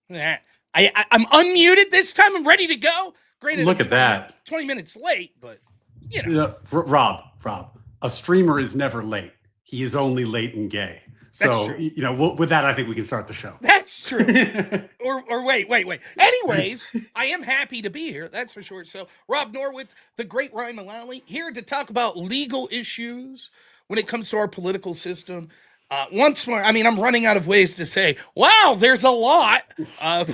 I'm unmuted this time. I'm ready to go. Granted, Look at that. 20 minutes late, but you know. Rob, a streamer is never late. He is only late and gay. So, with that, I think we can start the show. That's true. or wait. Anyways, I am happy to be here. That's for sure. So, Rob Norwood, the great Ryan Mullally, here to talk about legal issues when it comes to our political system. Once more, I'm running out of ways to say, wow, there's a lot. But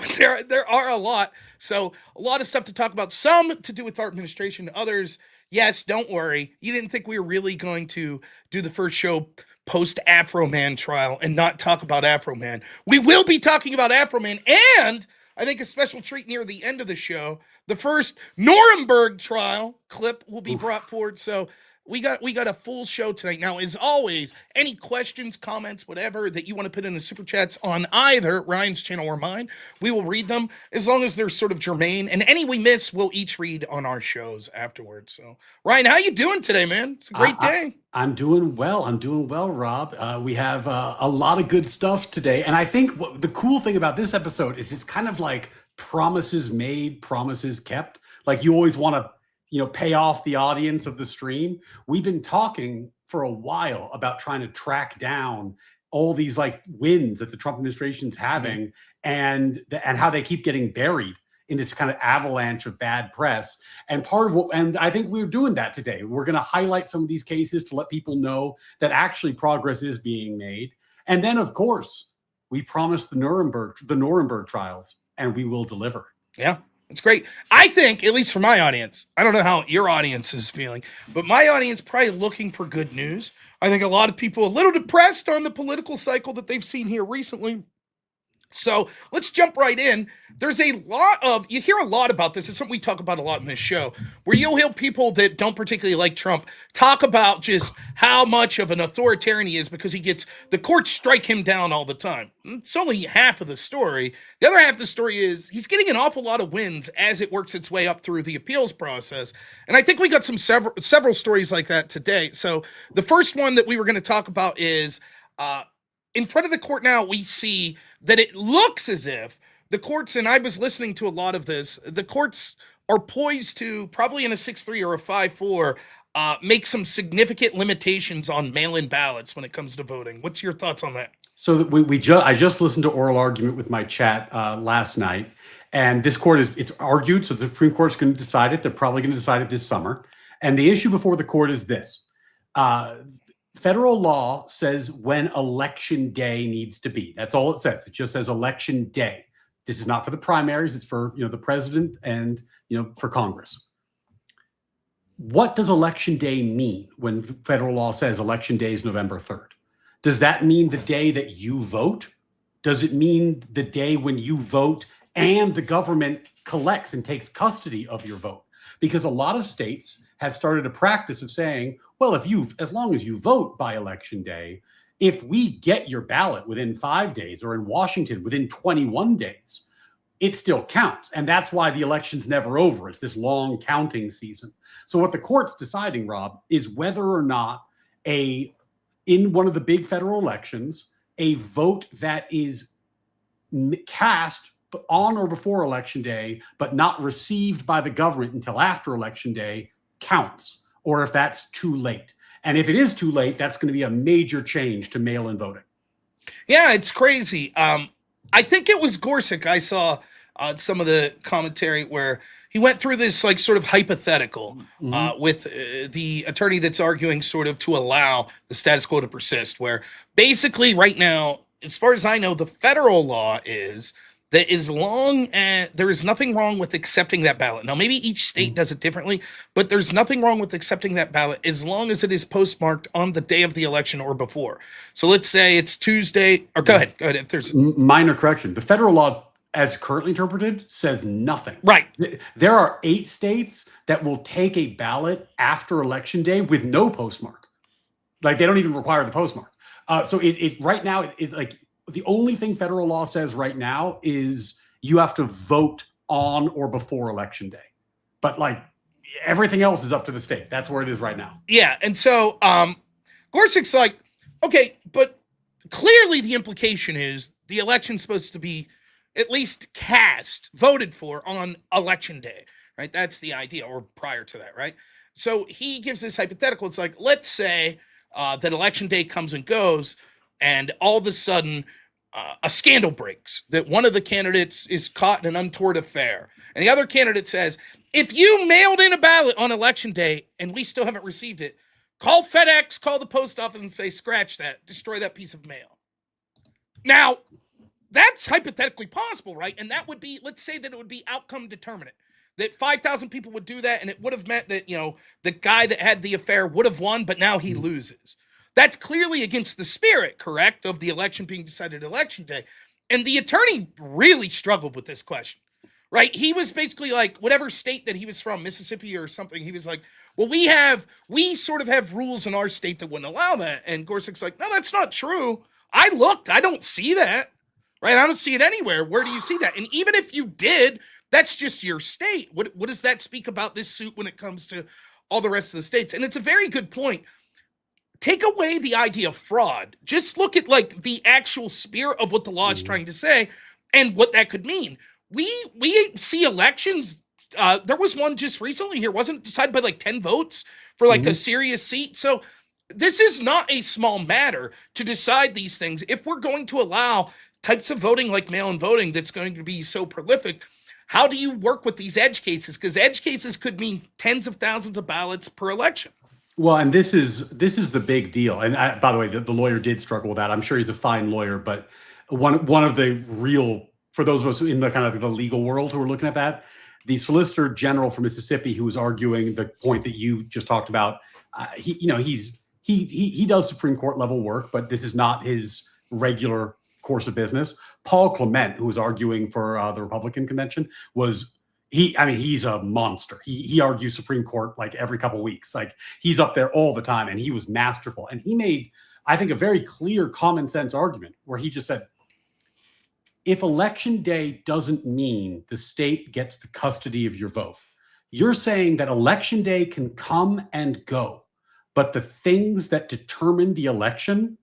there are a lot. So, a lot of stuff to talk about. Some to do with our administration. Others, yes, don't worry. You didn't think we were really going to do the first show post-Afroman trial and not talk about Afroman. We will be talking about Afroman, and I think a special treat near the end of the show, the first Nuremberg trial clip will be brought forward. So we got a full show tonight. Now, as always, any questions, comments, whatever that you want to put in the super chats on either Ryan's channel or mine, we will read them as long as they're sort of germane. And any we miss, we'll each read on our shows afterwards. So, Ryan, how you doing today, man? It's a great day. I'm doing well. Rob. We have a lot of good stuff today. And I think the cool thing about this episode is it's kind of like promises made, promises kept. Like you always want to pay off the audience of the stream. We've been talking for a while about trying to track down all these like wins that the Trump administration's having and how they keep getting buried in this kind of avalanche of bad press. And and I think we're doing that today. We're going to highlight some of these cases to let people know that actually progress is being made. And then, of course, we promised the Nuremberg trials, and we will deliver. Yeah. It's great. I think, at least for my audience, I don't know how your audience is feeling, but my audience probably looking for good news. I think a lot of people a little depressed on the political cycle that they've seen here recently. So let's jump right in. There's you hear a lot about this. It's something we talk about a lot in this show, where you'll hear people that don't particularly like Trump talk about just how much of an authoritarian he is because the courts strike him down all the time. It's only half of the story. The other half of the story is he's getting an awful lot of wins as it works its way up through the appeals process. And I think we got several stories like that today. So the first one that we were going to talk about is, in front of the court now, we see that it looks as if the courts, and I was listening to a lot of this, the courts are poised to, probably in a 6-3 or a 5-4, make some significant limitations on mail-in ballots when it comes to voting. What's your thoughts on that? So I just listened to oral argument with my chat last night, and this court it's argued, so the Supreme Court's going to decide it. They're probably going to decide it this summer. And the issue before the court is this. Federal law says when election day needs to be. That's all it says. It just says election day. This is not for the primaries. It's for the president and for Congress. What does election day mean when federal law says election day is November 3rd? Does that mean the day that you vote? Does it mean the day when you vote and the government collects and takes custody of your vote? Because a lot of states have started a practice of saying, well, as long as you vote by election day, if we get your ballot within 5 days, or in Washington within 21 days, it still counts. And that's why the election's never over. It's this long counting season. So what the court's deciding, Rob, is whether or not in one of the big federal elections, a vote that is cast on or before election day, but not received by the government until after election day counts, or if that's too late. And if it is too late, that's going to be a major change to mail-in voting. Yeah, it's crazy. I think it was Gorsuch. I saw some of the commentary where he went through this like sort of hypothetical with the attorney that's arguing sort of to allow the status quo to persist, where basically right now, as far as I know, the federal law is that as long as there is nothing wrong with accepting that ballot. Now, maybe each state does it differently, but there's nothing wrong with accepting that ballot as long as it is postmarked on the day of the election or before. So let's say it's Tuesday, or go ahead. If there's minor correction, the federal law, as currently interpreted, says nothing. Right. There are 8 states that will take a ballot after election day with no postmark. Like they don't even require the postmark. So it right now, like the only thing federal law says right now is you have to vote on or before election day. But like everything else is up to the state. That's where it is right now. Yeah. And so Gorsuch's like, okay, but clearly the implication is the election's supposed to be at least voted for on election day, right? That's the idea, or prior to that, right? So he gives this hypothetical. It's like, let's say that election day comes and goes, and all of a sudden a scandal breaks, that one of the candidates is caught in an untoward affair. And the other candidate says, if you mailed in a ballot on election day and we still haven't received it, call FedEx, call the post office and say, scratch that, destroy that piece of mail. Now, that's hypothetically possible, right? And that would be, let's say that it would be outcome determinate, that 5,000 people would do that, and it would have meant that, the guy that had the affair would have won, but now he loses. That's clearly against the spirit, correct, of the election being decided election day. And the attorney really struggled with this question, right? He was basically like, whatever state that he was from, Mississippi or something, he was like, well, we sort of have rules in our state that wouldn't allow that. And Gorsuch's like, no, that's not true. I looked, I don't see that, right? I don't see it anywhere. Where do you see that? And even if you did, that's just your state. What does that speak about this suit when it comes to all the rest of the states? And it's a very good point. Take away the idea of fraud. Just look at like the actual spirit of what the law is trying to say and what that could mean. We see elections. There was one just recently here. Wasn't decided by like 10 votes for like a serious seat. So this is not a small matter to decide these things. If we're going to allow types of voting like mail-in voting that's going to be so prolific, how do you work with these edge cases? Because edge cases could mean tens of thousands of ballots per election. Well, and this is the big deal. And by the way, the lawyer did struggle with that. I'm sure he's a fine lawyer, but one of the real, for those of us in the kind of the legal world who are looking at that, the Solicitor General from Mississippi, who was arguing the point that you just talked about, he does Supreme Court level work, but this is not his regular course of business. Paul Clement, who was arguing for the Republican convention, he's a monster. He argues Supreme Court like every couple of weeks. Like he's up there all the time, and he was masterful. And he made, I think, a very clear common sense argument where he just said, if election day doesn't mean the state gets the custody of your vote, you're saying that election day can come and go, but the things that determine the election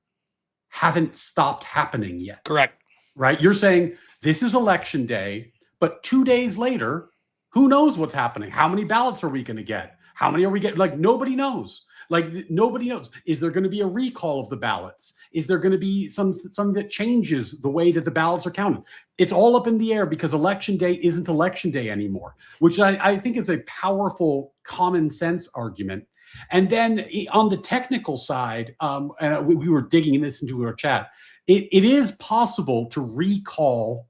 haven't stopped happening yet. Correct. Right? You're saying this is election day, but 2 days later, who knows what's happening? How many ballots are we going to get? How many are we getting? Like, nobody knows. Like, nobody knows. Is there going to be a recall of the ballots? Is there going to be something that changes the way that the ballots are counted? It's all up in the air because election day isn't election day anymore, which I think is a powerful common sense argument. And then on the technical side, and we were digging this into our chat, it is possible to recall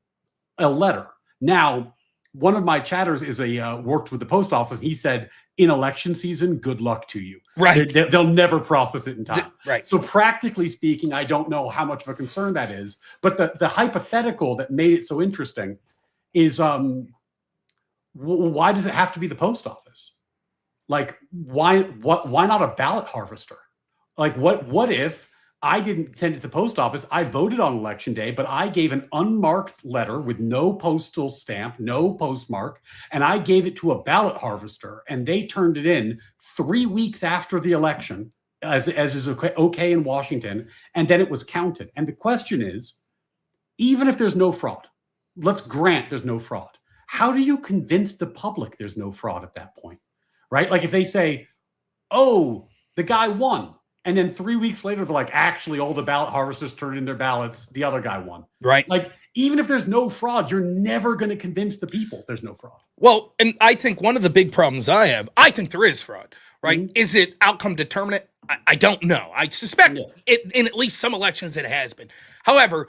a letter. Now, one of my chatters worked with the post office. He said, in election season, good luck to you. Right. They'll never process it in time. Right. So practically speaking, I don't know how much of a concern that is. But the hypothetical that made it so interesting is why does it have to be the post office? Like, why not a ballot harvester? Like, what if I didn't send it to the post office? I voted on election day, but I gave an unmarked letter with no postal stamp, no postmark, and I gave it to a ballot harvester, and they turned it in 3 weeks after the election, as is okay in Washington, and then it was counted. And the question is, even if there's no fraud, let's grant there's no fraud, how do you convince the public there's no fraud at that point? Right? Like if they say, oh, the guy won. And then 3 weeks later, they're like, actually, all the ballot harvesters turned in their ballots. The other guy won. Right. Like, even if there's no fraud, you're never going to convince the people there's no fraud. Well, and I think one of the big problems I think there is fraud, right? Mm-hmm. Is it outcome determinate? I don't know. I suspect it in at least some elections it has been. However,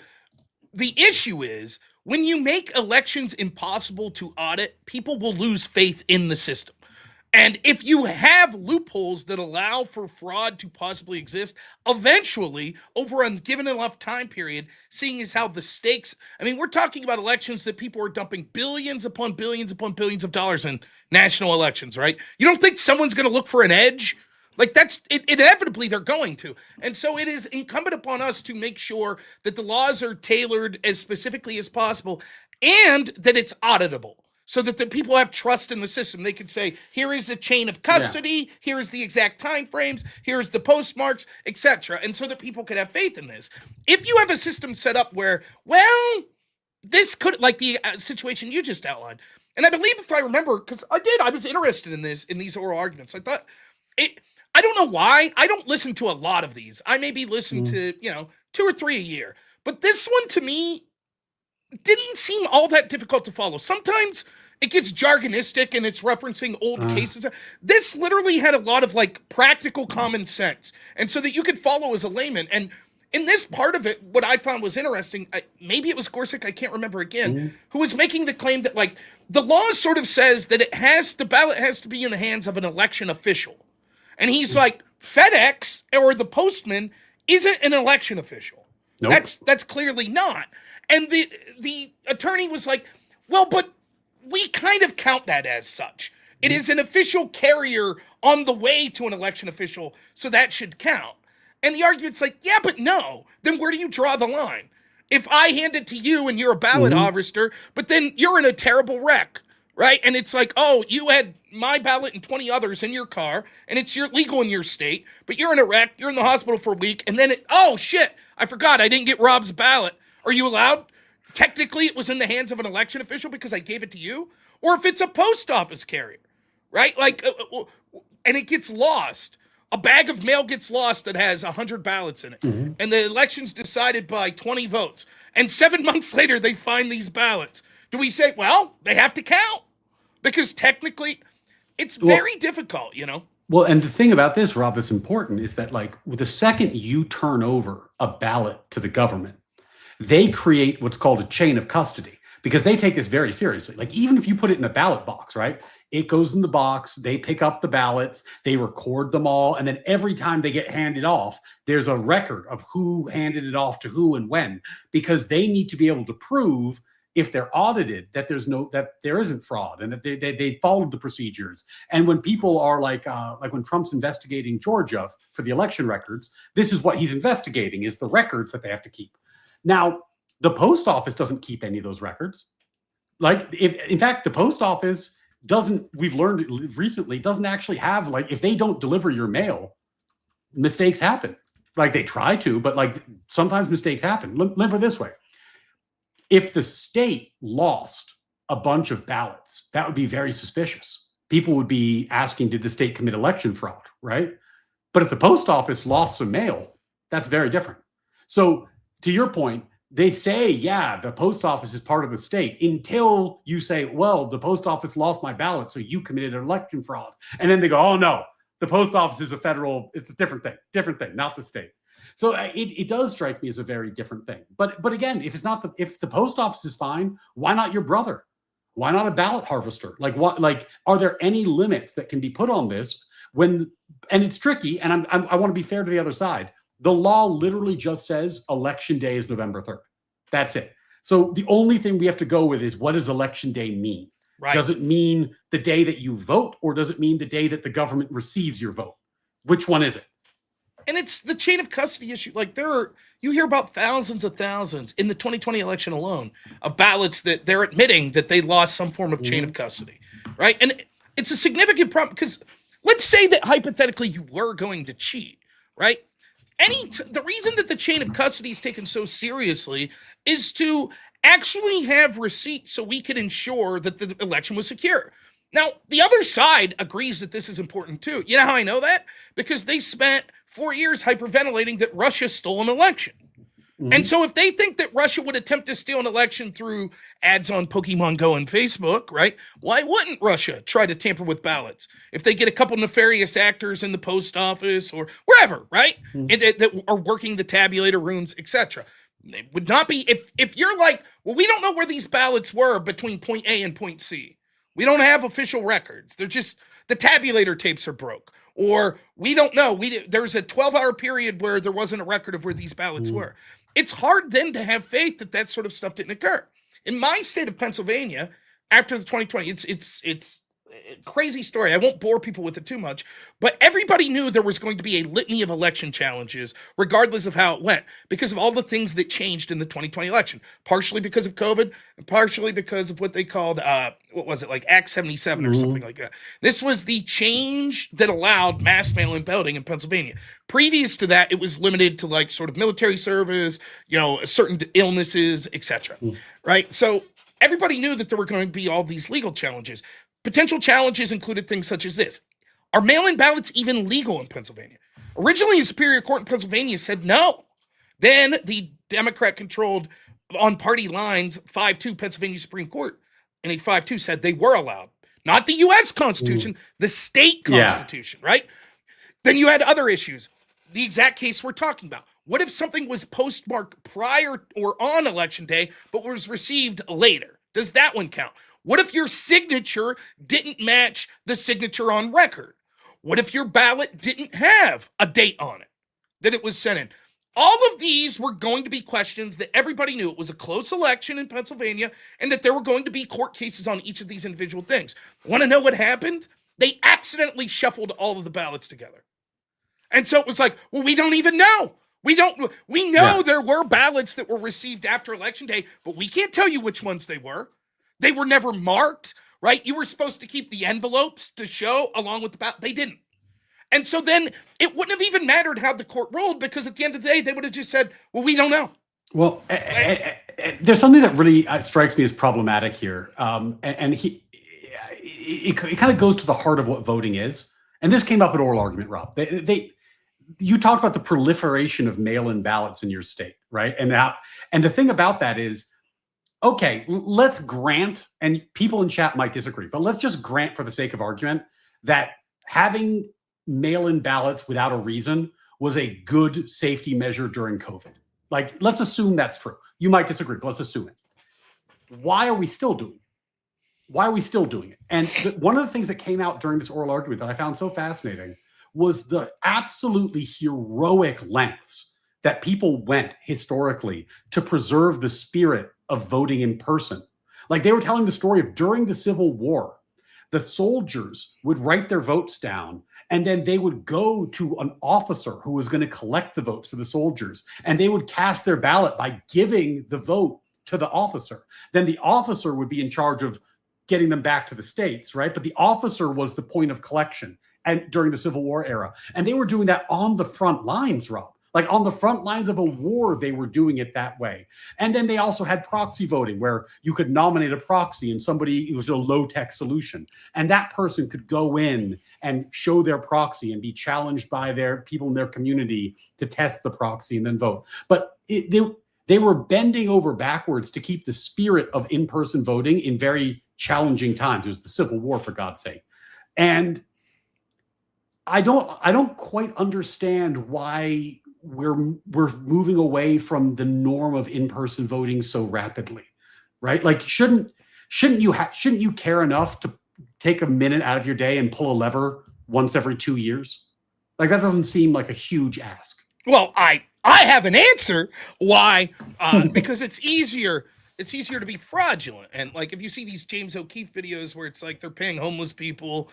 the issue is when you make elections impossible to audit, people will lose faith in the system. And if you have loopholes that allow for fraud to possibly exist, eventually, over a given enough time period, seeing as how the stakes, I mean, we're talking about elections that people are dumping billions upon billions upon billions of dollars in national elections, right? You don't think someone's going to look for an edge? Like that's it, inevitably they're going to. And so it is incumbent upon us to make sure that the laws are tailored as specifically as possible and that it's auditable. So that the people have trust in the system. They could say, here is the chain of custody, here is the exact time frames, here's the postmarks, etc. And so that people could have faith in this. If you have a system set up where, well, this could, like the situation you just outlined, and I believe if I remember, because I was interested in these oral arguments. I thought it. I don't know why. I don't listen to a lot of these. I maybe listen to 2 or 3 a year, but this one to me didn't seem all that difficult to follow. Sometimes it gets jargonistic and it's referencing old cases. This literally had a lot of like practical common sense, and so that you could follow as a layman. And in this part of it, what I found was interesting, maybe it was Gorsuch, I can't remember again, who was making the claim that like the law sort of says that the ballot has to be in the hands of an election official. And he's like, FedEx or the postman isn't an election official. Nope. That's clearly not. And the attorney was like, well, but we kind of count that as such. It is an official carrier on the way to an election official, so that should count. And the argument's like, yeah, but no. Then where do you draw the line? If I hand it to you and you're a ballot harvester, but then you're in a terrible wreck, right? And it's like, oh, you had my ballot and 20 others in your car, and it's legal in your state, but you're in a wreck, you're in the hospital for a week, and then oh shit, I forgot, I didn't get Rob's ballot. Are you allowed? Technically, it was in the hands of an election official because I gave it to you. Or if it's a post office carrier, right? Like, and it gets lost. A bag of mail gets lost that has 100 ballots in it. And the election's decided by 20 votes. And 7 months later, they find these ballots. Do we say, well, they have to count? Because technically, it's very difficult, Well, and the thing about this, Rob, that's important is that, like, the second you turn over a ballot to the government, they create what's called a chain of custody, because they take this very seriously. Like, even if you put it in a ballot box, right? It goes in the box, they pick up the ballots, they record them all, and then every time they get handed off, there's a record of who handed it off to who and when, because they need to be able to prove, if they're audited, that there isn't fraud and that they followed the procedures. And when people are like when Trump's investigating Georgia for the election records, this is what he's investigating, is the records that they have to keep. Now, the post office doesn't keep any of those records. Like, in fact, the post office we've learned recently, doesn't actually have, like, if they don't deliver your mail, mistakes happen. Like, they try to, but like sometimes mistakes happen. Remember this way. If the state lost a bunch of ballots, that would be very suspicious. People would be asking, did the state commit election fraud, right? But if the post office lost some mail, that's very different. So to your point, they say, yeah, the post office is part of the state, until you say, well, the post office lost my ballot, so you committed election fraud. And then they go, oh no, the post office is it's a different thing, not the state. So it does strike me as a very different thing. But again, if the post office is fine, why not your brother? Why not a ballot harvester? Like, are there any limits that can be put on this and it's tricky, and I want to be fair to the other side. The law literally just says election day is November 3rd. That's it. So the only thing we have to go with is, what does election day mean? Right. Does it mean the day that you vote, or does it mean the day that the government receives your vote? Which one is it? And it's the chain of custody issue. Like, you hear about thousands of thousands in the 2020 election alone of ballots that they're admitting that they lost some form of chain of custody, right? And it's a significant problem, because let's say that hypothetically you were going to cheat, right? The reason that the chain of custody is taken so seriously is to actually have receipts so we can ensure that the election was secure. Now, the other side agrees that this is important too. You know how I know that? Because they spent 4 years hyperventilating that Russia stole an election. And so if they think that Russia would attempt to steal an election through ads on Pokemon Go and Facebook, right? Why wouldn't Russia try to tamper with ballots if they get a couple nefarious actors in the post office or wherever, right? And that are working the tabulator rooms, etc. It would not be, if you're like, well, we don't know where these ballots were between point A and point C. We don't have official records. They're just, the tabulator tapes are broke. Or we don't know. There's a 12-hour period where there wasn't a record of where these ballots were. It's hard then to have faith that sort of stuff didn't occur. In my state of Pennsylvania, after the 2020, crazy story. I won't bore people with it too much, but everybody knew there was going to be a litany of election challenges, regardless of how it went, because of all the things that changed in the 2020 election, partially because of COVID, and partially because of what they called, what was it, like Act 77 or something like that. This was the change that allowed mass mail-in balloting in Pennsylvania. Previous to that, it was limited to like sort of military service, certain illnesses, etc. Right? So everybody knew that there were going to be all these legal challenges. Potential challenges included things such as this. Are mail-in ballots even legal in Pennsylvania? Originally, a Superior Court in Pennsylvania said no. Then the Democrat-controlled, on party lines, 5-2 Pennsylvania Supreme Court, in a 5-2 said they were allowed. Not the U.S. Constitution, the state Constitution, right? Then you had other issues. The exact case we're talking about. What if something was postmarked prior or on Election Day, but was received later? Does that one count? What if your signature didn't match the signature on record? What if your ballot didn't have a date on it that it was sent in? All of these were going to be questions that everybody knew. It was a close election in Pennsylvania and that there were going to be court cases on each of these individual things. Want to know what happened? They accidentally shuffled all of the ballots together. And so it was like, well, we don't even know. We know there were ballots that were received after Election Day, but we can't tell you which ones they were. They were never marked, right? You were supposed to keep the envelopes to show along with the ballot. They didn't. And so then it wouldn't have even mattered how the court ruled, because at the end of the day, they would have just said, well, we don't know. Well, there's something that really strikes me as problematic here. It kind of goes to the heart of what voting is. And this came up at oral argument, Rob. You talked about the proliferation of mail-in ballots in your state, right? And the thing about that is, okay, let's grant, and people in chat might disagree, but let's just grant for the sake of argument that having mail-in ballots without a reason was a good safety measure during COVID. Like, let's assume that's true. You might disagree, but let's assume it. Why are we still doing it? Why are we still doing it? And one of the things that came out during this oral argument that I found so fascinating was the absolutely heroic lengths that people went historically to preserve the spirit of voting in person. Like, they were telling the story of during the Civil War, the soldiers would write their votes down, and then they would go to an officer who was going to collect the votes for the soldiers, and they would cast their ballot by giving the vote to the officer. Then the officer would be in charge of getting them back to the states, right? But the officer was the point of collection and during the Civil War era. And they were doing that on the front lines, Rob. Like, on the front lines of a war, they were doing it that way. And then they also had proxy voting, where you could nominate a proxy and it was a low-tech solution. And that person could go in and show their proxy and be challenged by their people in their community to test the proxy and then vote. But they were bending over backwards to keep the spirit of in-person voting in very challenging times. It was the Civil War, for God's sake. And I don't quite understand why we're moving away from the norm of in-person voting so rapidly, right? Like, shouldn't you care enough to take a minute out of your day and pull a lever once every 2 years? Like, that doesn't seem like a huge ask. Well, I have an answer why, because it's easier to be fraudulent. And like, if you see these James O'Keefe videos where it's like they're paying homeless people,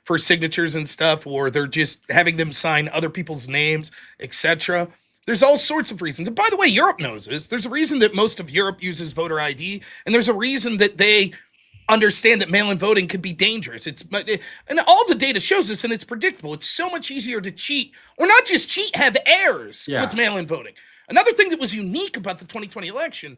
for signatures and stuff, or they're just having them sign other people's names, etc. There's all sorts of reasons. And by the way, Europe knows this. There's a reason that most of Europe uses voter ID, and there's a reason that they understand that mail-in voting can be dangerous. And all the data shows this, and it's predictable. It's so much easier to cheat, or not just cheat, have errors with mail-in voting. Another thing that was unique about the 2020 election,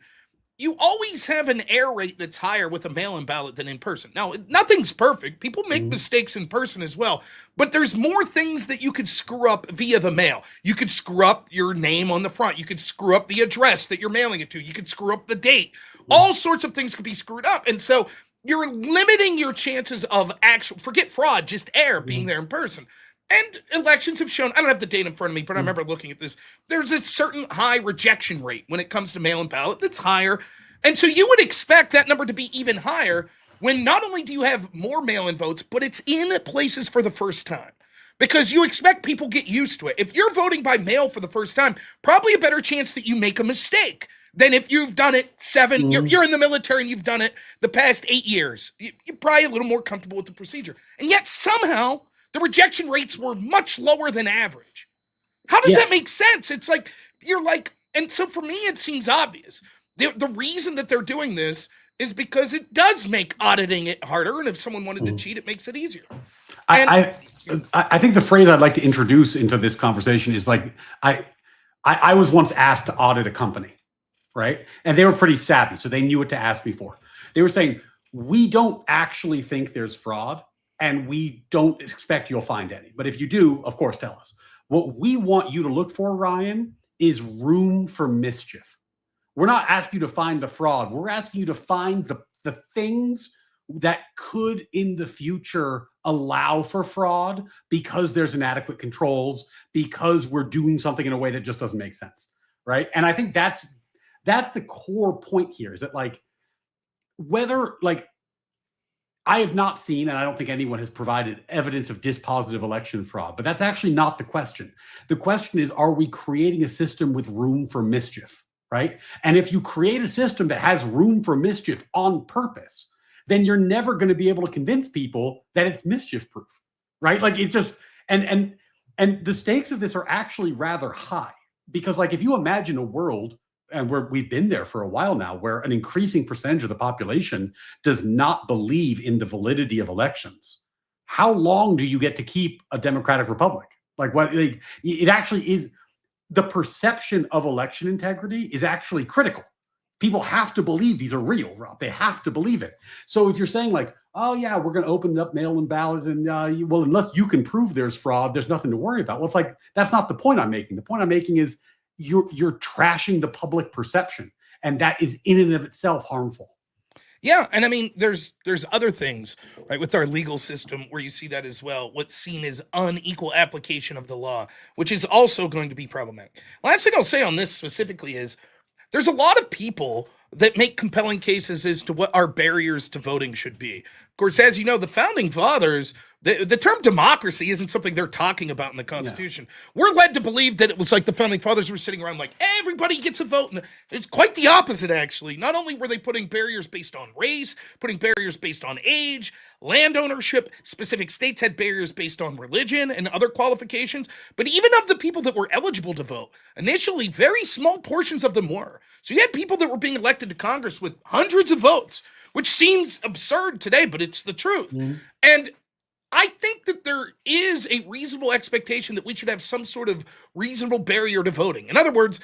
you always have an error rate that's higher with a mail-in ballot than in person. Now, nothing's perfect. People make mistakes in person as well, but there's more things that you could screw up via the mail. You could screw up your name on the front. You could screw up the address that you're mailing it to. You could screw up the date. All sorts of things could be screwed up. And so you're limiting your chances of forget fraud, just error being there in person. And elections have shown, I don't have the data in front of me, but I remember looking at this, there's a certain high rejection rate when it comes to mail-in ballot that's higher. And so you would expect that number to be even higher when not only do you have more mail-in votes, but it's in places for the first time. Because you expect people get used to it. If you're voting by mail for the first time, probably a better chance that you make a mistake than if you've done it you're in the military and you've done it the past 8 years. You're probably a little more comfortable with the procedure. And yet somehow the rejection rates were much lower than average. How does that make sense? It's like, you're like, and so for me, it seems obvious. The reason that they're doing this is because it does make auditing it harder. And if someone wanted to cheat, it makes it easier. I think the phrase I'd like to introduce into this conversation is like, I was once asked to audit a company, right? And they were pretty savvy, so they knew what to ask me for. They were saying, we don't actually think there's fraud, and we don't expect you'll find any. But if you do, of course, tell us. What we want you to look for, Ryan, is room for mischief. We're not asking you to find the fraud. We're asking you to find the things that could in the future allow for fraud because there's inadequate controls, because we're doing something in a way that just doesn't make sense, right? And I think that's the core point here, is that like, whether like, I have not seen, and I don't think anyone has provided evidence of dispositive election fraud, but that's actually not the question. The question is, are we creating a system with room for mischief, right? And if you create a system that has room for mischief on purpose, then you're never going to be able to convince people that it's mischief proof, right? Like it's just, and the stakes of this are actually rather high, because like, if you imagine a world, and we've been there for a while now, where an increasing percentage of the population does not believe in the validity of elections, how long do you get to keep a democratic republic? Like what, like, it actually is, the perception of election integrity is actually critical. People have to believe these are real, Rob. They have to believe it. So if you're saying like, oh yeah, we're going to open up mail-in ballot, and well, unless you can prove there's fraud, there's nothing to worry about. Well, it's like, that's not the point I'm making. The point I'm making is, you're trashing the public perception, and that is in and of itself harmful. Yeah, and I mean, there's other things, right, with our legal system where you see that as well, what's seen as unequal application of the law, which is also going to be problematic. Last thing I'll say on this specifically is, there's a lot of people that make compelling cases as to what our barriers to voting should be. Of course, as you know, the founding fathers, the term democracy isn't something they're talking about in the Constitution. Yeah. We're led to believe that it was like the founding fathers were sitting around like, everybody gets a vote. And it's quite the opposite, actually. Not only were they putting barriers based on race, putting barriers based on age, land ownership, specific states had barriers based on religion and other qualifications, but even of the people that were eligible to vote, initially, very small portions of them were. So you had people that were being elected to Congress with hundreds of votes, which seems absurd today, but it's the truth. Mm-hmm. And I think that there is a reasonable expectation that we should have some sort of reasonable barrier to voting. In other words,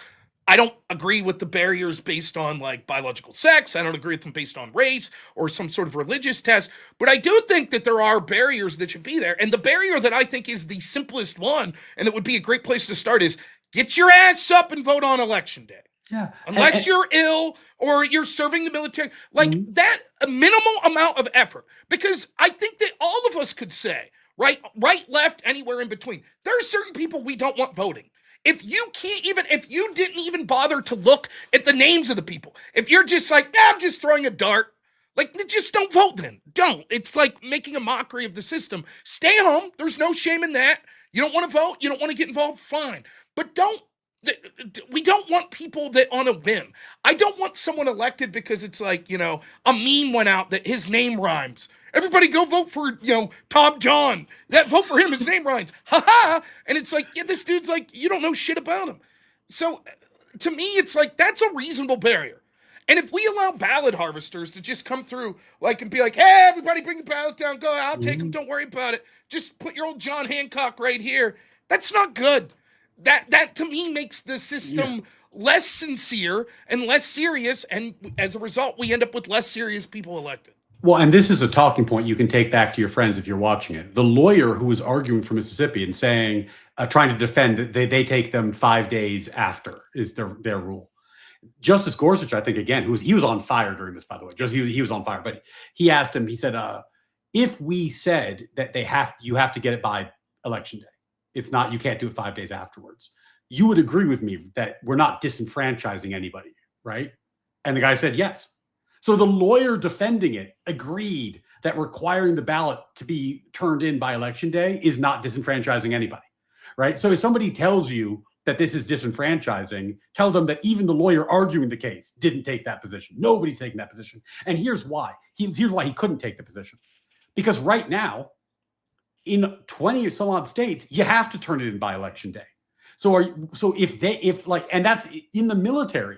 I don't agree with the barriers based on like biological sex. I don't agree with them based on race or some sort of religious test. But I do think that there are barriers that should be there. And the barrier that I think is the simplest one, and it would be a great place to start, is get your ass up and vote on election day. Yeah. Unless you're ill or you're serving the military, like that, a minimal amount of effort. Because I think that all of us could say, right, left, anywhere in between, there are certain people we don't want voting. If you didn't even bother to look at the names of the people, if you're just like, I'm just throwing a dart, like, just don't vote then. Don't. It's like making a mockery of the system. Stay home. There's no shame in that. You don't want to vote. You don't want to get involved. Fine. But we don't want people that on a whim. I don't want someone elected because it's like, a meme went out that his name rhymes. Everybody go vote for, Tom John. That vote for him, his name rhymes. Ha ha. And it's like, yeah, this dude's like, you don't know shit about him. So to me, it's like, that's a reasonable barrier. And if we allow ballot harvesters to just come through like and be like, hey, everybody bring the ballot down, go, I'll take them, don't worry about it. Just put your old John Hancock right here. That's not good. That to me makes the system less sincere and less serious, and as a result, we end up with less serious people elected. Well, and this is a talking point you can take back to your friends if you're watching it. The lawyer who was arguing for Mississippi and saying, trying to defend that they take them 5 days after is their rule. Justice Gorsuch, I think, again, he was on fire during this, by the way. He was on fire, but he asked him, he said, if we said that you have to get it by election day, it's not, you can't do it 5 days afterwards, you would agree with me that we're not disenfranchising anybody, right? And the guy said yes. So the lawyer defending it agreed that requiring the ballot to be turned in by election day is not disenfranchising anybody, right? So if somebody tells you that this is disenfranchising, tell them that even the lawyer arguing the case didn't take that position. Nobody's taking that position. And here's why. Here's why he couldn't take the position. Because right now, in 20 or some odd states, you have to turn it in by election day. And that's in the military,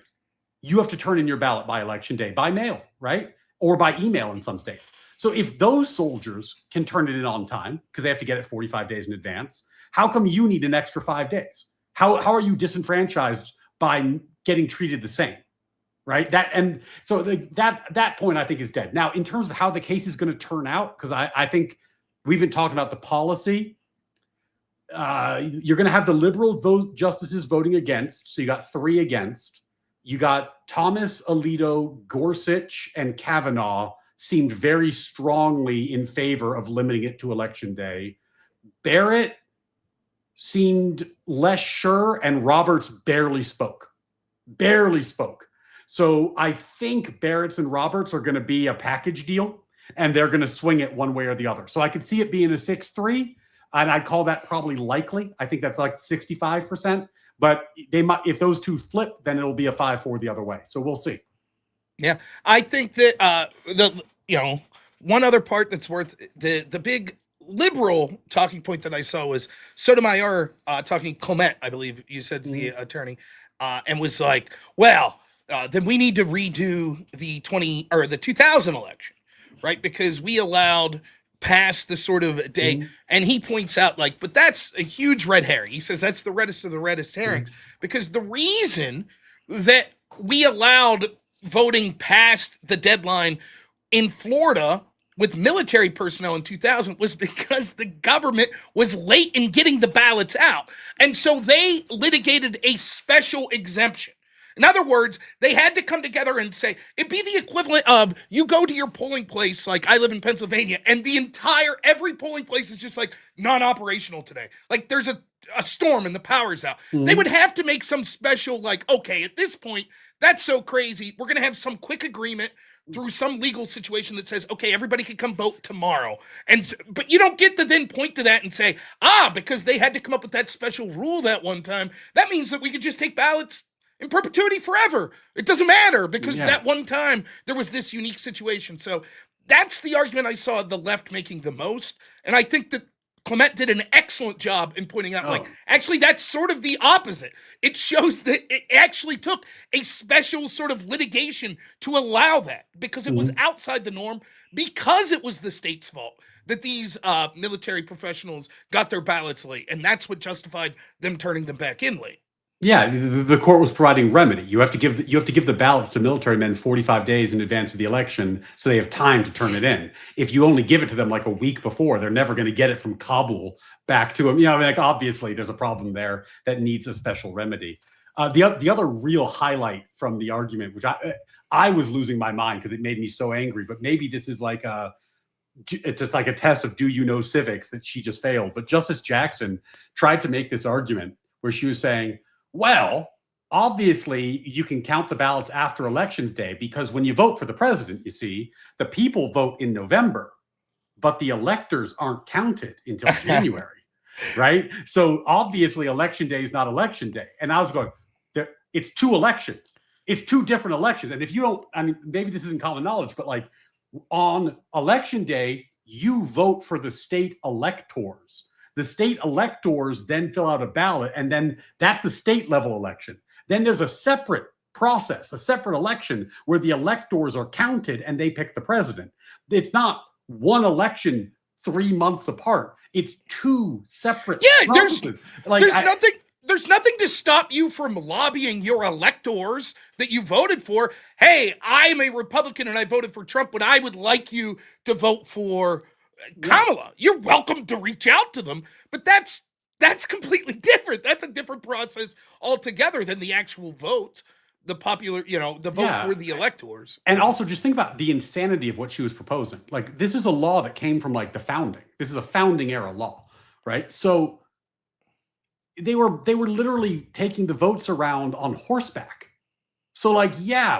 you have to turn in your ballot by election day, by mail, right? Or by email in some states. So if those soldiers can turn it in on time, because they have to get it 45 days in advance, how come you need an extra 5 days? How are you disenfranchised by getting treated the same, right? That point I think is dead. Now, in terms of how the case is going to turn out, because I think we've been talking about the policy. You're going to have the liberal justices voting against. So you got 3 against. You got Thomas, Alito, Gorsuch, and Kavanaugh seemed very strongly in favor of limiting it to election day. Barrett seemed less sure, and Roberts barely spoke. So I think Barrett's and Roberts are going to be a package deal, and they're going to swing it one way or the other. So I could see it being a 6-3, and I'd call that probably likely. I think that's like 65%. But they might, if those two flip, then it'll be a 5-4 the other way. So we'll see. Yeah, I think that one other part that's worth the big liberal talking point that I saw was Sotomayor talking Clement, I believe you said is the attorney, and was like, well, then we need to redo the 2000 election, right? Because we allowed past the sort of day, and he points out but that's a huge red herring. He says that's the reddest of the reddest herrings, because the reason that we allowed voting past the deadline in Florida with military personnel in 2000 was because the government was late in getting the ballots out. And so they litigated a special exemption. In other words, they had to come together and say, it'd be the equivalent of you go to your polling place, like I live in Pennsylvania, and every polling place is just non-operational today. Like there's a storm and the power's out. They would have to make some special, okay, at this point, that's so crazy. We're going to have some quick agreement through some legal situation that says, okay, everybody can come vote tomorrow. But you don't get to then point to that and say, because they had to come up with that special rule that one time, that means that we could just take ballots in perpetuity forever. It doesn't matter because that one time there was this unique situation. So that's the argument I saw the left making the most. And I think that Clement did an excellent job in pointing out, actually, that's sort of the opposite. It shows that it actually took a special sort of litigation to allow that because it was outside the norm, because it was the state's fault that these military professionals got their ballots late. And that's what justified them turning them back in late. Yeah, the court was providing remedy. You have to give the ballots to military men 45 days in advance of the election, so they have time to turn it in. If you only give it to them a week before, they're never going to get it from Kabul back to them. Obviously, there's a problem there that needs a special remedy. The other real highlight from the argument, which I was losing my mind because it made me so angry, but maybe this is it's just like a test of do you know civics that she just failed. But Justice Jackson tried to make this argument where she was saying, well, obviously, you can count the ballots after Elections Day because when you vote for the president, you see, the people vote in November, but the electors aren't counted until January, right? So obviously, Election Day is not Election Day. And I was going, it's 2 elections. It's 2 different elections. And if you don't, maybe this isn't common knowledge, but on Election Day, you vote for the state electors. The state electors then fill out a ballot, and then that's the state level election. Then there's a separate process, a separate election where the electors are counted and they pick the president. It's not one election 3 months apart. It's 2 separate processes. There's nothing to stop you from lobbying your electors that you voted for. Hey, I'm a Republican and I voted for Trump, but I would like you to vote for Kamala. You're welcome to reach out to them, but that's completely different. That's a different process altogether than the actual vote, the popular, the vote for the electors. And also just think about the insanity of what she was proposing. This is a law that came from the founding. This is a founding era law, right? So they were literally taking the votes around on horseback. So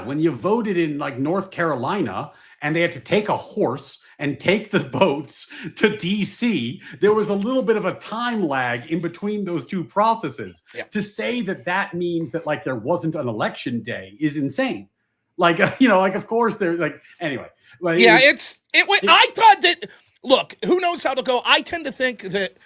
when you voted in North Carolina and they had to take a horse and take the boats to DC. There was a little bit of a time lag in between those two processes. Yeah. To say that that means that like there wasn't an election day is insane. Like, like of course they're like, anyway. Like, yeah, I thought that, look, who knows how to go. I tend to think that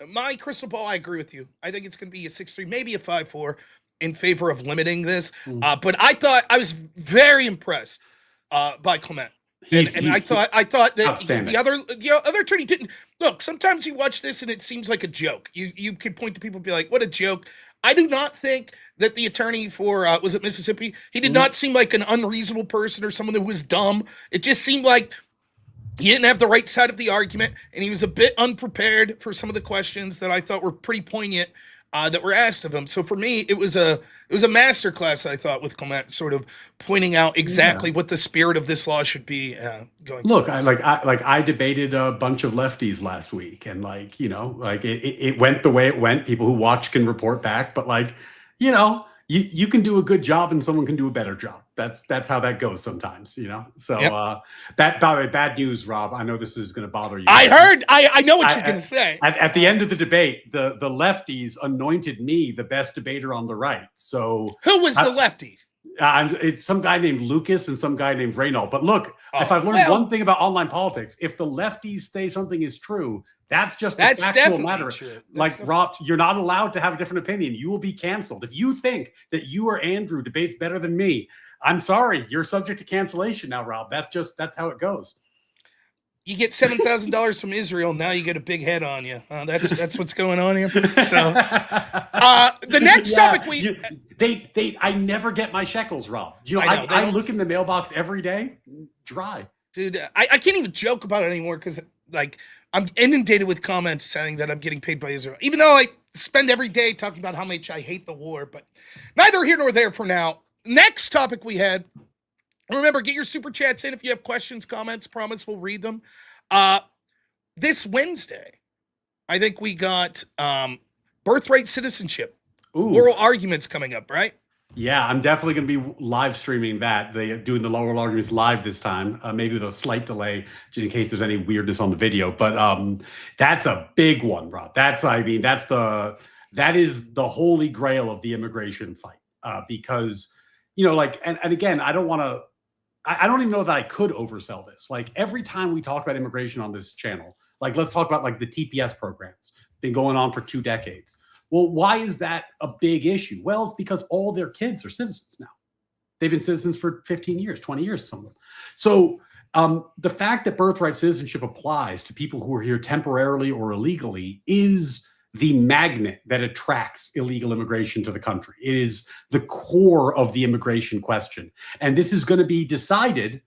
my crystal ball, I agree with you. I think it's going to be a 6-3, maybe a 5-4 in favor of limiting this. But I was very impressed by Clement. And I thought that the other attorney didn't. Look, sometimes you watch this and it seems like a joke. You could point to people and be like, what a joke. I do not think that the attorney for, was it Mississippi? He did not seem like an unreasonable person or someone that was dumb. It just seemed like he didn't have the right side of the argument, and he was a bit unprepared for some of the questions that I thought were pretty poignant that were asked of him. So for me, it was a masterclass, I thought, with Clement, sort of pointing out exactly what the spirit of this law should be going. Look, I debated a bunch of lefties last week, and it went the way it went. People who watch can report back, but you can do a good job and someone can do a better job. That's how that goes sometimes, So by the way, bad news, Rob. I know this is going to bother you. I heard. I know what you're going to say. At the end of the debate, the lefties anointed me the best debater on the right. So who was the lefty? It's some guy named Lucas and some guy named Reynolds. But look, if I've learned one thing about online politics, if the lefties say something is true, that's just a factual matter. Like, Rob, you're not allowed to have a different opinion. You will be canceled. If you think that you or Andrew debates better than me, I'm sorry, you're subject to cancellation now, Rob. That's how it goes. You get $7,000 from Israel. Now you get a big head on you. That's what's going on here. So the next topic I never get my shekels, Rob. I look in the mailbox every day, dry. Dude, I can't even joke about it anymore because I'm inundated with comments saying that I'm getting paid by Israel, even though I spend every day talking about how much I hate the war. But neither here nor there for now. Next topic we had. Remember, get your super chats in if you have questions, comments. Promise we'll read them. This Wednesday, I think we got Birthright citizenship. Oral arguments coming up, right? Yeah, I'm definitely going to be live streaming that. They're doing the oral arguments live this time, maybe with a slight delay in case there's any weirdness on the video. But that's a big one, Rob. That is the holy grail of the immigration fight because, and again, I don't even know that I could oversell this. Like every time we talk about immigration on this channel, let's talk about the TPS programs, been going on for 2 decades. Well, why is that a big issue? Well, it's because all their kids are citizens now. They've been citizens for 15 years, 20 years, some of them. So the fact that birthright citizenship applies to people who are here temporarily or illegally is the magnet that attracts illegal immigration to the country. It is the core of the immigration question. And this is going to be decided,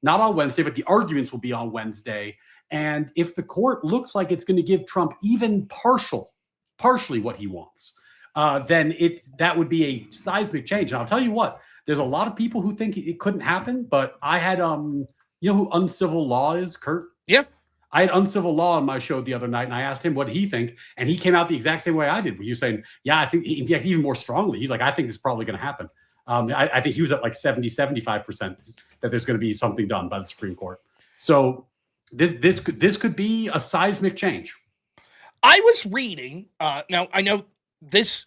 not on Wednesday, but the arguments will be on Wednesday. And if the court looks like it's going to give Trump even partially what he wants, then that would be a seismic change. And I'll tell you what, there's a lot of people who think it couldn't happen, but I had, you know who Uncivil Law is, Kurt? Yeah. I had Uncivil Law on my show the other night, and I asked him what he think, and he came out the exact same way I did. Where he was saying, yeah, I think, even more strongly, he's like, I think this is probably going to happen. I think he was at 70-75% that there's going to be something done by the Supreme Court. So this could be a seismic change. I was reading, now I know this,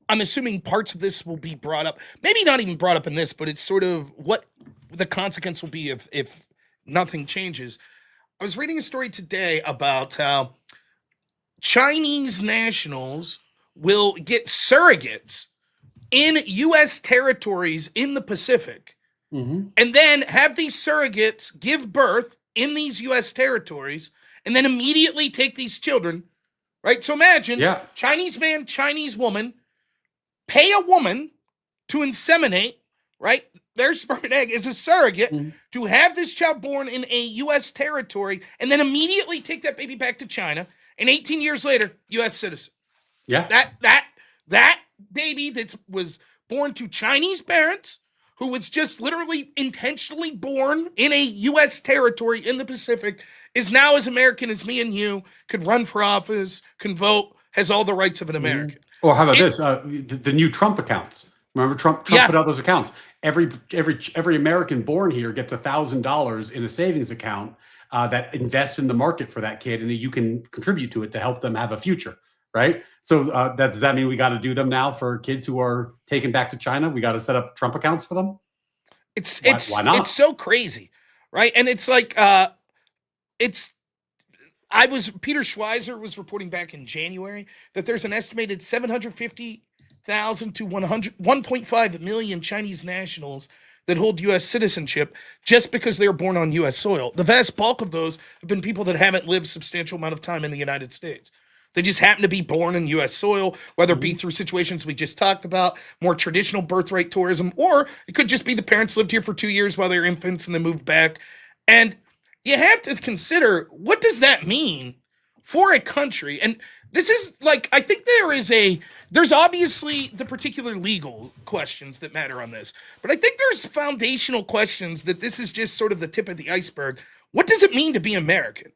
I'm assuming parts of this will be brought up, maybe not even brought up in this, but it's sort of what the consequence will be if nothing changes. I was reading a story today about how Chinese nationals will get surrogates in U.S. territories in the Pacific, and then have these surrogates give birth in these U.S. territories, and then immediately take these children, right? So imagine, Chinese man, Chinese woman, pay a woman to inseminate, right? Their sperm and egg is a surrogate to have this child born in a U.S. territory and then immediately take that baby back to China. And 18 years later, U.S. citizen. Yeah. That baby that was born to Chinese parents who was just literally intentionally born in a U.S. territory in the Pacific is now as American as me and you, could run for office, can vote, has all the rights of an American. Or how about this? The new Trump accounts. Remember Trump put out those accounts. every American born here gets $1,000 in a savings account that invests in the market for that kid, and you can contribute to it to help them have a future, right? So does that mean we got to do them now for kids who are taken back to China? We got to set up Trump accounts for them? Why not? It's so crazy, right? And it's like Peter Schweizer was reporting back in January that there's an estimated 750,000 to 1.5 million Chinese nationals that hold U.S. citizenship just because they were born on U.S. soil. The vast bulk of those have been people that haven't lived substantial amount of time in the United States. They just happen to be born in U.S. soil, whether it be through situations we just talked about, more traditional birthright tourism, or it could just be the parents lived here for 2 years while they were infants and then moved back. And you have to consider, what does that mean for a country? And this is like, I think there's obviously the particular legal questions that matter on this, but I think there's foundational questions that this is just sort of the tip of the iceberg. What does it mean to be American?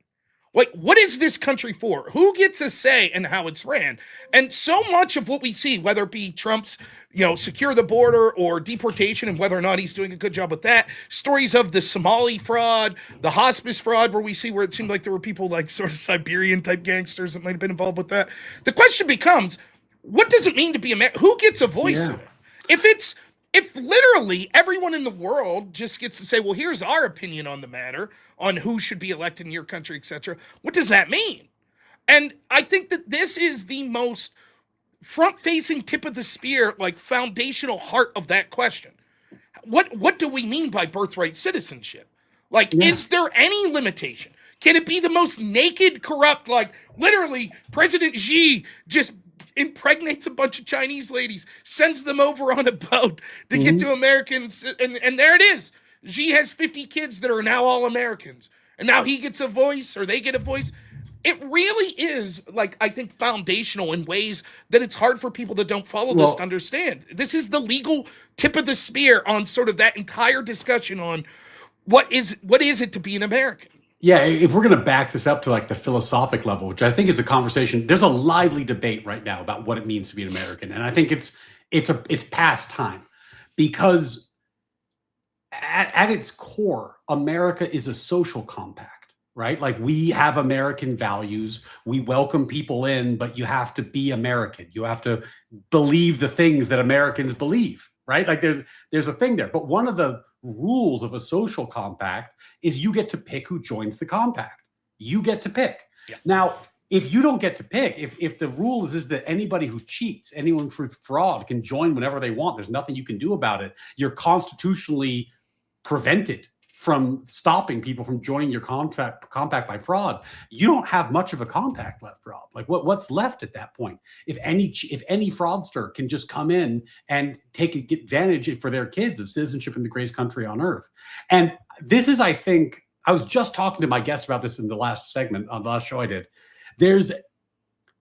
Like, what is this country for? Who gets a say in how it's ran? And so much of what we see, whether it be Trump's, secure the border or deportation and whether or not he's doing a good job with that, stories of the Somali fraud, the hospice fraud, where it seemed like there were people like sort of Siberian type gangsters that might have been involved with that. The question becomes, what does it mean to be American? Who gets a voice in it? If literally everyone in the world just gets to say, well, here's our opinion on the matter, on who should be elected in your country, etc., what does that mean? And I think that this is the most front-facing tip of the spear, like foundational heart of that question. What do we mean by birthright citizenship? Like, is there any limitation? Can it be the most naked, corrupt, like literally President Xi just impregnates a bunch of Chinese ladies, sends them over on a boat to get to Americans, and there it is. Xi has 50 kids that are now all Americans, and now he gets a voice, or they get a voice. It really is, like, I think, foundational in ways that it's hard for people that don't follow this to understand. This is the legal tip of the spear on sort of that entire discussion on what is it to be an American. Yeah, if we're going to back this up to like the philosophic level, which I think is a conversation, there's a lively debate right now about what it means to be an American, and I think it's past time, because at its core, America is a social compact, right? Like, we have American values, we welcome people in, but you have to be American. You have to believe the things that Americans believe, right? Like, there's a thing there, but one of the rules of a social compact is you get to pick who joins the compact. You get to pick. Yeah. Now, if you don't get to pick, if the rule is that anybody who cheats, anyone for fraud can join whenever they want, there's nothing you can do about it. You're constitutionally prevented from stopping people from joining your compact by fraud. You don't have much of a compact left, Rob. Like, what's left at that point? If any fraudster can just come in and take advantage for their kids of citizenship in the greatest country on earth. And this is, I think, I was just talking to my guest about this in the last segment on the last show I did. There's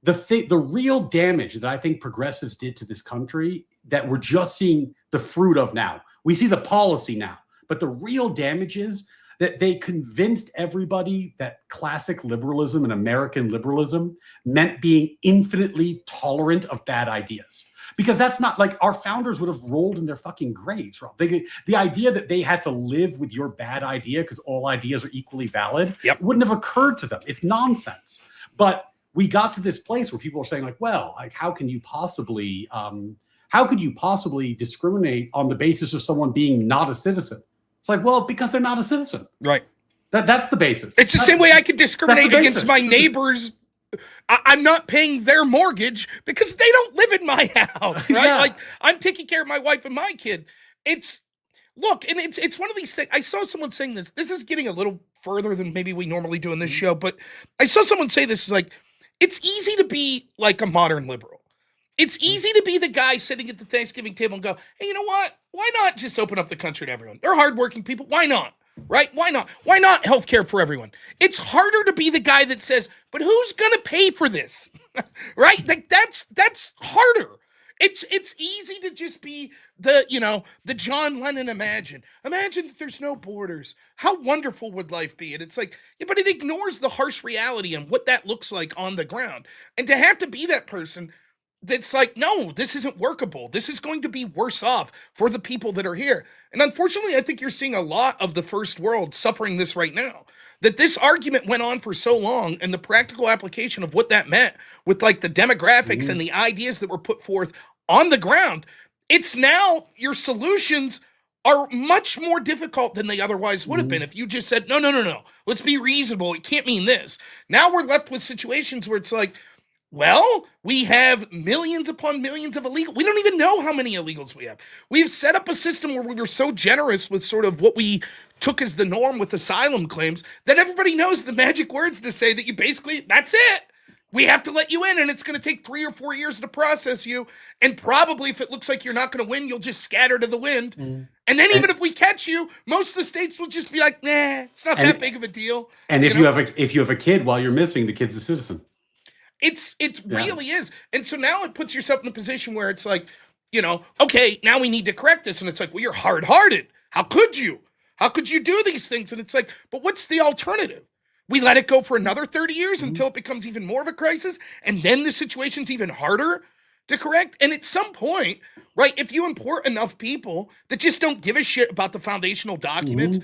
the real damage that I think progressives did to this country that we're just seeing the fruit of now. We see the policy now. But the real damage is that they convinced everybody that classic liberalism and American liberalism meant being infinitely tolerant of bad ideas. Because that's not, like, our founders would have rolled in their fucking graves, Rob. The idea that they had to live with your bad idea because all ideas are equally valid wouldn't have occurred to them. It's nonsense. But we got to this place where people are saying, like, well, like, how could you possibly discriminate on the basis of someone being not a citizen? It's like, well, because they're not a citizen. Right. That's the basis. It's the same way I could discriminate against my neighbors. I'm not paying their mortgage because they don't live in my house, right? Yeah. Like, I'm taking care of my wife and my kid. It's one of these things. I saw someone saying this. This is getting a little further than maybe we normally do in this show, but I saw someone say this, is like, it's easy to be like a modern liberal. It's easy to be the guy sitting at the Thanksgiving table and go, hey, you know what? Why not just open up the country to everyone? They're hardworking people. Why not? Right? Why not? Why not healthcare for everyone? It's harder to be the guy that says, but who's going to pay for this? Right? Like, that's harder. It's easy to just be the John Lennon imagine that there's no borders. How wonderful would life be? And it's like, yeah, but it ignores the harsh reality and what that looks like on the ground. And to have to be that person, that's like, no, this isn't workable. This is going to be worse off for the people that are here. And unfortunately, I think you're seeing a lot of the first world suffering this right now. That this argument went on for so long, and the practical application of what that meant with like the demographics and the ideas that were put forth on the ground, it's now your solutions are much more difficult than they otherwise would have been if you just said, no, no, no, no, let's be reasonable. It can't mean this. Now we're left with situations where it's like, well, we have millions upon millions of illegal. We don't even know how many illegals we have. We've set up a system where we were so generous with sort of what we took as the norm with asylum claims that everybody knows the magic words to say that you basically, that's it. We have to let you in, and it's going to take 3 or 4 years to process you. And probably if it looks like you're not going to win, you'll just scatter to the wind. And then even if we catch you, most of the states will just be like, nah, it's not that big of a deal. And if you have a kid while you're missing, the kid's a citizen. It really is. And so now it puts yourself in a position where it's like, okay, now we need to correct this. And it's like, well, you're hard-hearted. How could you? How could you do these things? And it's like, but what's the alternative? We let it go for another 30 years until it becomes even more of a crisis. And then the situation's even harder to correct. And at some point, right, if you import enough people that just don't give a shit about the foundational documents,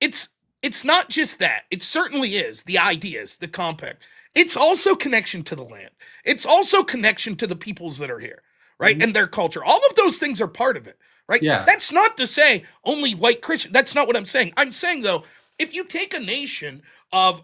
it's not just that. It certainly is the ideas, the compact. It's also connection to the land. It's also connection to the peoples that are here, right? And their culture. All of those things are part of it, right? Yeah. That's not to say only white Christian. That's not what I'm saying. I'm saying, though, if you take a nation of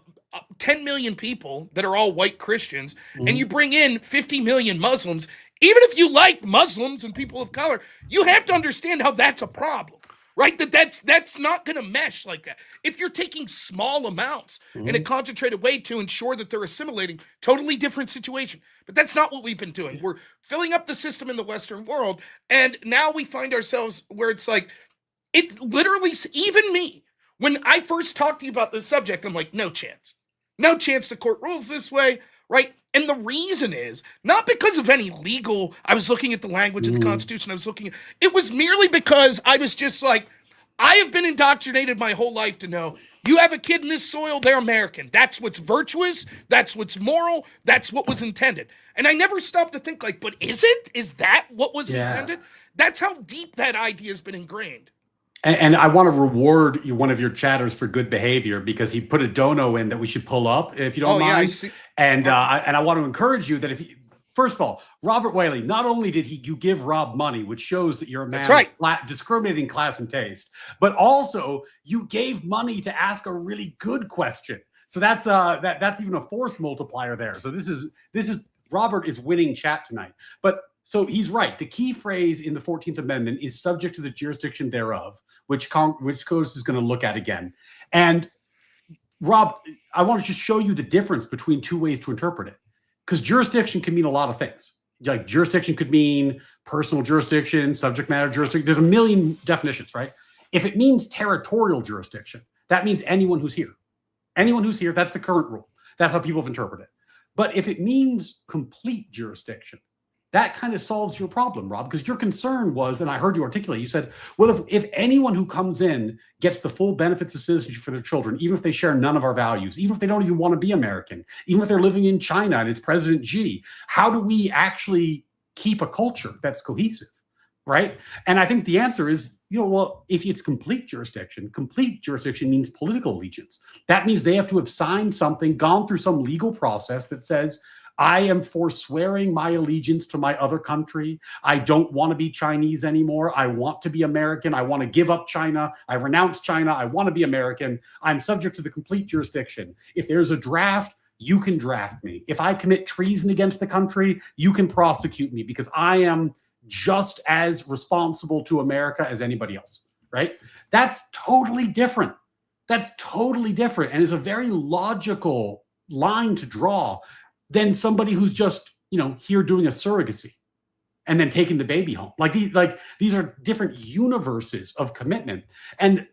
10 million people that are all white Christians and you bring in 50 million Muslims, even if you like Muslims and people of color, you have to understand how that's a problem. Right? That's not going to mesh like that. If you're taking small amounts in a concentrated way to ensure that they're assimilating, totally different situation. But that's not what we've been doing. We're filling up the system in the Western world, and now we find ourselves where it's like, it literally, even me, when I first talked to you about this subject, I'm like, no chance. No chance the court rules this way, right? And the reason is not because of any legal, I was looking at the language of the Constitution, it was merely because I was just like, I have been indoctrinated my whole life to know you have a kid in this soil, they're American. That's what's virtuous, that's what's moral, that's what was intended. And I never stopped to think like, but is that what was intended? That's how deep that idea has been ingrained. And I want to reward one of your chatters for good behavior because he put a dono in that we should pull up if you don't mind. I see. And I want to encourage you that first of all, Robert Whaley, not only did you give Rob money, which shows that you're a man of discriminating class and taste, but also you gave money to ask a really good question. So that's even a force multiplier there. So this is Robert is winning chat tonight. But so he's right. The key phrase in the 14th Amendment is subject to the jurisdiction thereof, which Congress is going to look at again. And Rob, I want to just show you the difference between two ways to interpret it. Because jurisdiction can mean a lot of things. Like jurisdiction could mean personal jurisdiction, subject matter jurisdiction. There's a million definitions, right? If it means territorial jurisdiction, that means anyone who's here. Anyone who's here, that's the current rule. That's how people have interpreted it. But if it means complete jurisdiction, that kind of solves your problem, Rob, because your concern was, and I heard you articulate, you said, well, if anyone who comes in gets the full benefits of citizenship for their children, even if they share none of our values, even if they don't even want to be American, even if they're living in China and it's President Xi, how do we actually keep a culture that's cohesive, right? And I think the answer is, well, if it's complete jurisdiction means political allegiance. That means they have to have signed something, gone through some legal process that says, I am forswearing my allegiance to my other country. I don't want to be Chinese anymore. I want to be American. I want to give up China. I renounce China. I want to be American. I'm subject to the complete jurisdiction. If there's a draft, you can draft me. If I commit treason against the country, you can prosecute me because I am just as responsible to America as anybody else, right? That's totally different. That's totally different. And it's a very logical line to draw than somebody who's just, here doing a surrogacy and then taking the baby home. These are different universes of commitment. And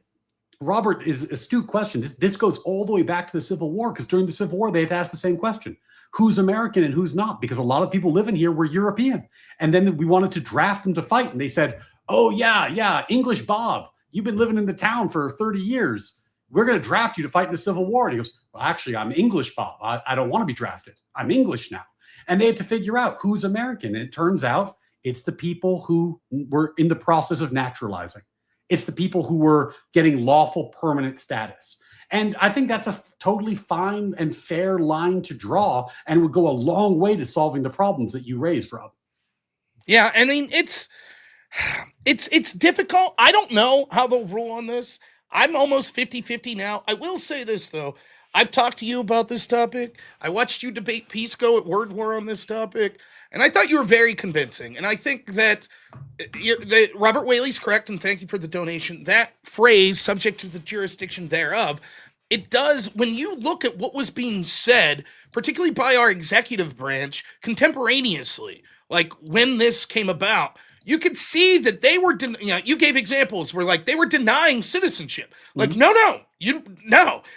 Robert is astute question. This goes all the way back to the Civil War, because during the Civil War, they had to ask the same question. Who's American and who's not? Because a lot of people living here were European. And then we wanted to draft them to fight. And they said, oh, yeah, English Bob, you've been living in the town for 30 years. We're going to draft you to fight in the Civil War. And he goes, well, actually, I'm English Bob. I don't want to be drafted. I'm English now. And they had to figure out who's American. And it turns out it's the people who were in the process of naturalizing. It's the people who were getting lawful permanent status. And I think that's a totally fine and fair line to draw, and would go a long way to solving the problems that you raised, Rob. Yeah, I mean, it's difficult. I don't know how they'll rule on this. I'm almost 50-50 now. I will say this, though. I've talked to you about this topic. I watched you debate Pisco at Word War on this topic, and I thought you were very convincing. And I think that Robert Whaley's correct, and thank you for the donation. That phrase, subject to the jurisdiction thereof, it does, when you look at what was being said, particularly by our executive branch, contemporaneously, like when this came about, you could see that they were, you gave examples where like they were denying citizenship. Like, no,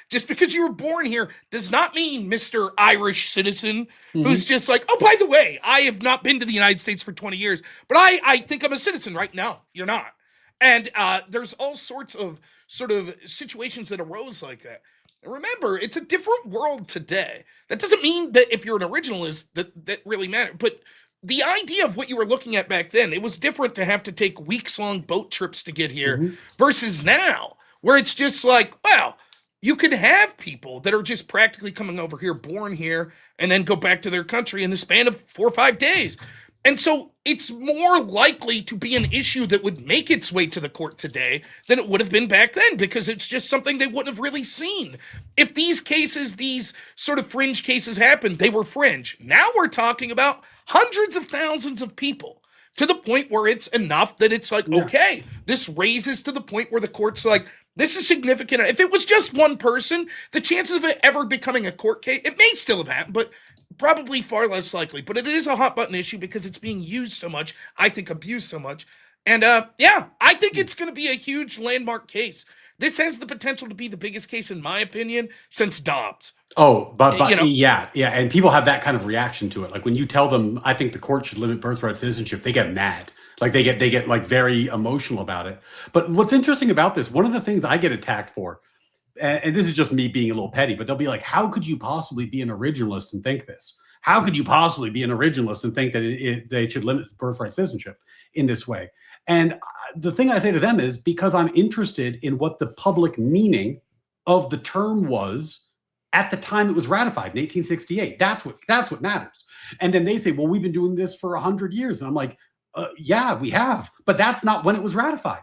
just because you were born here does not mean Mr. Irish citizen who's just like, oh, by the way, I have not been to the United States for 20 years, but I think I'm a citizen, right? No, you're not. And there's all sorts of sort of situations that arose like that. And remember, it's a different world today. That doesn't mean that if you're an originalist, that really matters. But the idea of what you were looking at back then, it was different to have to take weeks-long boat trips to get here versus now, where it's just like, well, you could have people that are just practically coming over here, born here, and then go back to their country in the span of 4 or 5 days. And so it's more likely to be an issue that would make its way to the court today than it would have been back then, because it's just something they wouldn't have really seen. If these cases, these sort of fringe cases happened, they were fringe. Now we're talking about hundreds of thousands of people, to the point where it's enough that it's like, okay, this raises to the point where the court's like, this is significant. If it was just one person, the chances of it ever becoming a court case, it may still have happened, but probably far less likely. But it is a hot button issue because it's being used so much, I think abused so much. And I think it's going to be a huge landmark case. This has the potential to be the biggest case, in my opinion, since Dobbs. Oh, but yeah. And people have that kind of reaction to it. Like when you tell them, I think the court should limit birthright citizenship, they get mad. Like they get like very emotional about it. But what's interesting about this, one of the things I get attacked for, and this is just me being a little petty, but they'll be like, how could you possibly be an originalist and think this? How could you possibly be an originalist and think that they should limit birthright citizenship in this way? And the thing I say to them is, because I'm interested in what the public meaning of the term was at the time it was ratified in 1868. That's what matters. And then they say, well, we've been doing this for 100 years. And I'm like, yeah, we have, but that's not when it was ratified,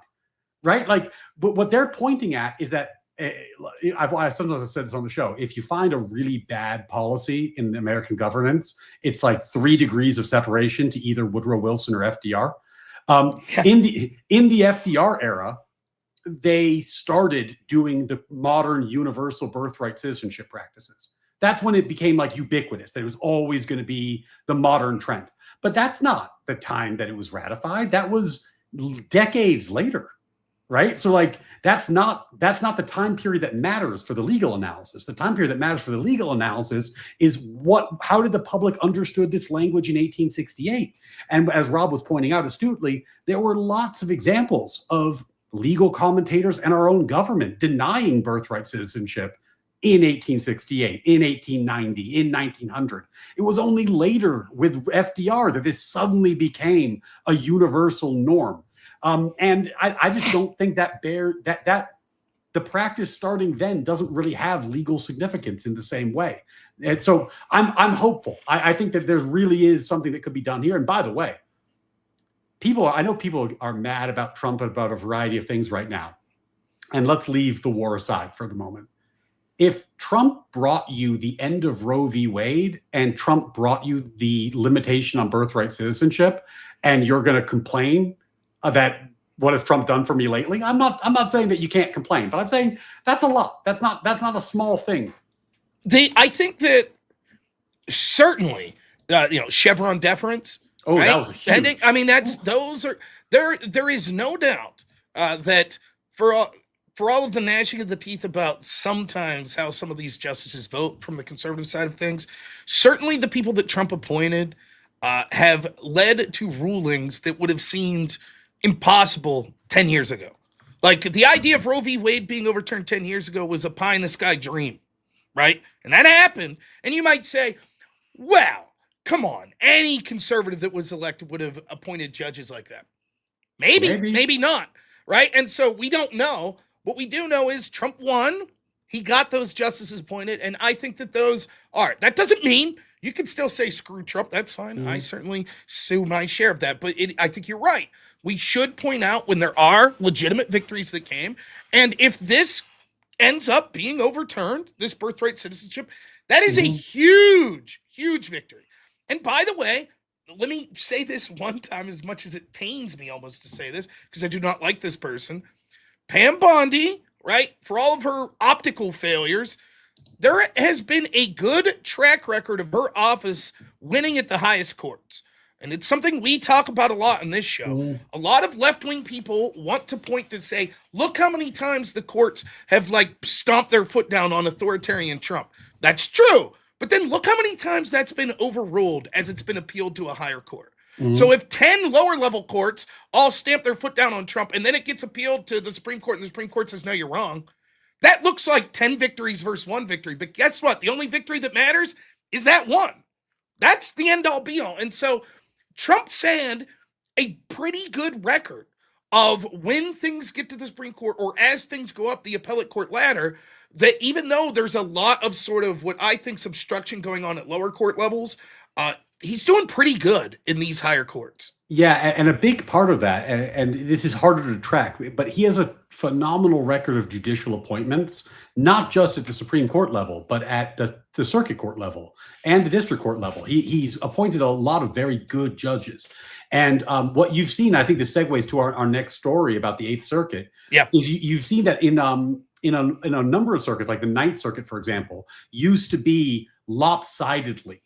right? Like, but what they're pointing at is that, sometimes I've said this on the show, if you find a really bad policy in American governance, it's like 3 degrees of separation to either Woodrow Wilson or FDR. In the FDR era, they started doing the modern universal birthright citizenship practices. That's when it became like ubiquitous, that it was always going to be the modern trend. But that's not the time that it was ratified. That was decades later, right? So like that's not the time period that matters for the legal analysis. The time period that matters for the legal analysis is how did the public understood this language in 1868? And as Rob was pointing out astutely, there were lots of examples of legal commentators and our own government denying birthright citizenship in 1868, in 1890, in 1900. It was only later with FDR that this suddenly became a universal norm. And I just don't think that the practice starting then doesn't really have legal significance in the same way. And so I'm hopeful. I think that there really is something that could be done here. And by the way, I know people are mad about Trump about a variety of things right now. And let's leave the war aside for the moment. If Trump brought you the end of Roe v. Wade and Trump brought you the limitation on birthright citizenship, and you're going to complain that what has Trump done for me lately? I'm not saying that you can't complain, but I'm saying that's a lot. That's not a small thing. I think that certainly, Chevron deference. Oh, right? That was a huge. I mean, there is no doubt that for all of the gnashing of the teeth about sometimes how some of these justices vote from the conservative side of things, certainly the people that Trump appointed have led to rulings that would have seemed impossible 10 years ago. Like the idea of Roe v. Wade being overturned 10 years ago was a pie-in-the-sky dream, right? And that happened. And you might say, well, Come on, any conservative that was elected would have appointed judges like that. Maybe not, right? And so we don't know. What we do know is Trump won. He got those justices appointed, and I think that those are. That doesn't mean you can still say screw Trump. That's fine. I certainly sue my share of that. But I think you're right. We should point out when there are legitimate victories that came. And if this ends up being overturned, this birthright citizenship, that is a huge, huge victory. And by the way, let me say this one time, as much as it pains me almost to say this, because I do not like this person. Pam Bondi, right, for all of her optical failures, there has been a good track record of her office winning at the highest courts. And it's something we talk about a lot in this show. A lot of left-wing people want to point to say, look how many times the courts have like stomped their foot down on authoritarian Trump. That's true. But then look how many times that's been overruled as it's been appealed to a higher court. So if 10 lower level courts all stamp their foot down on Trump and then it gets appealed to the Supreme Court and the Supreme Court says, no, you're wrong, that looks like 10 victories versus one victory. But guess what? The only victory that matters is that one. That's the end all be all. And so Trump's had a pretty good record of when things get to the Supreme Court or as things go up the appellate court ladder, that even though there's a lot of sort of what I think's obstruction going on at lower court levels, he's doing pretty good in these higher courts. Yeah, and a big part of that, and this is harder to track, but he has a phenomenal record of judicial appointments, not just at the Supreme Court level, but at the circuit court level and the district court level. He's appointed a lot of very good judges. And what you've seen, I think this segues to our next story about the Eighth Circuit, is you've seen that in a number of circuits, like the Ninth Circuit, for example, used to be lopsidedly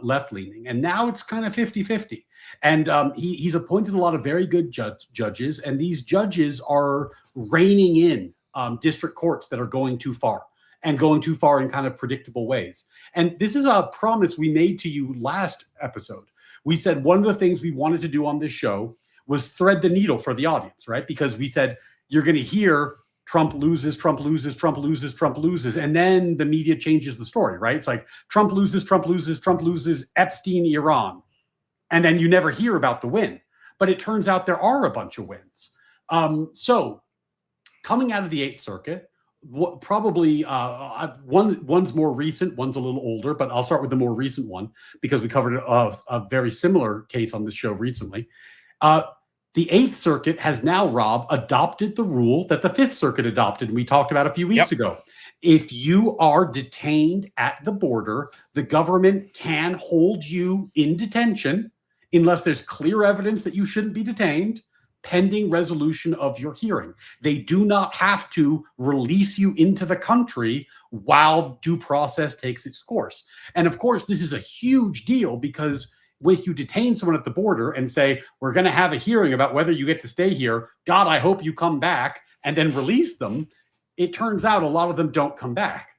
left-leaning, and now it's kind of 50-50. And he's appointed a lot of very good judges, and these judges are reining in district courts that are going too far and going too far in kind of predictable ways. And this is a promise we made to you last episode. We said one of the things we wanted to do on this show was thread the needle for the audience, right? Because we said, you're going to hear Trump loses, Trump loses, Trump loses, Trump loses. And then the media changes the story, right? It's like Trump loses, Trump loses, Trump loses, Epstein, Iran. And then you never hear about the win. But it turns out there are a bunch of wins. So coming out of the Eighth Circuit, probably one's more recent, one's a little older, but I'll start with the more recent one because we covered a very similar case on this show recently. The Eighth Circuit has now, Rob, adopted the rule that the Fifth Circuit adopted, and we talked about a few weeks ago. If you are detained at the border, the government can hold you in detention unless there's clear evidence that you shouldn't be detained, pending resolution of your hearing. They do not have to release you into the country while due process takes its course. And of course, this is a huge deal because when you detain someone at the border and say, we're going to have a hearing about whether you get to stay here, God, I hope you come back, and then release them, it turns out a lot of them don't come back.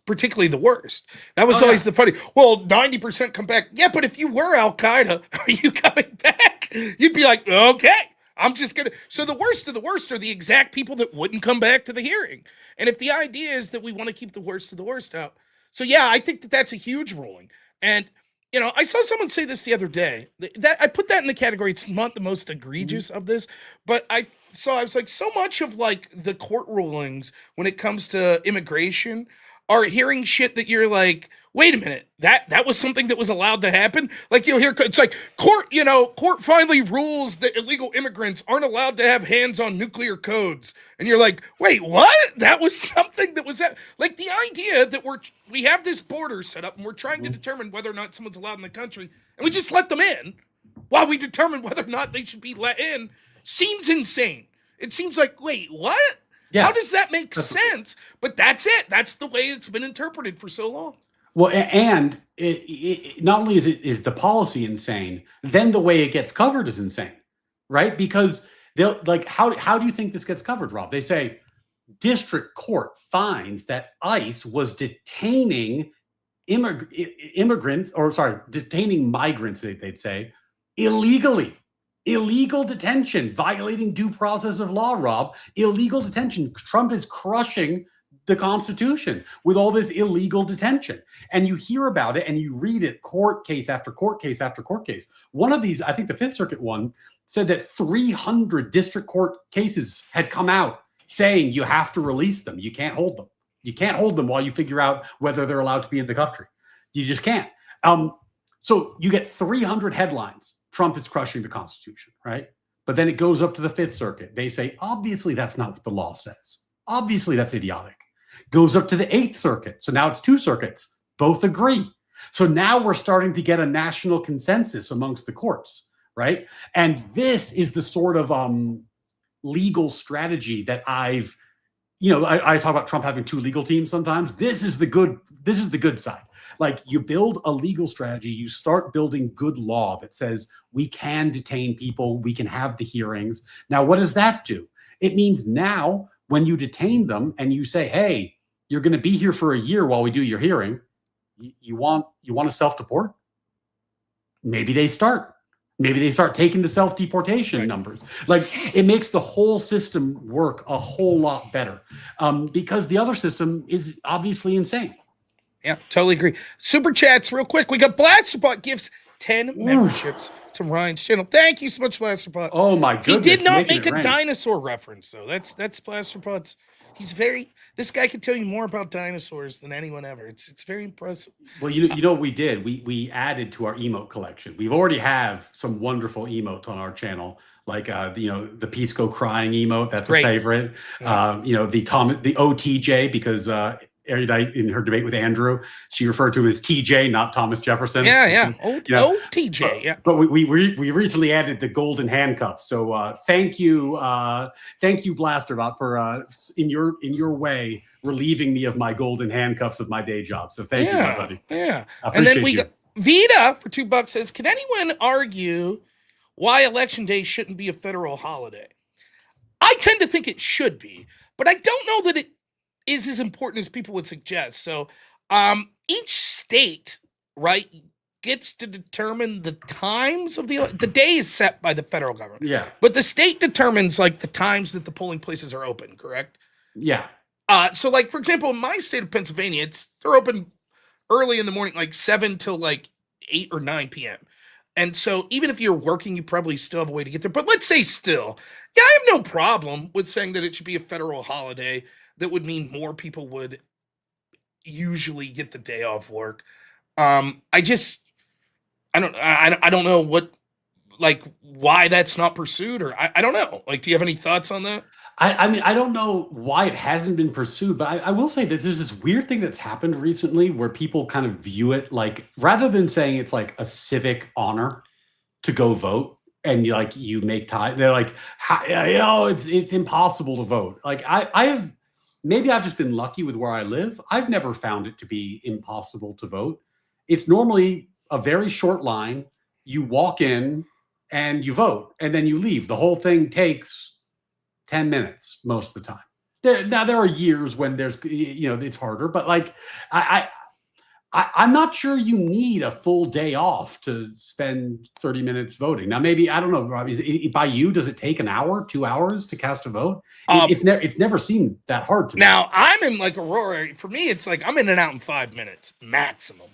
Particularly the worst. That was always the funny. Well, 90% come back. Yeah, but if you were Al-Qaeda, are you coming back? You'd be like, okay, I'm just going to. So the worst of the worst are the exact people that wouldn't come back to the hearing. And if the idea is that we want to keep the worst of the worst out. So yeah, I think that that's a huge ruling. And you know, I saw someone say this the other day. That I put that in the category. It's not the most egregious of this, but I was like, so much of like the court rulings when it comes to immigration are hearing shit that you're like, wait a minute, that was something that was allowed to happen. Like you'll hear it's like court finally rules that illegal immigrants aren't allowed to have hands on nuclear codes, and you're like, wait, what? That was something that was that. Like the idea that we have this border set up and we're trying to determine whether or not someone's allowed in the country, and we just let them in while we determine whether or not they should be let in seems insane. It seems like, wait, what? Yeah. How does that make sense? But that's it. That's the way it's been interpreted for so long. Well, and it not only is the policy insane, then the way it gets covered is insane, right? Because they'll like, how do you think this gets covered, Rob? They say district court finds that ICE was detaining detaining migrants, they'd say, illegally. Illegal detention, violating due process of law, Rob. Illegal detention. Trump is crushing the Constitution with all this illegal detention. And you hear about it and you read it court case after court case after court case. One of these, I think the Fifth Circuit one, said that 300 district court cases had come out saying you have to release them. You can't hold them. You can't hold them while you figure out whether they're allowed to be in the country. You just can't. So you get 300 headlines. Trump is crushing the Constitution, right? But then it goes up to the Fifth Circuit. They say, obviously, that's not what the law says. Obviously, that's idiotic. Goes up to the Eighth Circuit. So now it's 2 circuits. Both agree. So now we're starting to get a national consensus amongst the courts, right? And this is the sort of legal strategy that I talk about Trump having 2 legal teams sometimes. This is the good side. Like, you build a legal strategy, you start building good law that says we can detain people, we can have the hearings. Now, what does that do? It means now when you detain them and you say, hey, you're going to be here for a year while we do your hearing, you want to self-deport? Maybe they start taking the self-deportation numbers. Like, it makes the whole system work a whole lot better because the other system is obviously insane. Yeah, totally agree. Super chats real quick. We got Blasterbot gives 10 memberships to Ryan's channel. Thank you so much, Blasterbot. Oh my goodness. He did not make a dinosaur reference, though. That's Blasterbot's. This guy can tell you more about dinosaurs than anyone ever. It's very impressive. Well, you know what we did? We added to our emote collection. We've already have some wonderful emotes on our channel, like the Pisco crying emote. That's a favorite. Yeah. The OTJ, because every night in her debate with Andrew, she referred to him as TJ, not Thomas Jefferson. Yeah. OTJ. Yeah. But we recently added the golden handcuffs. So thank you, Blasterbot, for in your way relieving me of my golden handcuffs of my day job. So thank you, my buddy. Yeah. And then we got Vita for $2 says, can anyone argue why Election Day shouldn't be a federal holiday? I tend to think it should be, but I don't know that it is as important as people would suggest. So each state, right, gets to determine the times of the day is set by the federal government. Yeah. But the state determines like the times that the polling places are open, correct? Yeah. So like, for example, in my state of Pennsylvania, they're open early in the morning, like 7 till like 8 or 9 p.m. And so even if you're working, you probably still have a way to get there. But let's say still, yeah, I have no problem with saying that it should be a federal holiday. That would mean more people would usually get the day off work. I don't know why that's not pursued, or I don't know. Like, do you have any thoughts on that? I mean, I don't know why it hasn't been pursued, but I will say that there's this weird thing that's happened recently where people kind of view it like, rather than saying it's like a civic honor to go vote and you make time, they're like, it's impossible to vote. Like maybe I've just been lucky with where I live. I've never found it to be impossible to vote. It's normally a very short line. You walk in and you vote and then you leave. The whole thing takes 10 minutes most of the time. There are years when there's, it's harder, but like I'm not sure you need a full day off to spend 30 minutes voting. Now, maybe, I don't know, Rob, by you, does it take an hour, 2 hours to cast a vote? It's never seemed that hard to me. Now, I'm in like Aurora. For me, it's like I'm in and out in 5 minutes maximum.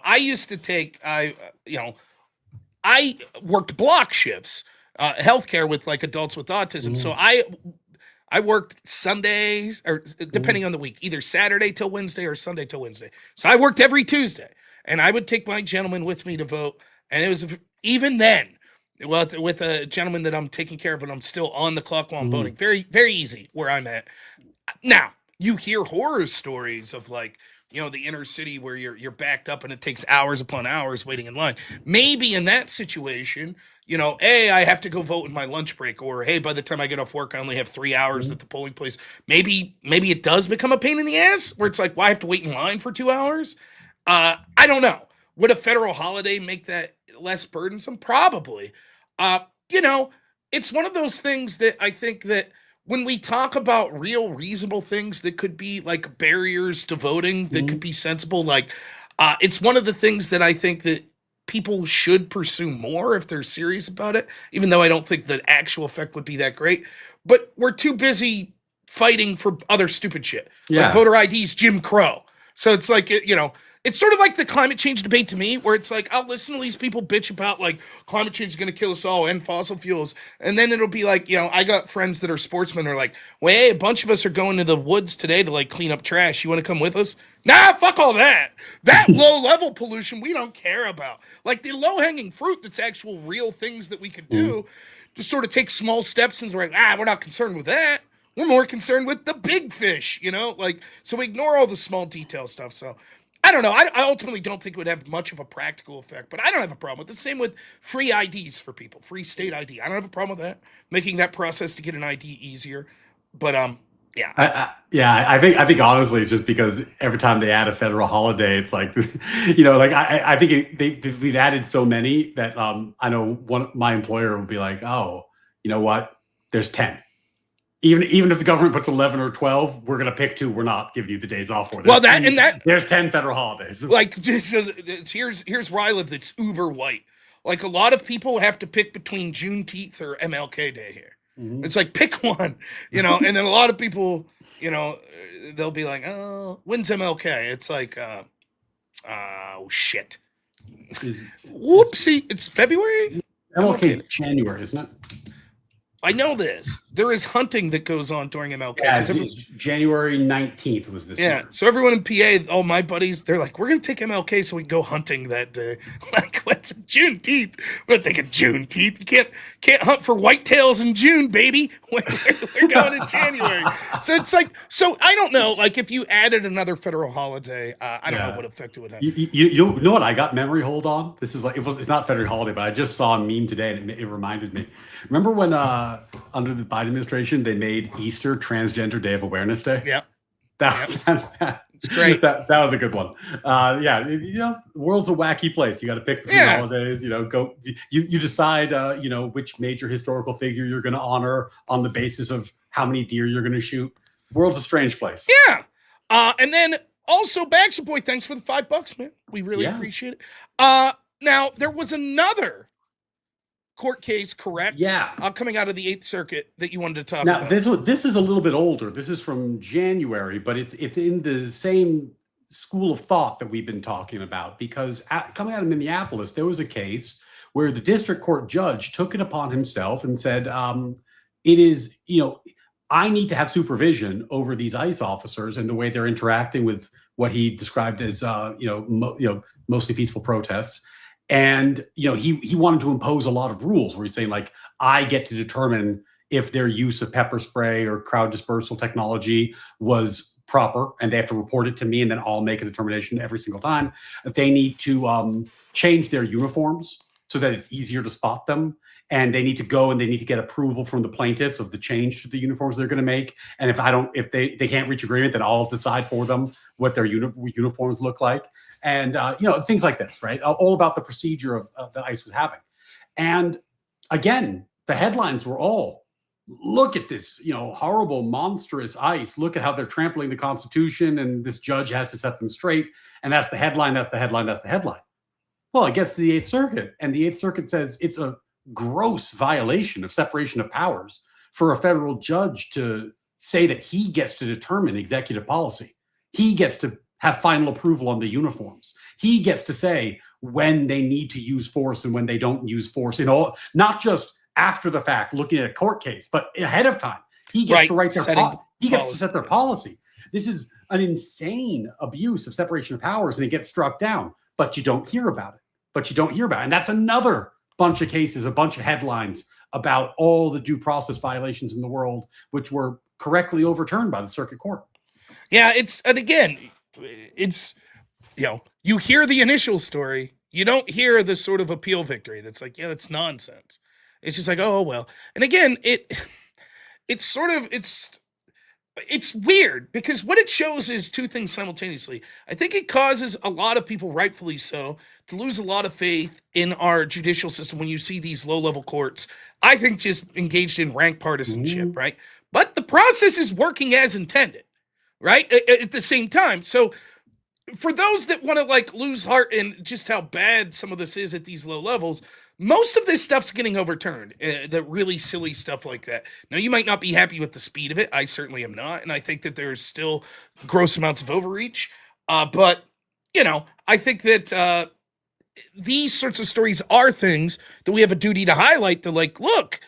I used to take, I worked block shifts, healthcare with like adults with autism. So I worked Sundays, or depending on the week, either Saturday till Wednesday or Sunday till Wednesday. So I worked every Tuesday, and I would take my gentleman with me to vote. And it was, even then, well, with a gentleman that I'm taking care of and I'm still on the clock while I'm voting, very, very easy where I'm at. Now, you hear horror stories of like, the inner city where you're backed up and it takes hours upon hours waiting in line. Maybe in that situation, hey, I have to go vote in my lunch break, or hey, by the time I get off work, I only have 3 hours at the polling place. Maybe it does become a pain in the ass where it's like, why I have to wait in line for 2 hours? I don't know. Would a federal holiday make that less burdensome? Probably. It's one of those things that I think that when we talk about real reasonable things that could be like barriers to voting that could be sensible, like it's one of the things that I think that people should pursue more if they're serious about it, even though I don't think the actual effect would be that great. But we're too busy fighting for other stupid shit. Yeah. Like voter IDs, Jim Crow. So it's like, it's sort of like the climate change debate to me, where it's like, I'll listen to these people bitch about like climate change is going to kill us all and fossil fuels. And then it'll be like, I got friends that are sportsmen are like, well, hey, a bunch of us are going to the woods today to like clean up trash. You want to come with us? Nah, fuck all that. That low level pollution we don't care about. Like the low hanging fruit that's actual real things that we could do, just sort of take small steps and we're like, we're not concerned with that. We're more concerned with the big fish, so we ignore all the small detail stuff. So I don't know. I ultimately don't think it would have much of a practical effect, but I don't have a problem with it. Same with free IDs for people, free state ID. I don't have a problem with that, making that process to get an ID easier. But yeah. I think honestly, it's just because every time they add a federal holiday, it's like, I think we've added so many that I know my employer will be like, oh, you know what? There's 10. Even if the government puts 11 or 12, we're going to pick 2. We're not giving you the days off for. There's 10 federal holidays. Like, here's where I live. That's uber white. Like, a lot of people have to pick between Juneteenth or MLK Day here. Mm-hmm. It's like, pick one, and then a lot of people, they'll be like, oh, when's MLK? It's like, oh, shit. Whoopsie. It's February? MLK January, isn't it? I know this. There is hunting that goes on during MLK. Yeah, January 19th was this year. So everyone in PA, all my buddies, they're like, we're going to take MLK so we can go hunting that day. Like, what? Juneteenth? We're going to take a Juneteenth. You can't hunt for whitetails in June, baby. We're going in January. So it's like, I don't know. Like, if you added another federal holiday, I don't know what effect it would have. You know what I got memory hold on? This is like, it's not federal holiday, but I just saw a meme today and it reminded me. Remember when under the Biden administration they made Easter Transgender Day of Awareness Day? Yeah, it's great. That was a good one. The world's a wacky place. You got to pick the holidays. Go. You decide. Which major historical figure you're going to honor on the basis of how many deer you're going to shoot. World's a strange place. Yeah, and then also Baxter Boy, thanks for the $5, man. We really appreciate it. Now there was another court case, correct? Yeah. Coming out of the 8th Circuit that you wanted to talk about. Now, this is a little bit older. This is from January, but it's in the same school of thought that we've been talking about, because coming out of Minneapolis, there was a case where the district court judge took it upon himself and said, it is, I need to have supervision over these ICE officers and the way they're interacting with what he described as, mostly peaceful protests. And, he wanted to impose a lot of rules where he's saying, like, I get to determine if their use of pepper spray or crowd dispersal technology was proper, and they have to report it to me, and then I'll make a determination every single time. They need to change their uniforms so that it's easier to spot them. And they need to go and they need to get approval from the plaintiffs of the change to the uniforms they're going to make. And if they can't reach agreement, then I'll decide for them what their uniforms look like. And, things like this, right? All about the procedure of that ICE was having. And again, the headlines were all, look at this, horrible, monstrous ICE. Look at how they're trampling the Constitution, and this judge has to set them straight. And that's the headline, that's the headline, that's the headline. Well, it gets to the 8th Circuit, and the 8th Circuit says it's a gross violation of separation of powers for a federal judge to say that he gets to determine executive policy. He gets to have final approval on the uniforms. He gets to say when they need to use force and when they don't use force, not just after the fact, looking at a court case, but ahead of time. He gets to write their he gets to set their policy. This is an insane abuse of separation of powers, and it gets struck down, but you don't hear about it. And that's another bunch of cases, a bunch of headlines about all the due process violations in the world, which were correctly overturned by the circuit court. Yeah, you hear the initial story, you don't hear the sort of appeal victory that's like, yeah, that's nonsense. It's just like, oh, well. And again, it's weird because what it shows is two things simultaneously. I think it causes a lot of people, rightfully so, to lose a lot of faith in our judicial system when you see these low-level courts, I think, just engaged in rank partisanship, right? But the process is working as intended, right? At the same time. So for those that want to lose heart in just how bad some of this is at these low levels, most of this stuff's getting overturned. The really silly stuff like that. Now, you might not be happy with the speed of it. I certainly am not, and I think that there's still gross amounts of overreach. But I think that these sorts of stories are things that we have a duty to highlight. To like, look,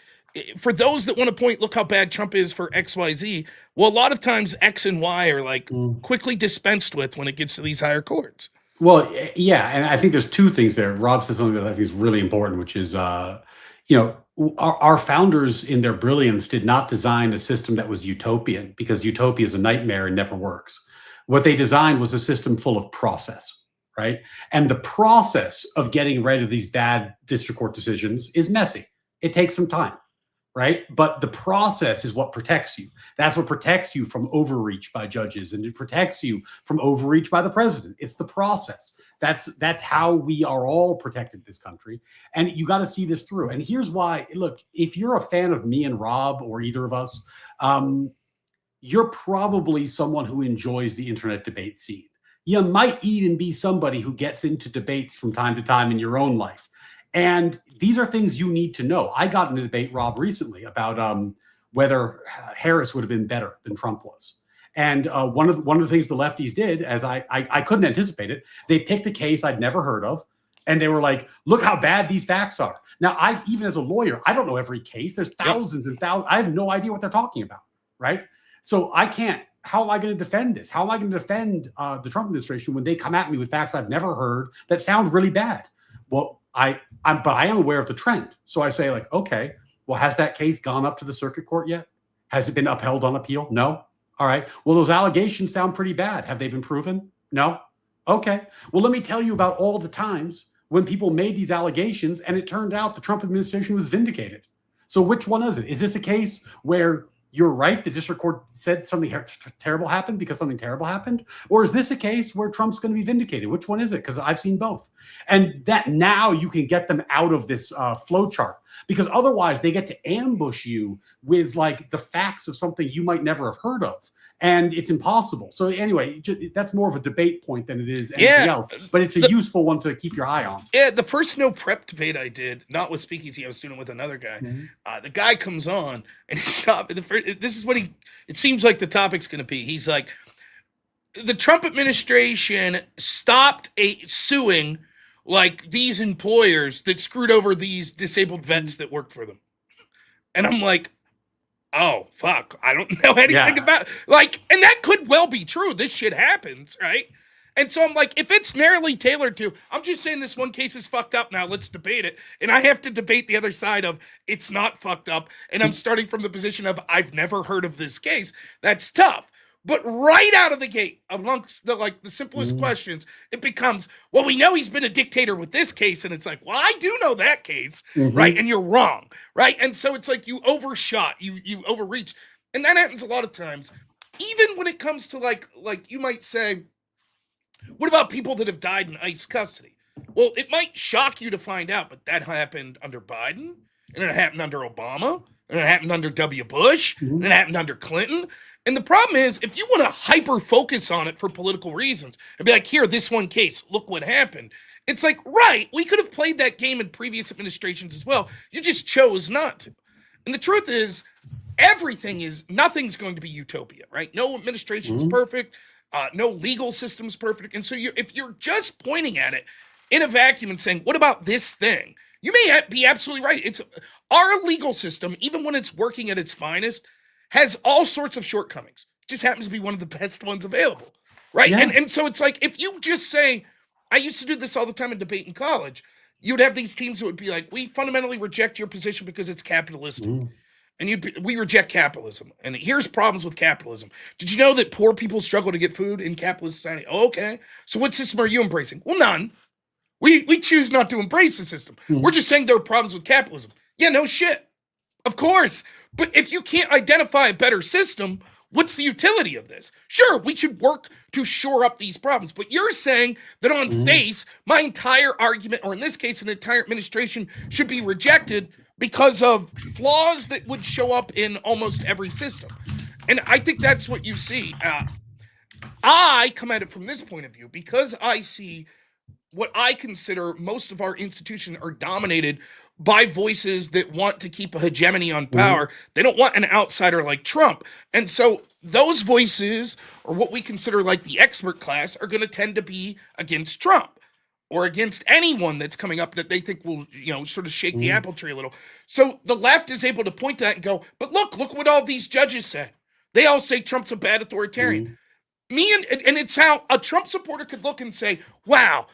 for those that want to point, look how bad Trump is for X, Y, Z. Well, a lot of times X and Y are like quickly dispensed with when it gets to these higher courts. Well, yeah, and I think there's two things there. Rob said something that I think is really important, which is, our founders, in their brilliance, did not design a system that was utopian, because utopia is a nightmare and never works. What they designed was a system full of process, right? And the process of getting rid of these bad district court decisions is messy. It takes some time, right? But the process is what protects you. That's what protects you from overreach by judges, and it protects you from overreach by the president. It's the process. That's how we are all protected in this country. And you got to see this through. And here's why. Look, if you're a fan of me and Rob, or either of us, you're probably someone who enjoys the internet debate scene. You might even be somebody who gets into debates from time to time in your own life. And these are things you need to know. I got in a debate, Rob, recently about whether Harris would have been better than Trump was. And one of the things the lefties did, as I couldn't anticipate it, they picked a case I'd never heard of, and they were like, "Look how bad these facts are." Now, even as a lawyer, I don't know every case. There's thousands and thousands. I have no idea what they're talking about, right? So I can't. How am I going to defend this? How am I going to defend the Trump administration when they come at me with facts I've never heard that sound really bad? Well, but I am aware of the trend. So I say, like, okay, well, has that case gone up to the circuit court yet? Has it been upheld on appeal? No. All right. Well, those allegations sound pretty bad. Have they been proven? No. Okay. Well, let me tell you about all the times when people made these allegations and it turned out the Trump administration was vindicated. So which one is it? Is this a case where you're right, the district court said something terrible happened because something terrible happened? Or is this a case where Trump's going to be vindicated? Which one is it? Because I've seen both. And that now you can get them out of this flow chart, because otherwise they get to ambush you with like the facts of something you might never have heard of. And it's impossible. So anyway, that's more of a debate point than it is anything else. But it's a useful one to keep your eye on. Yeah, the first no prep debate I did, not with Speakeasy, I was doing it with another guy. The guy comes on and he stopped. This is what it seems like the topic's going to be. He's like, the Trump administration stopped suing like these employers that screwed over these disabled vets that work for them. And I'm like, oh, fuck, I don't know anything about, like, and that could well be true. This shit happens, right? And so I'm like, if it's narrowly tailored to, I'm just saying this one case is fucked up now, let's debate it. And I have to debate the other side of, it's not fucked up. And I'm starting from the position of, I've never heard of this case. That's tough. But right out of the gate, amongst the simplest questions, it becomes, well, we know he's been a dictator with this case. And it's like, well, I do know that case, right? And you're wrong, right? And so it's like you overshot, you overreach. And that happens a lot of times. Even when it comes to like you might say, what about people that have died in ICE custody? Well, it might shock you to find out, but that happened under Biden, and it happened under Obama, and it happened under W. Bush, and it happened under Clinton. And the problem is, if you want to hyper focus on it for political reasons and be like, here, this one case, look what happened. It's like, right, we could have played that game in previous administrations as well. You just chose not to. And the truth is, nothing's going to be utopia, right? No administration's perfect. No legal system's perfect. And so if you're just pointing at it in a vacuum and saying, what about this thing? You may be absolutely right. It's our legal system, even when it's working at its finest, has all sorts of shortcomings. It just happens to be one of the best ones available, right? Yeah. And so it's like, if you just say, I used to do this all the time in debate in college, you would have these teams that would be like, we fundamentally reject your position because it's capitalistic. And we reject capitalism. And here's problems with capitalism. Did you know that poor people struggle to get food in capitalist society? Oh, okay. So what system are you embracing? Well, none. We choose not to embrace the system. We're just saying there are problems with capitalism. Yeah, no shit. Of course. But if you can't identify a better system, what's the utility of this? Sure, we should work to shore up these problems. But you're saying that on face, my entire argument, or in this case, an entire administration, should be rejected because of flaws that would show up in almost every system. And I think that's what you see. I come at it from this point of view because I see what I consider most of our institutions are dominated by voices that want to keep a hegemony on power. They don't want an outsider like Trump. And so those voices, or what we consider like the expert class, are going to tend to be against Trump or against anyone that's coming up that they think will, sort of shake the apple tree a little. So the left is able to point to that and go, but look what all these judges say. They all say Trump's a bad authoritarian. And it's how a Trump supporter could look and say, wow,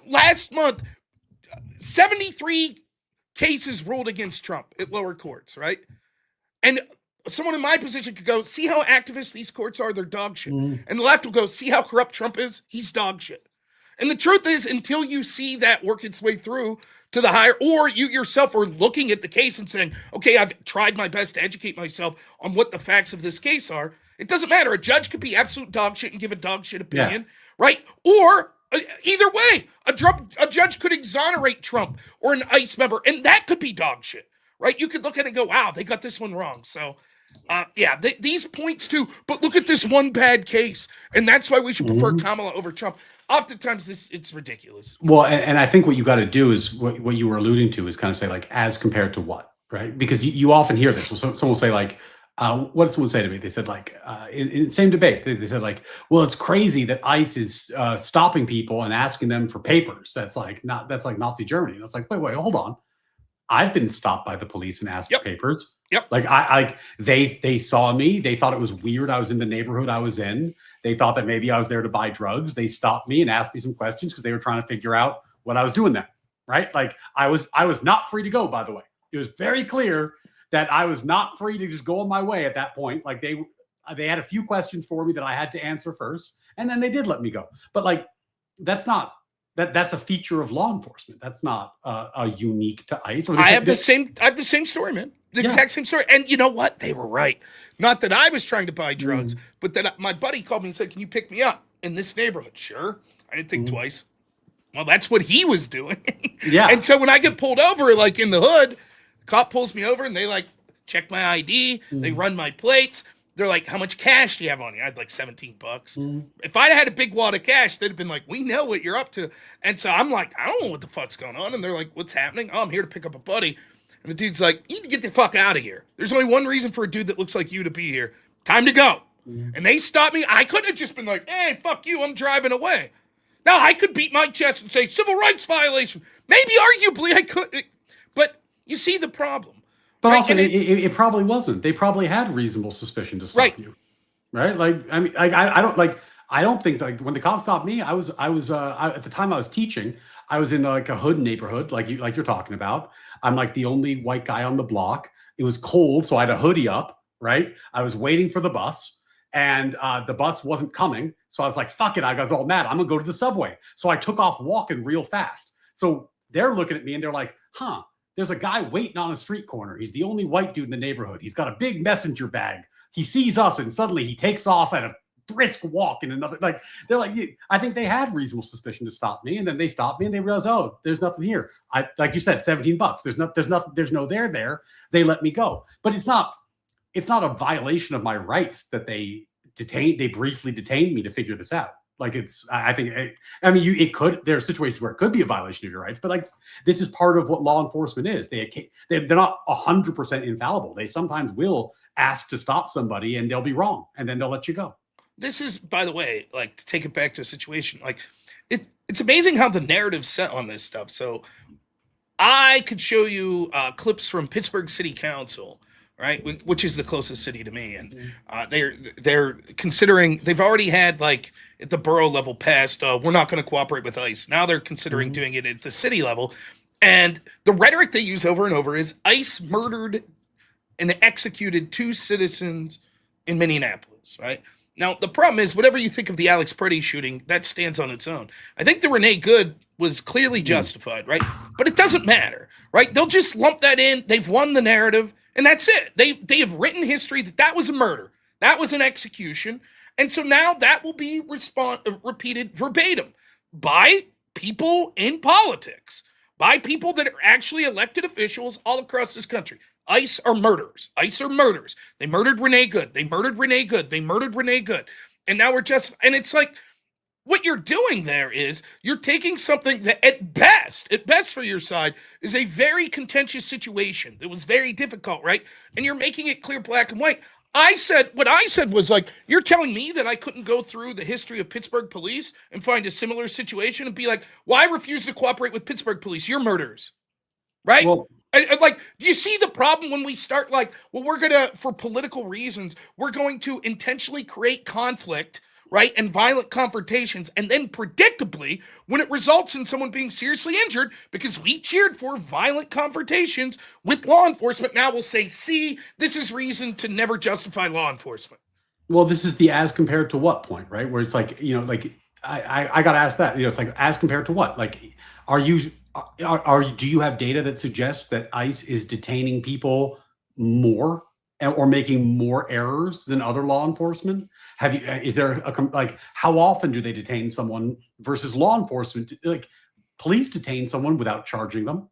last month, 73 cases ruled against Trump at lower courts, right? And someone in my position could go, see how activist these courts are? They're dog shit. And the left will go, see how corrupt Trump is? He's dog shit. And the truth is, until you see that work its way through to the higher, or you yourself are looking at the case and saying, okay, I've tried my best to educate myself on what the facts of this case are. It doesn't matter. A judge could be absolute dog shit and give a dog shit opinion, right? Or either way, a judge could exonerate Trump or an ICE member, and that could be dog shit, right? You could look at it and go, wow, they got this one wrong. So, these points too, but look at this one bad case, and that's why we should prefer Kamala over Trump. Oftentimes, it's ridiculous. Well, and I think what you got to do is what you were alluding to is kind of say, like, as compared to what, right? Because you often hear this. Someone will say, like, what did someone say to me? They said, like, in the same debate, they said, like, well, it's crazy that ICE is stopping people and asking them for papers. That's like Nazi Germany. And it's like, wait, hold on. I've been stopped by the police and asked for papers. Like they saw me. They thought it was weird. I was in the neighborhood I was in. They thought that maybe I was there to buy drugs. They stopped me and asked me some questions because they were trying to figure out what I was doing there. Right? Like I was not free to go, by the way. It was very clear that I was not free to just go on my way at that point. Like they had a few questions for me that I had to answer first, and then they did let me go. But like that's a feature of law enforcement. That's not unique to ICE. I have the same story, man. The exact same story. And you know what? They were right. Not that I was trying to buy drugs, but that my buddy called me and said, "Can you pick me up in this neighborhood?" Sure. I didn't think twice. Well, that's what he was doing. And so when I get pulled over, like in the hood, the cop pulls me over and they like check my ID. They run my plates. They're like, how much cash do you have on you? I had like $17. If I'd had a big wad of cash, they'd have been like, we know what you're up to. And so I'm like, I don't know what the fuck's going on. And they're like, what's happening? Oh, I'm here to pick up a buddy. And the dude's like, you need to get the fuck out of here. There's only one reason for a dude that looks like you to be here. Time to go. And they stopped me. I could have just been like, hey, fuck you. I'm driving away. Now I could beat my chest and say civil rights violation. Maybe arguably I could. But you see the problem. But right? Also, it probably wasn't. They probably had reasonable suspicion to stop you, right? Like, I mean, I don't think like when the cops stopped me, I was at the time I was teaching. I was in like a hood neighborhood, like you're talking about. I'm like the only white guy on the block. It was cold, so I had a hoodie up, right? I was waiting for the bus, and the bus wasn't coming. So I was like, fuck it. I got all mad. I'm gonna go to the subway. So I took off walking real fast. So they're looking at me and they're like, huh. There's a guy waiting on a street corner. He's the only white dude in the neighborhood. He's got a big messenger bag. He sees us and suddenly he takes off at a brisk walk in another, like, they're like, I think they had reasonable suspicion to stop me. And then they stopped me and they realized, oh, there's nothing here. Like you said, $17. There's nothing, there's no there. They let me go. But it's not a violation of my rights that they briefly detained me to figure this out. Like it could, there are situations where it could be a violation of your rights, but like this is part of what law enforcement is. They're not 100% infallible. They sometimes will ask to stop somebody and they'll be wrong and then they'll let you go. This is, by the way, like to take it back to a situation, like it's amazing how the narrative's set on this stuff. So I could show you clips from Pittsburgh City Council, right, which is the closest city to me, and they're considering, they've already had like at the borough level passed, we're not going to cooperate with ICE. Now they're considering doing it at the city level, and the rhetoric they use over and over is ICE murdered and executed 2 citizens in Minneapolis, right? Now the problem is, whatever you think of the Alex Preddy shooting, that stands on its own. I think the Renee Good was clearly justified, right? But it doesn't matter, right? They'll just lump that in. They've won the narrative. And that's it. They have written history that was a murder. That was an execution. And so now that will be repeated verbatim by people in politics, by people that are actually elected officials all across this country. ICE are murderers. ICE are murderers. They murdered Renee Good. They murdered Renee Good. They murdered Renee Good. And now and it's like, what you're doing there is you're taking something that at best for your side is a very contentious situation that was very difficult, right? And you're making it clear black and white. What I said was like, you're telling me that I couldn't go through the history of Pittsburgh police and find a similar situation and be like, well, I refuse to cooperate with Pittsburgh police. You're murderers, right? Well, And like, do you see the problem when we start like, well, we're going to, for political reasons, we're going to intentionally create conflict, right? And violent confrontations. And then predictably, when it results in someone being seriously injured, because we cheered for violent confrontations with law enforcement, now we'll say, see, this is reason to never justify law enforcement. well, this is the as compared to what point, right? Where it's like, like I got to ask that, it's like as compared to what? Like, do you have data that suggests that ICE is detaining people more or making more errors than other law enforcement? Is there like, how often do they detain someone versus law enforcement? Like, police detain someone without charging them.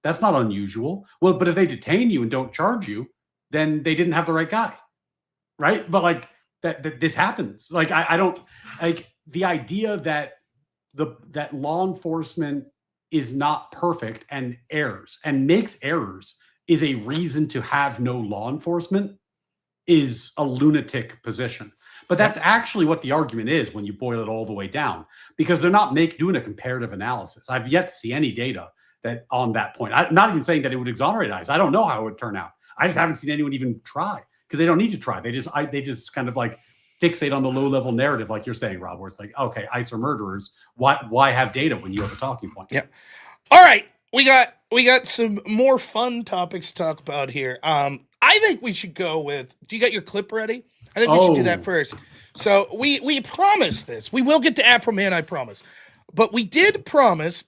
That's not unusual. Well, but if they detain you and don't charge you, then they didn't have the right guy, right? But like that this happens. Like, I don't like the idea that that law enforcement is not perfect and makes errors is a reason to have no law enforcement is a lunatic position. But that's actually what the argument is when you boil it all the way down, because they're not doing a comparative analysis. I've yet to see any data that on that point. I'm not even saying that it would exonerate ICE. I don't know how it would turn out. I just haven't seen anyone even try, because they don't need to try. They just kind of like fixate on the low level narrative, like you're saying, Rob, where it's like, okay, ICE are murderers. Why have data when you have a talking point? Yeah. All right. We got some more fun topics to talk about here. I think we should go with, do you got your clip ready? I think we should do that first. So we promised this. We will get to Afroman, I promise. But we did promise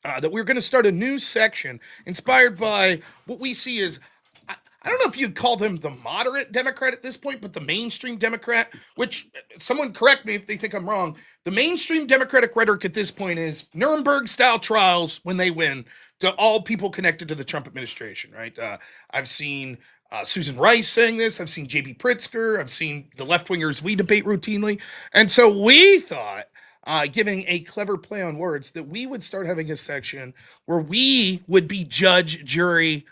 that we were going to start a new section inspired by what we see as, I don't know if you'd call them the moderate Democrat at this point, but the mainstream Democrat, which someone correct me if they think I'm wrong. The mainstream Democratic rhetoric at this point is Nuremberg style trials when they win to all people connected to the Trump administration, right? I've seen Susan Rice saying this. I've seen J.B. Pritzker. I've seen the left-wingers we debate routinely. And so we thought, giving a clever play on words, that we would start having a section where we would be judge, jury,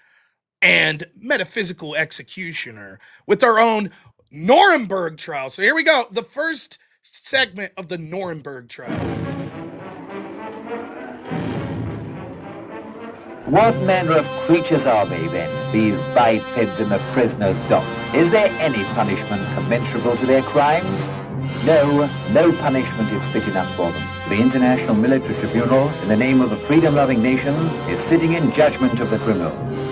and metaphysical executioner with our own Nuremberg trial. So here we go. The first segment of the Nuremberg trials. What manner of creatures are they then, these bipeds in the prisoner's dock? Is there any punishment commensurable to their crimes? No punishment is fit enough for them. The International Military Tribunal, in the name of the freedom-loving nations, is sitting in judgment of the criminals.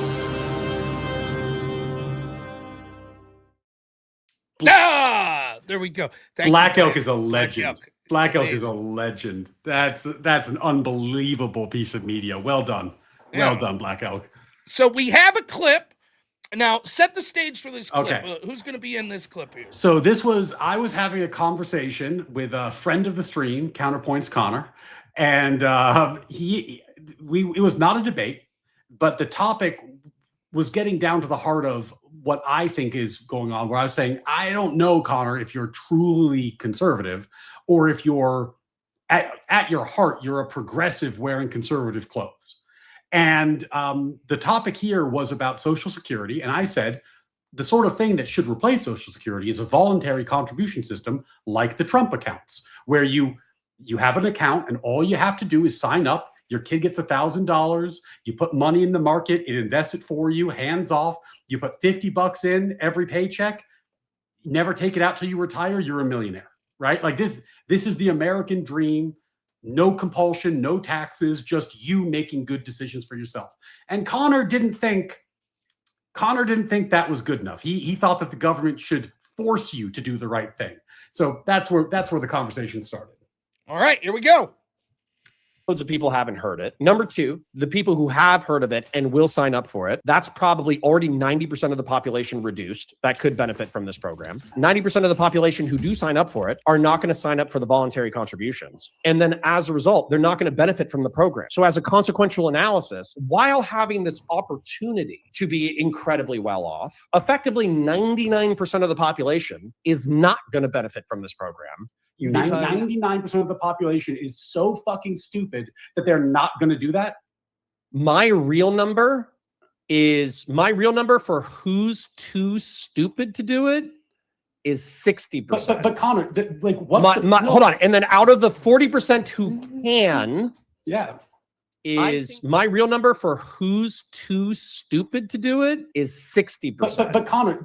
There we go. Black Elk is a legend. Black Elk is a legend. That's an unbelievable piece of media. Well done. Well done, Black Elk. So we have a clip. Now, set the stage for this clip. Okay. Who's going to be in this clip here? So I was having a conversation with a friend of the stream, Counterpoints Connor, and it was not a debate, but the topic was getting down to the heart of what I think is going on, where I was saying, I don't know, Connor, if you're truly conservative or if you're at your heart, you're a progressive wearing conservative clothes. And the topic here was about Social Security. And I said, the sort of thing that should replace Social Security is a voluntary contribution system like the Trump accounts, where you have an account and all you have to do is sign up. Your kid gets $1,000. You put money in the market. It invests it for you, hands off. You put $50 in every paycheck. Never take it out till you retire. You're a millionaire, right? Like this is the American dream. No compulsion, no taxes, just you making good decisions for yourself. And Connor didn't think that was good enough. He thought that the government should force you to do the right thing. So that's where the conversation started. All right, here we go. Loads of people haven't heard it. Number two, the people who have heard of it and will sign up for it, that's probably already 90% of the population reduced that could benefit from this program. 90% of the population who do sign up for it are not going to sign up for the voluntary contributions. And then as a result, they're not going to benefit from the program. So as a consequential analysis, while having this opportunity to be incredibly well off, effectively 99% of the population is not going to benefit from this program. 99% of the population is so fucking stupid that they're not going to do that. My real number for who's too stupid to do it is 60%. But Connor, hold on. And then out of the 40% who can, my real number for who's too stupid to do it is 60%. But Connor,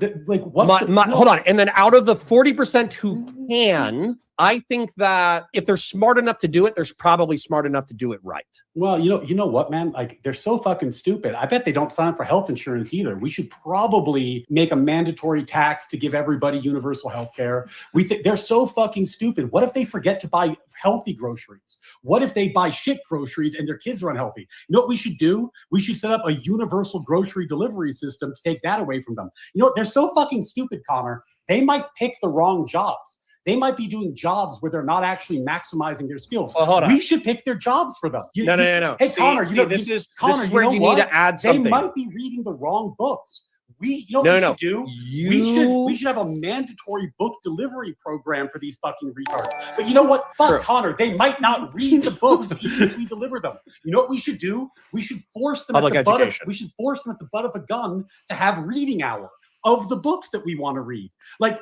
hold on. And then out of the 40% who can, I think that if they're smart enough to do it, they're probably smart enough to do it right. Well, you know what, man? Like, they're so fucking stupid. I bet they don't sign up for health insurance either. We should probably make a mandatory tax to give everybody universal health care. They're so fucking stupid. What if they forget to buy healthy groceries? What if they buy shit groceries and their kids are unhealthy? You know what we should do? We should set up a universal grocery delivery system to take that away from them. You know what? They're so fucking stupid, Connor. They might pick the wrong jobs. They might be doing jobs where they're not actually maximizing their skills. Well, hold on. We should pick their jobs for them. No. Hey, Connor, this is where you need to add something. They might be reading the wrong books. We should have a mandatory book delivery program for these fucking retards. But you know what? Fuck, Connor, they might not read the books even if we deliver them. You know what we should do? We should force them at the butt of a gun to have reading hour of the books that we want to read. Like,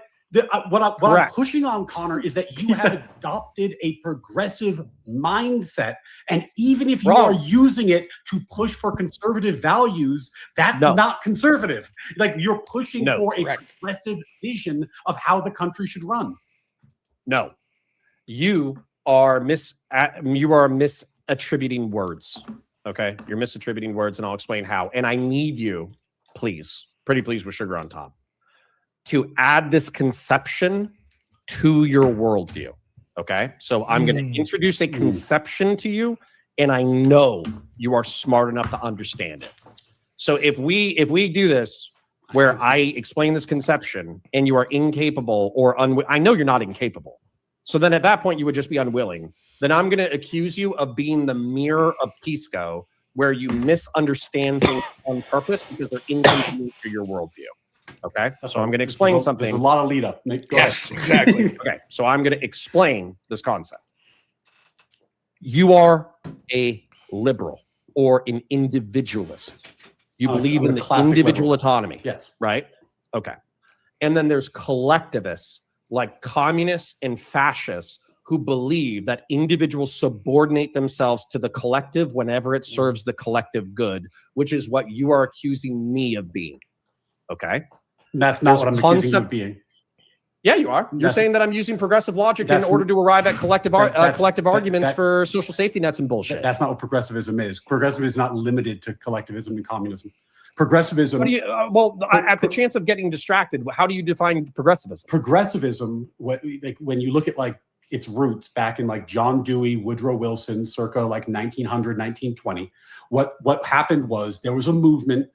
what I'm pushing on, Connor, is that you have adopted a progressive mindset. And even if you are using it to push for conservative values, that's not conservative. Like, you're pushing for a progressive vision of how the country should run. No, you are misattributing words. Okay, you're misattributing words, and I'll explain how. And I need you, please, pretty please with sugar on top, to add this conception to your worldview. Okay, so I'm going to introduce a conception to you, and I know you are smart enough to understand it. So if we do this, where I explain this conception, and you are incapable or I know you're not incapable. So then at that point you would just be unwilling. Then I'm going to accuse you of being the mirror of Pisco, where you misunderstand things on purpose because they're incomplete to your worldview. Okay, so I'm going to explain something. There's a lot of lead up. Yes, exactly. Okay, so I'm going to explain this concept. You are a liberal or an individualist. You believe in the individual autonomy. Yes. Right? Okay. And then there's collectivists like communists and fascists who believe that individuals subordinate themselves to the collective whenever it serves the collective good, which is what you are accusing me of being. Okay? That's not what I'm accusing you of being. Yeah, you are. You're saying that I'm using progressive logic in order to arrive at collective arguments for social safety nets and bullshit. That's not what progressivism is. Progressivism is not limited to collectivism and communism. Progressivism. At the chance of getting distracted, how do you define progressivism? Progressivism, when you look at like its roots back in like John Dewey, Woodrow Wilson, circa like 1900, 1920, what happened was there was a movement.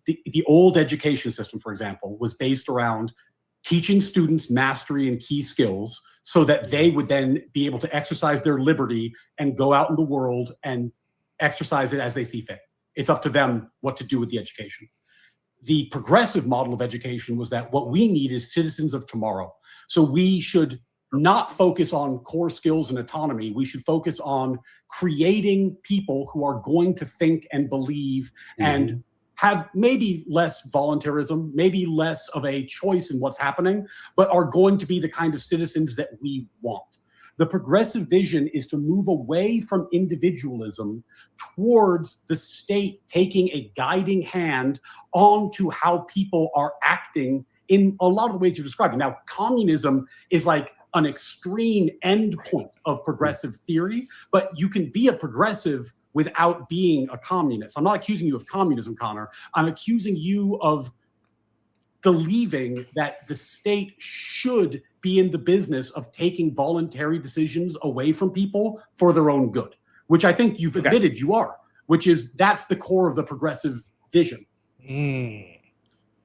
The old education system, for example, was based around teaching students mastery and key skills so that they would then be able to exercise their liberty and go out in the world and exercise it as they see fit. It's up to them what to do with the education. The progressive model of education was that what we need is citizens of tomorrow. So we should not focus on core skills and autonomy. We should focus on creating people who are going to think and believe and have maybe less voluntarism, maybe less of a choice in what's happening, but are going to be the kind of citizens that we want. The progressive vision is to move away from individualism towards the state taking a guiding hand onto how people are acting in a lot of the ways you're describing. Now, communism is like an extreme endpoint of progressive theory, but you can be a progressive without being a communist. I'm not accusing you of communism, Connor. I'm accusing you of believing that the state should be in the business of taking voluntary decisions away from people for their own good, which I think you've admitted you are, that's the core of the progressive vision.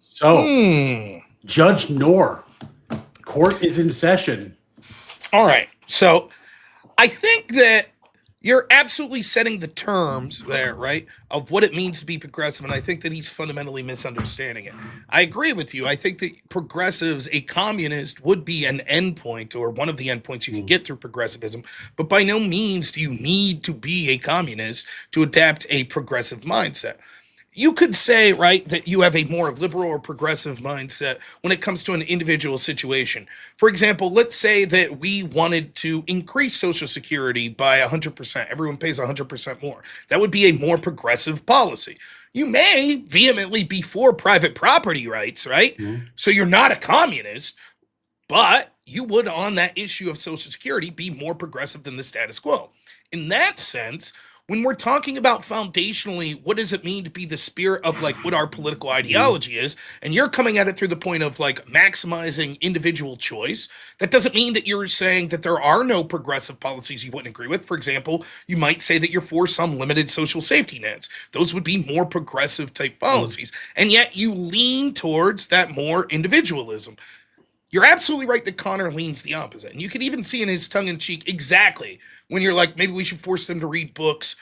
So, Judge Noor, court is in session. All right. So I think that You're absolutely setting the terms there, right, of what it means to be progressive, and I think that he's fundamentally misunderstanding it. I agree with you. I think that progressives, a communist, would be an endpoint or one of the endpoints you can get through progressivism, but by no means do you need to be a communist to adapt a progressive mindset. You could say, right, that you have a more liberal or progressive mindset when it comes to an individual situation. For example, let's say that we wanted to increase Social Security by 100%. Everyone pays 100% more. That would be a more progressive policy. You may vehemently be for private property rights, right? So you're not a communist, but you would, on that issue of Social Security, be more progressive than the status quo. In that sense, when we're talking about foundationally, what does it mean to be the spirit of like what our political ideology is, and you're coming at it through the point of like maximizing individual choice, that doesn't mean that you're saying that there are no progressive policies you wouldn't agree with. For example, you might say that you're for some limited social safety nets. Those would be more progressive type policies. And yet you lean towards that more individualism. You're absolutely right that Connor leans the opposite. And you can even see in his tongue-in-cheek exactly when you're like, maybe we should force them to read books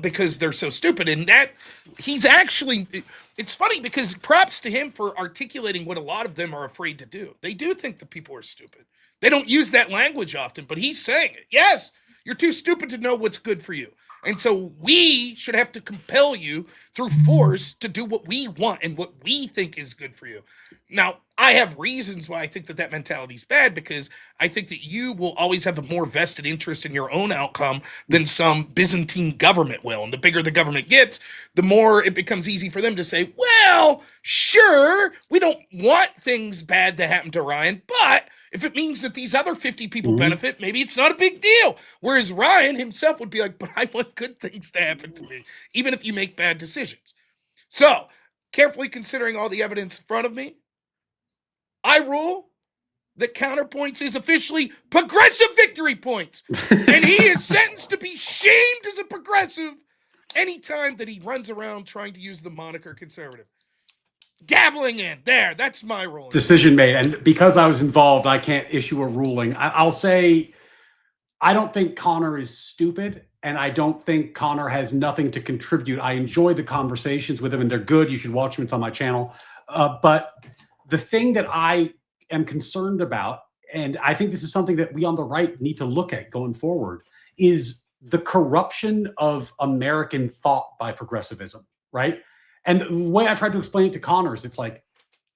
because they're so stupid. And that he's actually, it's funny because props to him for articulating what a lot of them are afraid to do. They do think that people are stupid. They don't use that language often, but he's saying it. Yes, you're too stupid to know what's good for you. And so we should have to compel you through force to do what we want and what we think is good for you. Now, I have reasons why I think that mentality is bad, because I think that you will always have a more vested interest in your own outcome than some Byzantine government will. And the bigger the government gets, the more it becomes easy for them to say, well, sure, we don't want things bad to happen to Ryan, but if it means that these other 50 people benefit, maybe it's not a big deal. Whereas Ryan himself would be like, but I want good things to happen to me, even if you make bad decisions. So, carefully considering all the evidence in front of me, I rule that Counterpoints is officially progressive victory points. And he is sentenced to be shamed as a progressive anytime that he runs around trying to use the moniker conservative. Gaveling in. There, that's my ruling. Decision made. And because I was involved, I can't issue a ruling. I'll say I don't think Connor is stupid, and I don't think Connor has nothing to contribute. I enjoy the conversations with him, and they're good. You should watch them. It's on my channel. But the thing that I am concerned about, and I think this is something that we on the right need to look at going forward, is the corruption of American thought by progressivism, right? And the way I tried to explain it to Connor is it's like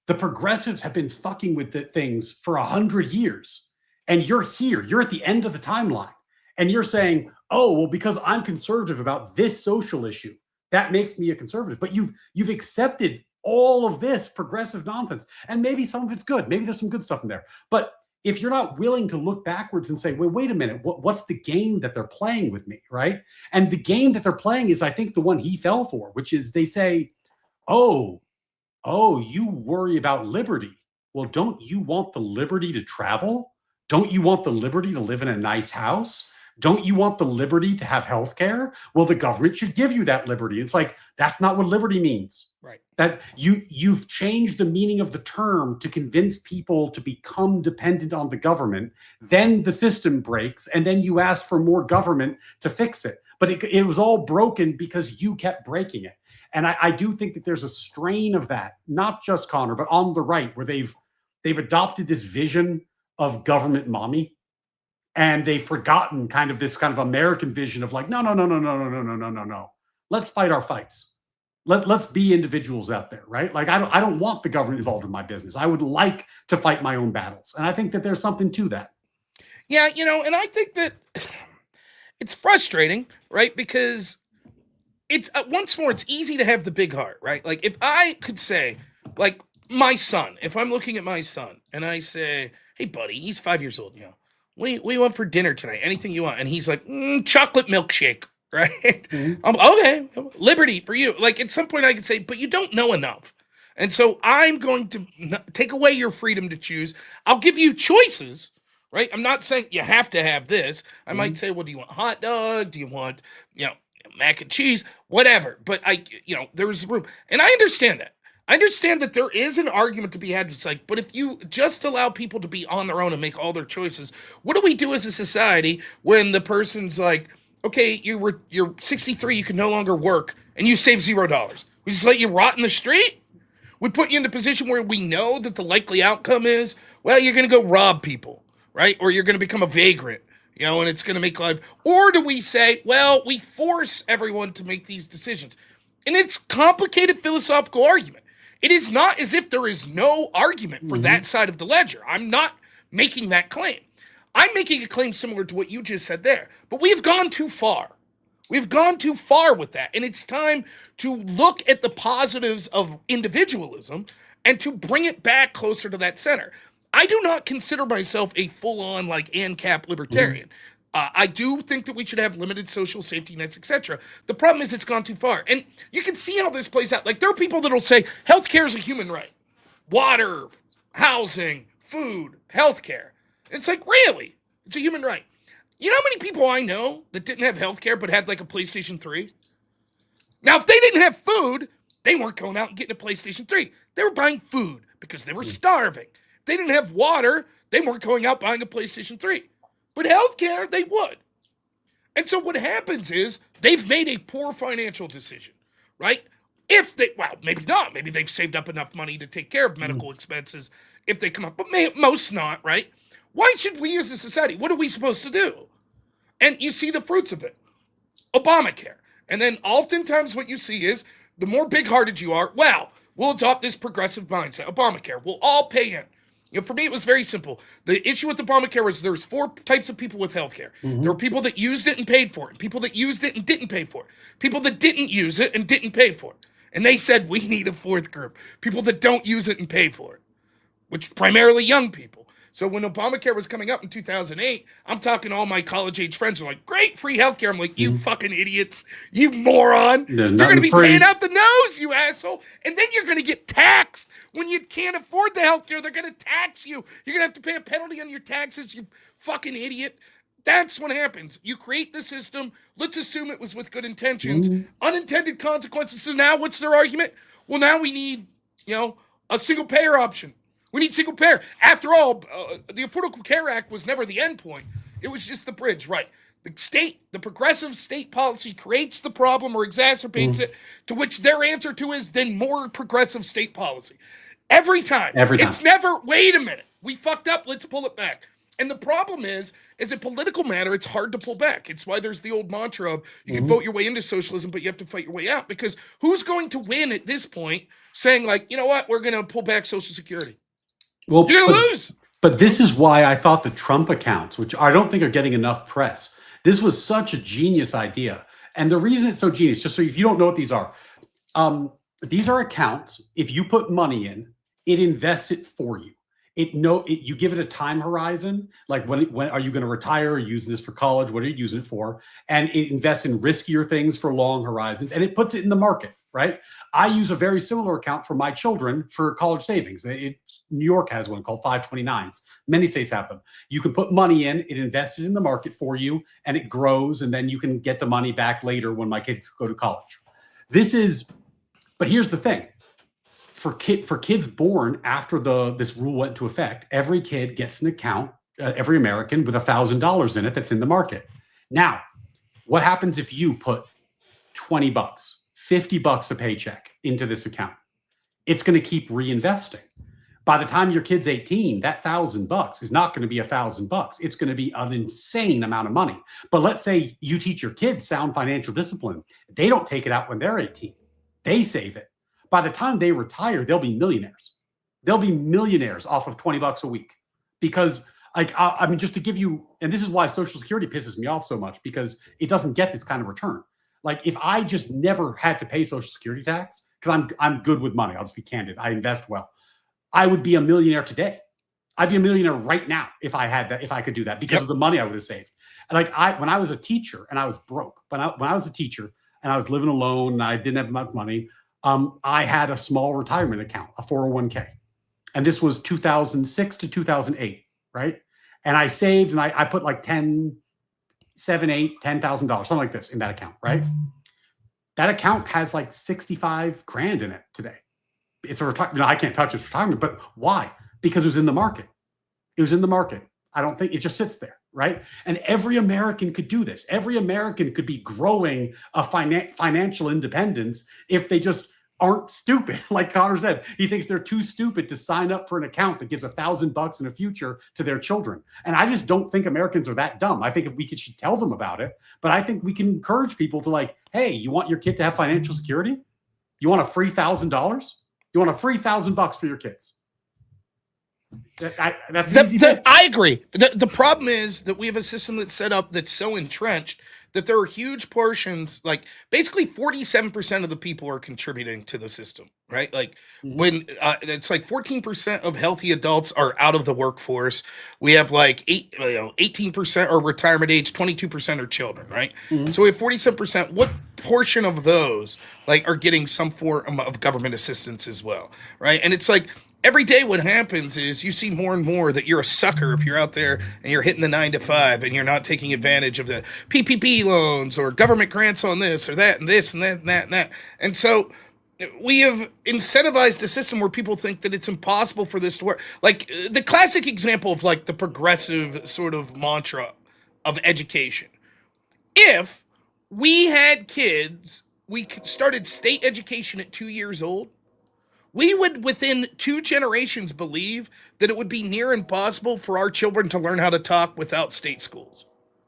the progressives have been fucking with the things for 100 years. And you're here, you're at the end of the timeline. And you're saying, oh, well, because I'm conservative about this social issue, that makes me a conservative. But you've accepted all of this progressive nonsense. And maybe some of it's good. Maybe there's some good stuff in there. But if you're not willing to look backwards and say, wait a minute, what's the game that they're playing with me, right? And the game that they're playing is, I think, the one he fell for, which is they say, oh, you worry about liberty. Well, don't you want the liberty to travel? Don't you want the liberty to live in a nice house? Don't you want the liberty to have health care? Well, the government should give you that liberty. It's like, that's not what liberty means. Right. That you've changed the meaning of the term to convince people to become dependent on the government. Then the system breaks, and then you ask for more government to fix it. But it was all broken because you kept breaking it. And I do think that there's a strain of that, not just Connor, but on the right, where they've adopted this vision of government mommy. And they've forgotten kind of this kind of American vision of like, no. Let's fight our fights. Let's be individuals out there, right? Like, I don't want the government involved in my business. I would like to fight my own battles. And I think that there's something to that. Yeah, and I think that it's frustrating, right? Because it's once more, it's easy to have the big heart, right? Like, if I could say, like, my son, if I'm looking at my son and I say, hey, buddy, he's 5 years old, what do you want for dinner tonight? Anything you want. And he's like, chocolate milkshake, right? I'm okay, liberty for you. Like, at some point I could say, but you don't know enough. And so I'm going to take away your freedom to choose. I'll give you choices, right? I'm not saying you have to have this. I might say, well, do you want hot dog? Do you want, mac and cheese? Whatever. But there's room. And I understand that. I understand that there is an argument to be had. It's like, but if you just allow people to be on their own and make all their choices, what do we do as a society when the person's like, okay, you're 63, you can no longer work, and you save $0. We just let you rot in the street? We put you in the position where we know that the likely outcome is, well, you're going to go rob people, right? Or you're going to become a vagrant, and it's going to make life. Or do we say, well, we force everyone to make these decisions? And it's complicated philosophical argument. It is not as if there is no argument for that side of the ledger. I'm not making that claim. I'm making a claim similar to what you just said there. But we have gone too far. We've gone too far with that. And it's time to look at the positives of individualism and to bring it back closer to that center. I do not consider myself a full-on like ANCAP libertarian. I do think that we should have limited social safety nets, etc. The problem is it's gone too far. And you can see how this plays out. Like, there are people that will say healthcare is a human right. Water, housing, food, healthcare. It's like, really? It's a human right. You know how many people I know that didn't have healthcare but had like a PlayStation 3? Now, if they didn't have food, they weren't going out and getting a PlayStation 3. They were buying food because they were starving. If they didn't have water, they weren't going out buying a PlayStation 3. But healthcare, they would. And so what happens is they've made a poor financial decision, right? If they, well, maybe not. Maybe they've saved up enough money to take care of medical expenses if they come up, but most not, right? Why should we as a society? What are we supposed to do? And you see the fruits of it. Obamacare. And then oftentimes what you see is the more big-hearted you are, well, we'll adopt this progressive mindset. Obamacare. We'll all pay in. For me, it was very simple. The issue with Obamacare was there's 4 types of people with healthcare. There were people that used it and paid for it, and people that used it and didn't pay for it, people that didn't use it and didn't pay for it. And they said, we need a 4th group, people that don't use it and pay for it, which primarily young people. So when Obamacare was coming up in 2008, I'm talking to all my college-age friends who are like, great, free healthcare. I'm like, you fucking idiots, you moron. You're going to be paying out the nose, you asshole. And then you're going to get taxed. When you can't afford the healthcare, they're going to tax you. You're going to have to pay a penalty on your taxes, you fucking idiot. That's what happens. You create the system. Let's assume it was with good intentions. Unintended consequences. So now what's their argument? Well, now we need, a single-payer option. We need single payer. After all, the Affordable Care Act was never the end point. It was just the bridge, right? The progressive state policy creates the problem or exacerbates it, to which their answer to is then more progressive state policy. Every time. It's never, wait a minute, we fucked up, let's pull it back. And the problem is, as a political matter, it's hard to pull back. It's why there's the old mantra of you can vote your way into socialism, but you have to fight your way out. Because who's going to win at this point saying like, you know what, we're going to pull back Social Security? Well, you're going to lose. But this is why I thought the Trump accounts, which I don't think are getting enough press, this was such a genius idea. And the reason it's so genius, just so if you don't know what these are accounts. If you put money in, it invests it for you. You give it a time horizon, like when are you going to retire? Are you using this for college? What are you using it for? And it invests in riskier things for long horizons, and it puts it in the market, right? I use a very similar account for my children for college savings. New York has one called 529s. Many states have them. You can put money in, it invested in the market for you, and it grows, and then you can get the money back later when my kids go to college. But here's the thing. For kids born after this rule went into effect, every kid gets an account, every American, with $1,000 in it that's in the market. Now, what happens if you put $20, $50 a paycheck into this account? It's going to keep reinvesting. By the time your kid's 18, that $1,000 is not going to be $1,000. It's going to be an insane amount of money. But let's say you teach your kids sound financial discipline. They don't take it out when they're 18. They save it. By the time they retire, they'll be millionaires. They'll be millionaires off of $20 a week. Because, I mean, just to give you, and this is why Social Security pisses me off so much, because it doesn't get this kind of return. Like, if I just never had to pay Social Security tax, because I'm good with money, I'll just be candid, I invest well, I would be a millionaire today. I'd be a millionaire right now if I had that, if I could do that, because of the money I would have saved. And when I was a teacher and I was broke, when I was a teacher and I was living alone and I didn't have much money, I had a small retirement account, a 401k. And this was 2006 to 2008, right? And I saved and I put like $10,000, $10,000, something like this in that account, right? That account has like 65 grand in it today. It's a retirement. I can't touch its retirement, but why? Because it was in the market. It was in the market. I don't think it just sits there. right? And every American could do this. Every American could be growing a financial independence if they just aren't stupid. Like Connor said, he thinks they're too stupid to sign up for an account that gives $1,000 in the future to their children. And I just don't think Americans are that dumb. I think if we should tell them about it, but I think we can encourage people to like, hey, you want your kid to have financial security? You want a free $1,000? You want a free $1,000 for your kids? I agree. The problem is that we have a system that's set up that's so entrenched that there are huge portions, like basically 47% of the people are contributing to the system, right? Like when it's like 14% of healthy adults are out of the workforce. We have like 18% are retirement age, 22% are children, right? So we have 47%. What portion of those like are getting some form of government assistance as well, right? And it's like, every day what happens is you see more and more that you're a sucker if you're out there and you're hitting the 9 to 5 and you're not taking advantage of the PPP loans or government grants on this or that and this and that and that and that. And so we have incentivized a system where people think that it's impossible for this to work. Like the classic example of like the progressive sort of mantra of education. If we had kids, we started state education at 2 years old, we would, within 2 generations, believe that it would be near impossible for our children to learn how to talk without state schools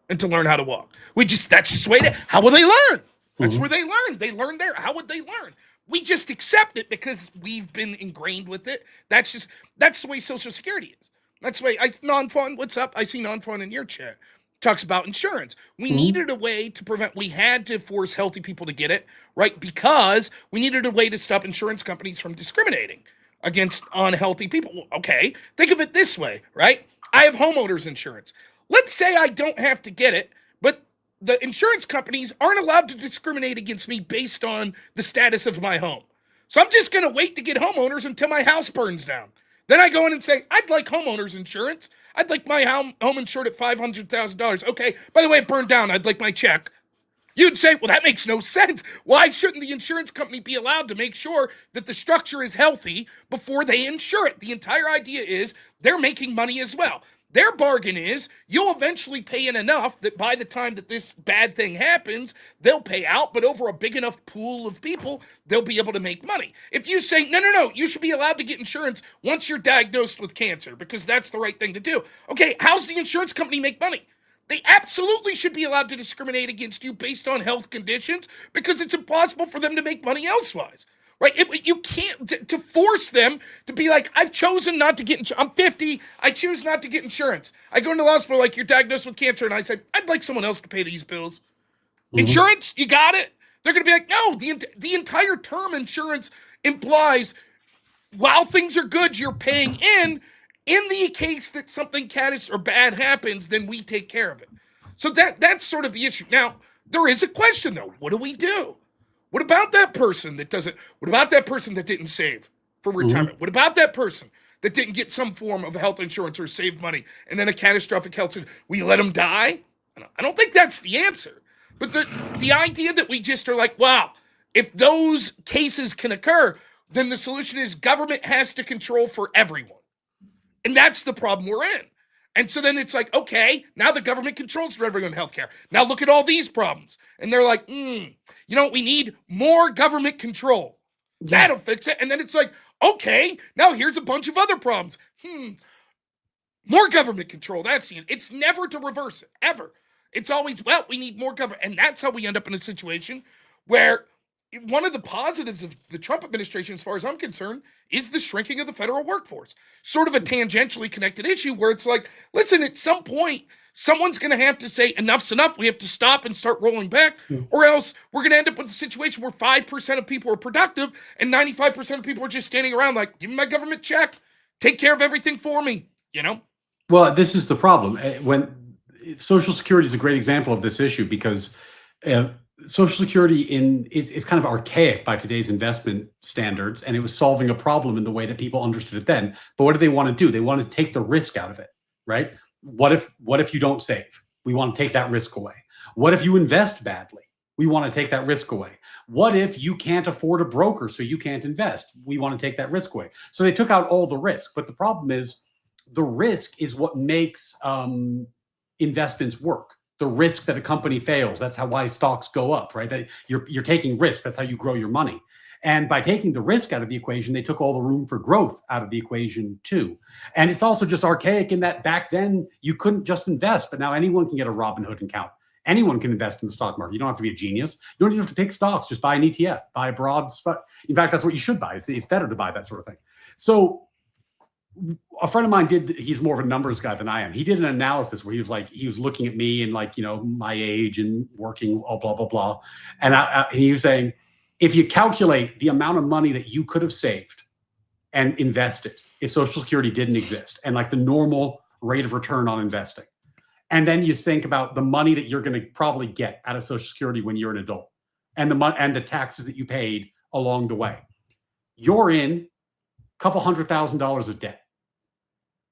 and to learn how to walk. That's just the way how will they learn? That's where they learn. They learn there. How would they learn? We just accept it because we've been ingrained with it. That's the way Social Security is. That's the way Non-Fun, what's up? I see Non-Fun in your chat. Talks about insurance. We needed a way to prevent, we had to force healthy people to get it, right? Because we needed a way to stop insurance companies from discriminating against unhealthy people. Well, okay, think of it this way, right? I have homeowners insurance. Let's say I don't have to get it, but the insurance companies aren't allowed to discriminate against me based on the status of my home. So I'm just going to wait to get homeowners until my house burns down. Then I go in and say, I'd like homeowners insurance. I'd like my home insured at $500,000. Okay, by the way, it burned down. I'd like my check. You'd say, well, that makes no sense. Why shouldn't the insurance company be allowed to make sure that the structure is healthy before they insure it? The entire idea is they're making money as well. Their bargain is you'll eventually pay in enough that by the time that this bad thing happens, they'll pay out, but over a big enough pool of people, they'll be able to make money. If you say, no, you should be allowed to get insurance once you're diagnosed with cancer because that's the right thing to do. Okay, how's the insurance company make money? They absolutely should be allowed to discriminate against you based on health conditions because it's impossible for them to make money elsewise. Right? You can't, to force them to be like, I've chosen not to get insurance. I'm 50. I choose not to get insurance. I go into the hospital like, you're diagnosed with cancer. And I said, I'd like someone else to pay these bills. Insurance, you got it? They're going to be like, no, the entire term insurance implies while things are good, you're paying in the case that something catastrophic or bad happens, then we take care of it. So that's sort of the issue. Now, there is a question though. What do we do? What about that person that doesn't? What about that person that didn't save for retirement? What about that person that didn't get some form of health insurance or save money and then a catastrophic health? We let them die? I don't think that's the answer. But the idea that we just are like, wow, if those cases can occur, then the solution is government has to control for everyone. And that's the problem we're in. And so then it's like, okay, now the government controls for everyone in healthcare. Now look at all these problems. And they're like, we need more government control. Yeah. That'll fix it. And then it's like, okay, now here's a bunch of other problems. More government control. That's it. It's never to reverse it, ever. It's always, well, we need more government. And that's how we end up in a situation where one of the positives of the Trump administration, as far as I'm concerned, is the shrinking of the federal workforce. Sort of a tangentially connected issue where it's like, listen, at some point, someone's going to have to say, enough's enough. We have to stop and start rolling back, or else we're going to end up with a situation where 5% of people are productive and 95% of people are just standing around like, give me my government check, take care of everything for me, Well, this is the problem. When Social Security is a great example of this issue because Social Security is kind of archaic by today's investment standards, and it was solving a problem in the way that people understood it then. But what do they want to do? They want to take the risk out of it, right? What if you don't save? We want to take that risk away. What if you invest badly? We want to take that risk away. What if you can't afford a broker, so you can't invest? We want to take that risk away. So they took out all the risk. But the problem is the risk is what makes investments work. The risk that a company fails, that's why stocks go up, right? That you're taking risk. That's how you grow your money. And by taking the risk out of the equation, they took all the room for growth out of the equation too. And it's also just archaic in that back then you couldn't just invest, but now anyone can get a Robinhood account. Anyone can invest in the stock market. You don't have to be a genius. You don't even have to pick stocks. Just buy an ETF, buy a broad stock. In fact, that's what you should buy. It's better to buy that sort of thing. So a friend of mine he's more of a numbers guy than I am. He did an analysis where he was looking at me and like, my age and working, blah, blah, blah. And he was saying, if you calculate the amount of money that you could have saved and invested if Social Security didn't exist and like the normal rate of return on investing, and then you think about the money that you're going to probably get out of Social Security when you're an adult and the taxes that you paid along the way, you're in a couple $100,000 of debt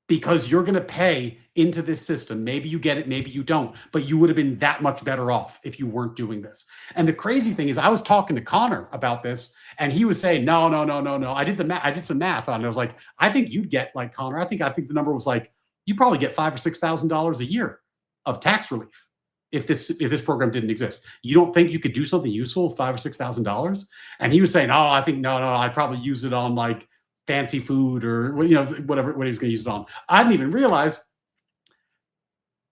because you're going to pay into this system. Maybe you get it, maybe you don't, but you would have been that much better off if you weren't doing this. And the crazy thing is I was talking to Connor about this and he was saying, no. I did some math on it. I was like, I think you'd get like Connor. I think the number was like, you probably get $5,000 or $6,000 a year of tax relief if this program didn't exist. You don't think you could do something useful with $5,000 or $6,000? And he was saying, oh, I think no, I'd probably use it on like fancy food or what he was going to use it on. I didn't even realize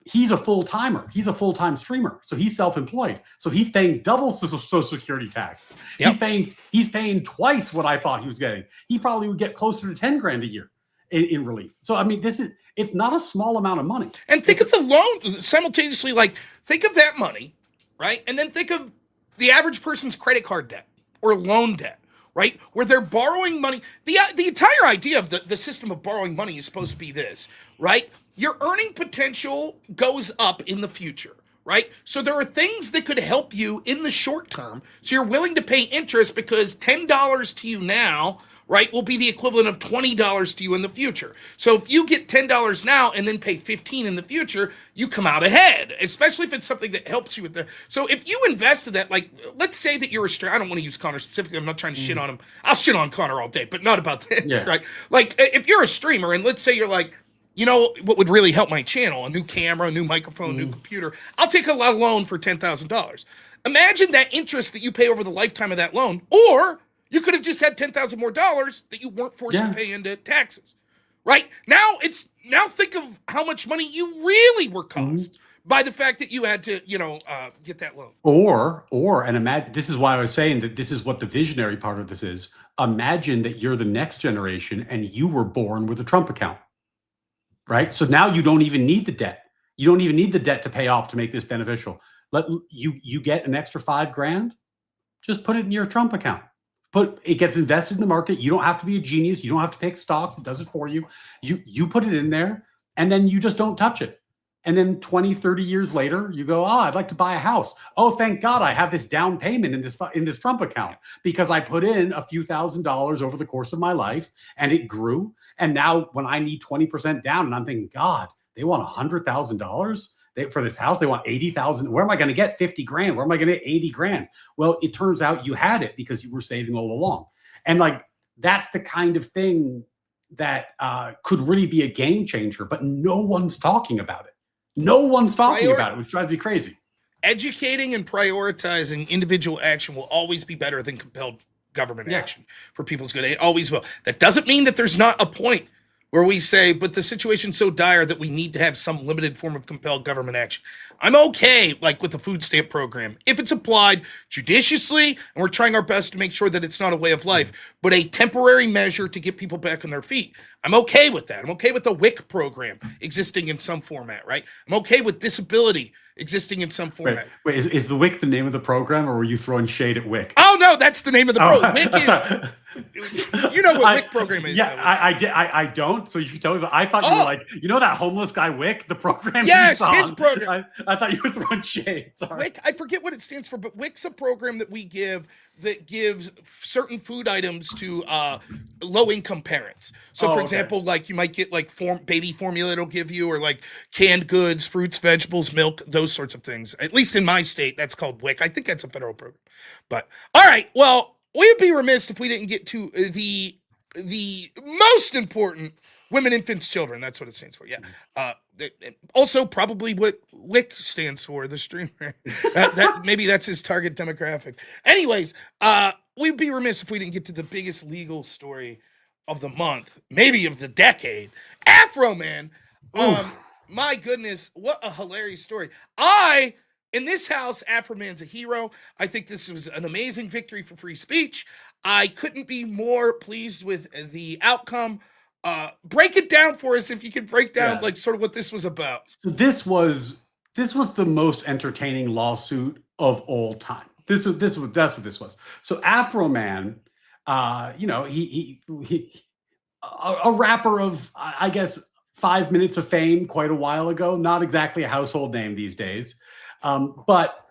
he's a full-timer. He's a full-time streamer. So he's self-employed. So he's paying double Social Security tax. Yep. He's paying twice what I thought he was getting. He probably would get closer to 10 grand a year in relief. So, I mean, it's not a small amount of money. And think of the loan simultaneously, like think of that money, right? And then think of the average person's credit card debt or loan debt, right? Where they're borrowing money. The entire idea of the system of borrowing money is supposed to be this, right? Your earning potential goes up in the future, right? So there are things that could help you in the short term. So you're willing to pay interest because $10 to you now, right, will be the equivalent of $20 to you in the future. So if you get $10 now and then pay $15 in the future, you come out ahead, especially if it's something that helps you with the. So if you invested that, like, let's say that you're a streamer. I don't want to use Connor specifically. I'm not trying to shit on him. I'll shit on Connor all day, but not about this, right? Like, if you're a streamer and let's say you're like, what would really help my channel? A new camera, a new microphone, a new computer. I'll take a loan for $10,000. Imagine that interest that you pay over the lifetime of that loan, or you could have just had $10,000 more that you weren't forced to pay into taxes, right? Now think of how much money you really were cost by the fact that you had to, get that loan. And imagine, this is why I was saying that this is what the visionary part of this is. Imagine that you're the next generation and you were born with a Trump account, right? So now you don't even need the debt. You don't even need the debt to pay off to make this beneficial. You get an extra $5,000, just put it in your Trump account. It gets invested in the market. You don't have to be a genius. You don't have to pick stocks. It does it for you. You put it in there and then you just don't touch it. And then 20, 30 years later, you go, I'd like to buy a house. Oh, thank God I have this down payment in this Trump account because I put in a few $1,000s over the course of my life and it grew. And now when I need 20% down and I'm thinking, God, they want $100,000 for this house. They want 80,000. Where am I going to get 50 grand? Where am I going to get 80 grand? Well, it turns out you had it because you were saving all along. And like, that's the kind of thing that could really be a game changer, but no one's talking about it. No one's talking about it, which drives me crazy. Educating and prioritizing individual action will always be better than compelled government action for people's good. It always will. That doesn't mean that there's not a point where we say, but the situation's so dire that we need to have some limited form of compelled government action. I'm okay, like with the food stamp program, if it's applied judiciously, and we're trying our best to make sure that it's not a way of life, but a temporary measure to get people back on their feet. I'm okay with that. I'm okay with the WIC program existing in some format, right? I'm okay with disability existing in some format. Wait, is the WIC the name of the program, or were you throwing shade at WIC? Oh, no, that's the name of the program. WIC is... You know what WIC program is. Yeah, I don't, so you should tell me. But I thought you were like, that homeless guy WIC, the program. Yes, his program. I thought you were throwing shade. Sorry. WIC, I forget what it stands for, but WIC's a program that we give that gives certain food items to low-income parents. So, for example, like you might get like baby formula it'll give you, or like canned goods, fruits, vegetables, milk, those sorts of things. At least in my state, that's called WIC. I think that's a federal program. But all right, well, we'd be remiss if we didn't get to the most important Women, infants, children. That's what it stands for. Yeah. Also, probably what WIC stands for, the streamer. Maybe that's his target demographic. Anyways, we'd be remiss if we didn't get to the biggest legal story of the month, maybe of the decade. Afroman. My goodness, what a hilarious story. In this house, Afroman's a hero. I think this was an amazing victory for free speech. I couldn't be more pleased with the outcome. Break it down for us if you can break down like sort of what this was about. So this was the most entertaining lawsuit of all time. That's what this was. So Afroman, he a rapper of, I guess, 5 minutes of fame quite a while ago. Not exactly a household name these days. But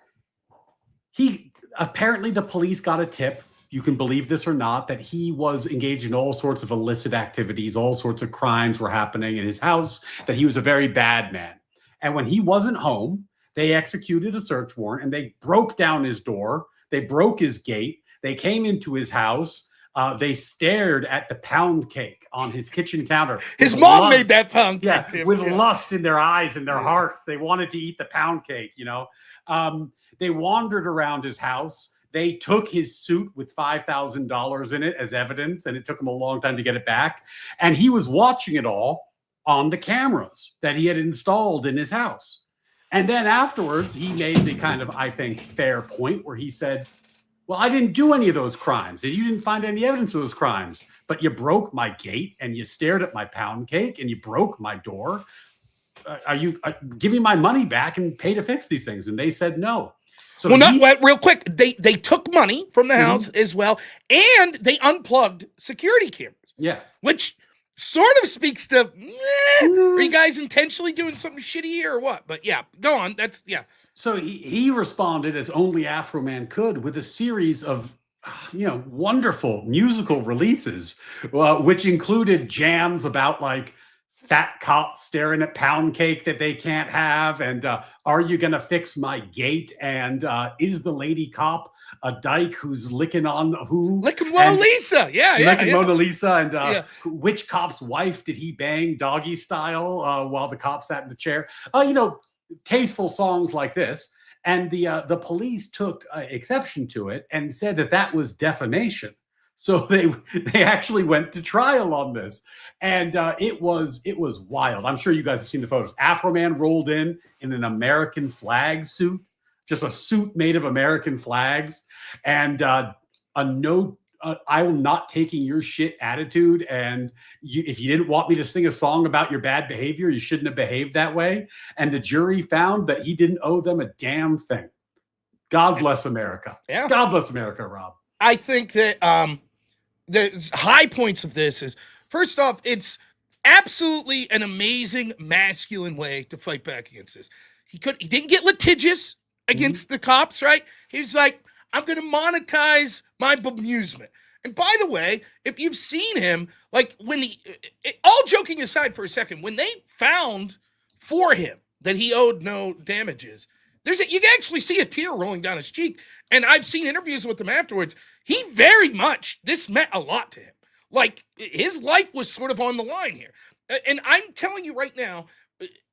apparently the police got a tip, you can believe this or not, that he was engaged in all sorts of illicit activities, all sorts of crimes were happening in his house, that he was a very bad man. And when he wasn't home, they executed a search warrant and they broke down his door. They broke his gate. They came into his house. They stared at the pound cake on his kitchen counter. His mom made that pound cake. Yeah, with lust in their eyes and their hearts. They wanted to eat the pound cake, They wandered around his house. They took his suit with $5,000 in it as evidence, and it took him a long time to get it back. And he was watching it all on the cameras that he had installed in his house. And then afterwards, he made the kind of, I think, fair point where he said, well, I didn't do any of those crimes. You didn't find any evidence of those crimes, but you broke my gate and you stared at my pound cake and you broke my door. Give me my money back and pay to fix these things. And they said no. So real quick, they took money from the house as well, and they unplugged security cameras. Yeah. Which sort of speaks to, are you guys intentionally doing something shitty here or what? But yeah, go on. So he responded as only Afroman could with a series of, wonderful musical releases, which included jams about like fat cops staring at pound cake that they can't have, and are you gonna fix my gate? And is the lady cop a dyke who's licking on who? Licking Mona Lisa, licking Mona Lisa, and which cop's wife did he bang doggy style while the cop sat in the chair? Tasteful songs like this, and the police took exception to it and said that was defamation. So they actually went to trial on this, and it was wild. I'm sure you guys have seen the photos. Afroman rolled in an American flag suit, just a suit made of American flags, and a no. I'm not taking your shit attitude. And if you didn't want me to sing a song about your bad behavior, you shouldn't have behaved that way. And the jury found that he didn't owe them a damn thing. God bless America. Yeah. God bless America, Rob. I think that the high points of this is, first off, it's absolutely an amazing masculine way to fight back against this. He didn't get litigious against the cops, right? He's like, I'm going to monetize my bemusement. And by the way, if you've seen him, like all joking aside for a second, when they found for him that he owed no damages, you can actually see a tear rolling down his cheek. And I've seen interviews with him afterwards. This meant a lot to him. Like, his life was sort of on the line here. And I'm telling you right now,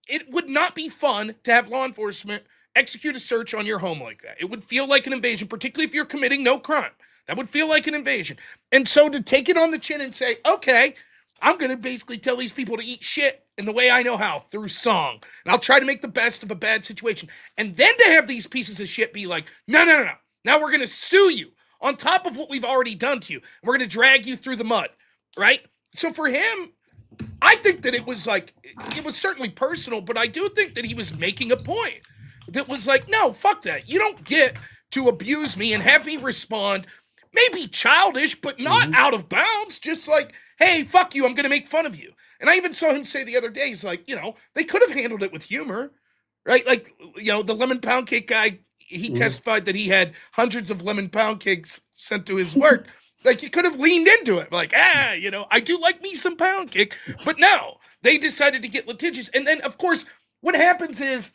it would not be fun to have law enforcement execute a search on your home like that. It would feel like an invasion, particularly if you're committing no crime. That would feel like an invasion. And so to take it on the chin and say, okay, I'm going to basically tell these people to eat shit in the way I know how, through song. And I'll try to make the best of a bad situation. And then to have these pieces of shit be like, no. Now we're going to sue you on top of what we've already done to you. We're going to drag you through the mud, right? So for him, I think that it was certainly personal, but I do think that he was making a point that was like, no, fuck that. You don't get to abuse me and have me respond, maybe childish, but not out of bounds. Just like, hey, fuck you, I'm going to make fun of you. And I even saw him say the other day, he's like, they could have handled it with humor, right? Like, the lemon pound cake guy, he testified that he had hundreds of lemon pound cakes sent to his work. Like, you could have leaned into it. Like, I do like me some pound cake. But no, they decided to get litigious. And then, of course, what happens is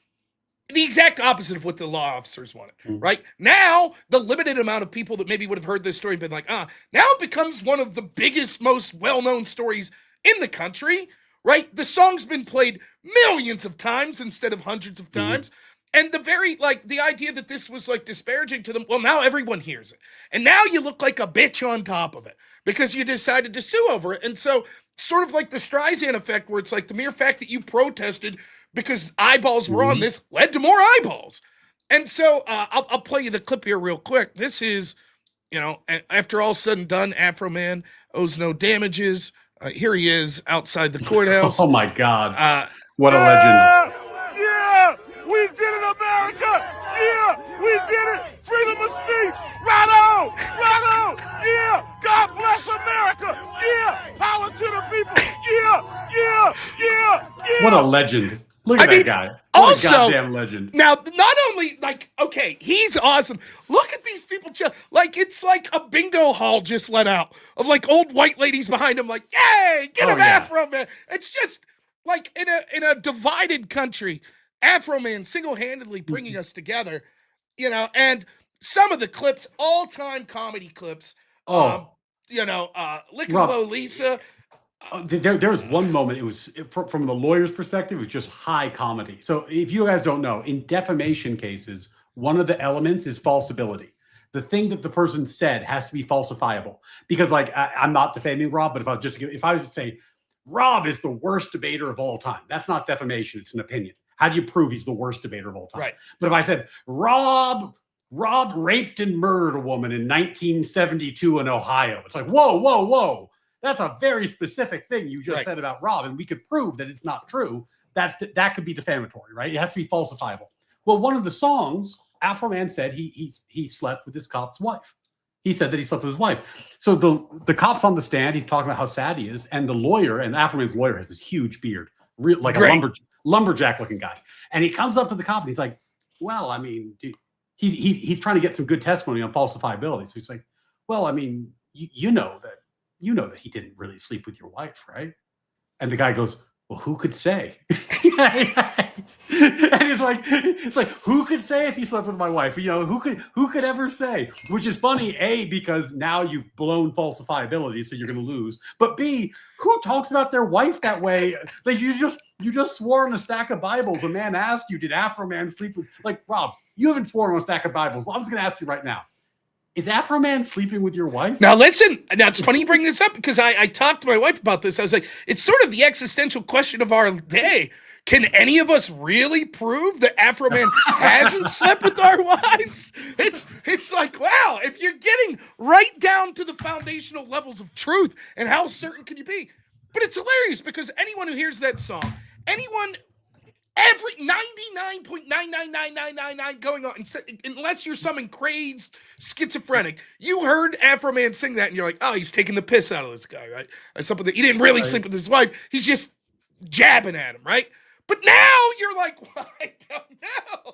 the exact opposite of what the law officers wanted, right? Now, the limited amount of people that maybe would have heard this story and been like, now it becomes one of the biggest, most well-known stories in the country, right? The song's been played millions of times instead of hundreds of times. And the idea that this was like disparaging to them, well, now everyone hears it. And now you look like a bitch on top of it because you decided to sue over it. And so, sort of like the Streisand effect, where it's like the mere fact that you protested because eyeballs were on this led to more eyeballs. And so, I'll play you the clip here real quick. This is, after all said and done, Afroman owes no damages. Here he is outside the courthouse. Oh my God. What a legend. Yeah, we did it, America. Yeah, we did it. Freedom of speech. Right on. Right on. Yeah. God bless America. Yeah. Power to the people. Yeah. Yeah. Yeah. Yeah. What a legend. Look at that guy. What Also, a goddamn legend. Now, not only, okay, he's awesome. Look at these people. It's like a bingo hall just let out of, old white ladies behind him, yay, get him Afro, man. It's just, in a divided country, Afro Man single-handedly bringing us together, and some of the clips, all-time comedy clips, Lick and Blow Lisa. There was one moment, it was from the lawyer's perspective, it was just high comedy. So if you guys don't know, in defamation cases, one of the elements is falsibility. The thing that the person said has to be falsifiable. Because I'm not defaming Rob, but if I was to say, Rob is the worst debater of all time, that's not defamation, it's an opinion. How do you prove he's the worst debater of all time? Right. But if I said, Rob raped and murdered a woman in 1972 in Ohio, it's like, whoa. That's a very specific thing you just said about Rob, and we could prove that it's not true. That could be defamatory, right? It has to be falsifiable. Well, one of the songs, Afroman said he slept with his cop's wife. He said that he slept with his wife. So the cop's on the stand. He's talking about how sad he is, and the lawyer, and Afroman's lawyer has this huge beard, like a lumberjack-looking guy, and he comes up to the cop and he's like, "Well, I mean, he's trying to get some good testimony on falsifiability." So he's like, "Well, I mean, you know that he didn't really sleep with your wife, right?" And the guy goes, "Well, who could say?" And it's like, who could say if he slept with my wife? Who could ever say? Which is funny, A, because now you've blown falsifiability, so you're going to lose. But B, who talks about their wife that way? You just swore on a stack of Bibles. A man asked you, did Afroman sleep with? Rob, you haven't sworn on a stack of Bibles. Well, I'm just going to ask you right now. Is Afroman sleeping with your wife? Now listen, it's funny you bring this up because I talked to my wife about this. I was like, it's sort of the existential question of our day. Can any of us really prove that Afroman hasn't slept with our wives? It's like, wow, if you're getting right down to the foundational levels of truth, and how certain can you be? But it's hilarious because anyone who hears that song, every 99.99999 going on, unless you're some crazed schizophrenic, you heard Afroman sing that and you're like, oh, he's taking the piss out of this guy, right? He didn't really sleep with his wife. He's just jabbing at him, right? But now you're like, well, I don't know.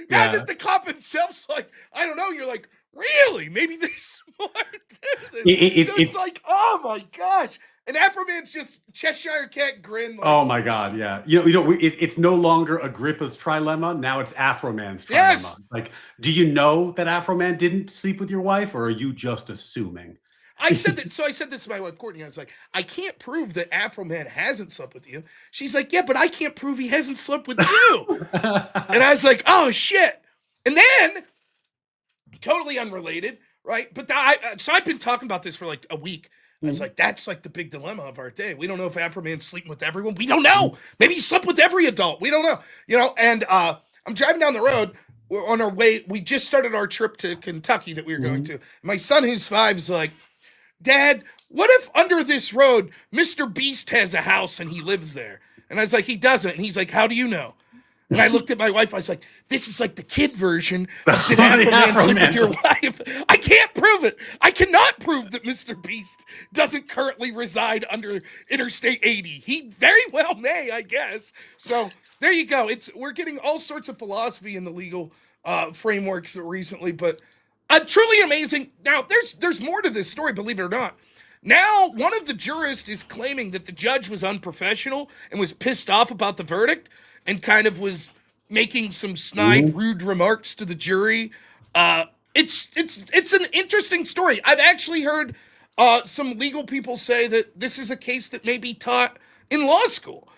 Now that the cop himself's like, I don't know, you're like, really? Maybe there's more to this. It's like, oh my gosh. And Afroman's just Cheshire Cat grin. Oh my God, yeah. It's no longer Agrippa's trilemma. Now it's Afroman's trilemma. Yes. Do you know that Afroman didn't sleep with your wife, or are you just assuming? I said that. So I said this to my wife, Courtney. I was like, I can't prove that Afroman hasn't slept with you. She's like, yeah, but I can't prove he hasn't slept with you. And I was like, oh shit. And then, totally unrelated, right? But so I've been talking about this for a week. I was like, that's the big dilemma of our day. We don't know if Afroman's sleeping with everyone. We don't know. Maybe he slept with every adult. We don't know. And I'm driving down the road. We're on our way. We just started our trip to Kentucky that we were going to. My son, who's 5, is like, Dad, what if under this road, Mr. Beast has a house and he lives there? And I was like, he doesn't. And he's like, how do you know? And I looked at my wife. I was like, this is like the kid version of did Afroman sleep with your wife? I can't prove it. I cannot prove that Mr. Beast doesn't currently reside under Interstate 80. He very well may, I guess. So there you go. We're getting all sorts of philosophy in the legal frameworks recently, but truly amazing. Now, there's more to this story, believe it or not. Now, one of the jurists is claiming that the judge was unprofessional and was pissed off about the verdict and kind of was making some snide, rude remarks to the jury. It's an interesting story. I've actually heard some legal people say that this is a case that may be taught in law school.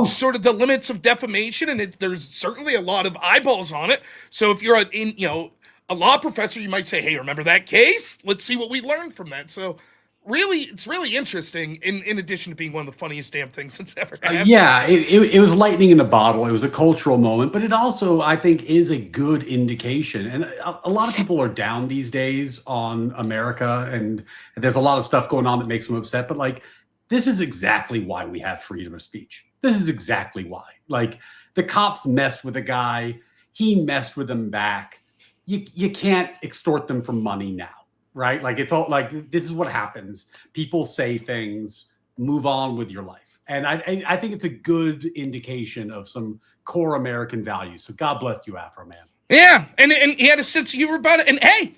Sort of the limits of defamation, and there's certainly a lot of eyeballs on it. So if you're a law professor, you might say, "Hey, remember that case? Let's see what we learned from that." So really, it's really interesting. In addition to being one of the funniest damn things that's ever happened. It was lightning in a bottle. It was a cultural moment, but it also, I think, is a good indication. And a lot of people are down these days on America, and there's a lot of stuff going on that makes them upset. But like, this is exactly why we have freedom of speech. This is exactly why. Like, the cops messed with a guy, he messed with them back. You can't extort them for money now. Right? Like, it's all like, this is what happens. People say things, move on with your life. And I think it's a good indication of some core American values. So God bless you, Afroman. Yeah. And he had a sense of humor about it. And hey,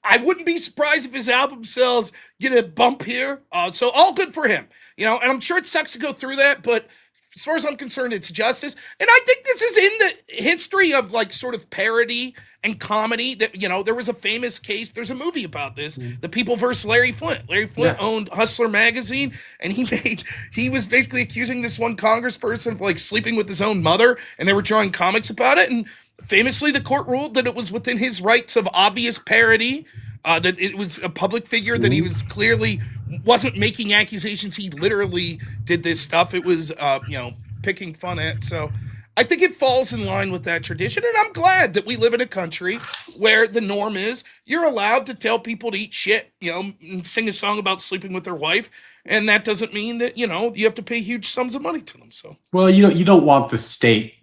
I wouldn't be surprised if his album sales get a bump here. So all good for him, and I'm sure it sucks to go through that, but as far as I'm concerned, it's justice. And I think this is in the history of like sort of parody and comedy that, there was a famous case. There's a movie about this, The People versus Larry Flint. Larry Flint owned Hustler magazine, and he was basically accusing this one congressperson of like sleeping with his own mother, and they were drawing comics about it. And famously, the court ruled that it was within his rights of obvious parody, that it was a public figure, that he was clearly wasn't making accusations. He literally did this stuff. It was, picking fun at. So I think it falls in line with that tradition. And I'm glad that we live in a country where the norm is you're allowed to tell people to eat shit, and sing a song about sleeping with their wife. And that doesn't mean that, you have to pay huge sums of money to them. So, well, you don't want the state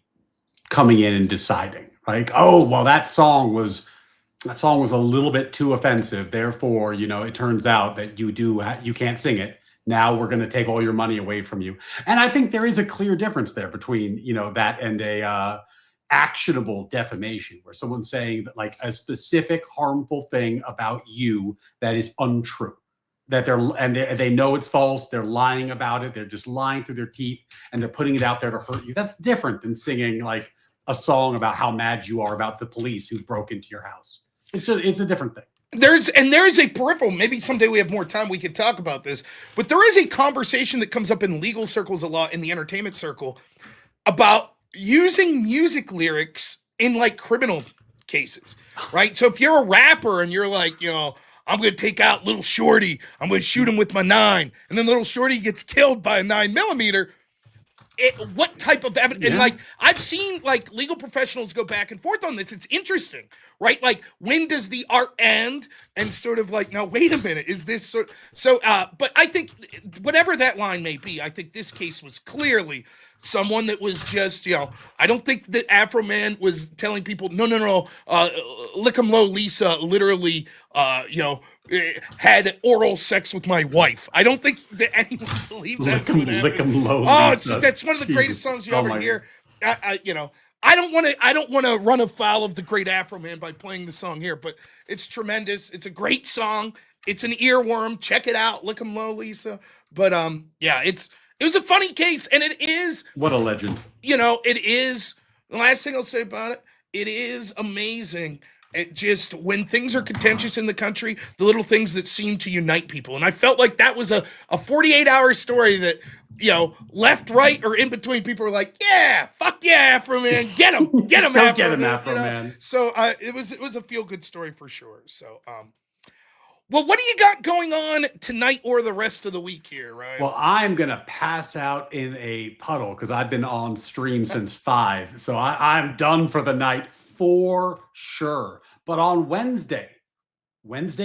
coming in and deciding, like, oh, well, that song was a little bit too offensive. Therefore, it turns out that you can't sing it. Now we're going to take all your money away from you. And I think there is a clear difference there between, that and a actionable defamation, where someone's saying that like a specific harmful thing about you that is untrue, that they know it's false. They're lying about it. They're just lying through their teeth, and they're putting it out there to hurt you. That's different than singing like a song about how mad you are about the police who broke into your house. It's a different thing. There's a peripheral, maybe someday we have more time, we could talk about this, but there is a conversation that comes up in legal circles a lot, in the entertainment circle, about using music lyrics in like criminal cases, right? So if you're a rapper and you're like, I'm going to take out Little Shorty, I'm going to shoot him with my 9, and then Little Shorty gets killed by a 9mm, what type of evidence? Yeah. And like, I've seen like legal professionals go back and forth on this. It's interesting, right? Like, when does the art end? And sort of like, now wait a minute, is this so? But I think whatever that line may be, I think this case was clearly someone that was just, I don't think that Afroman was telling people, no, lick 'em low, Lisa, literally, had oral sex with my wife. I don't think that anyone believed that's what happened. Lick 'em low, Lisa. That's one of the greatest songs you ever hear. I don't want to run afoul of the great Afroman by playing the song here, but it's tremendous. It's a great song. It's an earworm. Check it out. Lick 'em low, Lisa. But it was a funny case, and it is. What a legend. It is. The last thing I'll say about it, it is amazing. It just, when things are contentious in the country, the little things that seem to unite people. And I felt like that was a 48-hour story that, left, right, or in between, people were like, yeah, fuck yeah, Afroman, get him, Afroman. Get him, Afroman. So it was a feel-good story for sure. So, well, what do you got going on tonight or the rest of the week here, Ryan? Well, I'm going to pass out in a puddle because I've been on stream since 5. So I'm done for the night for sure. But on Wednesday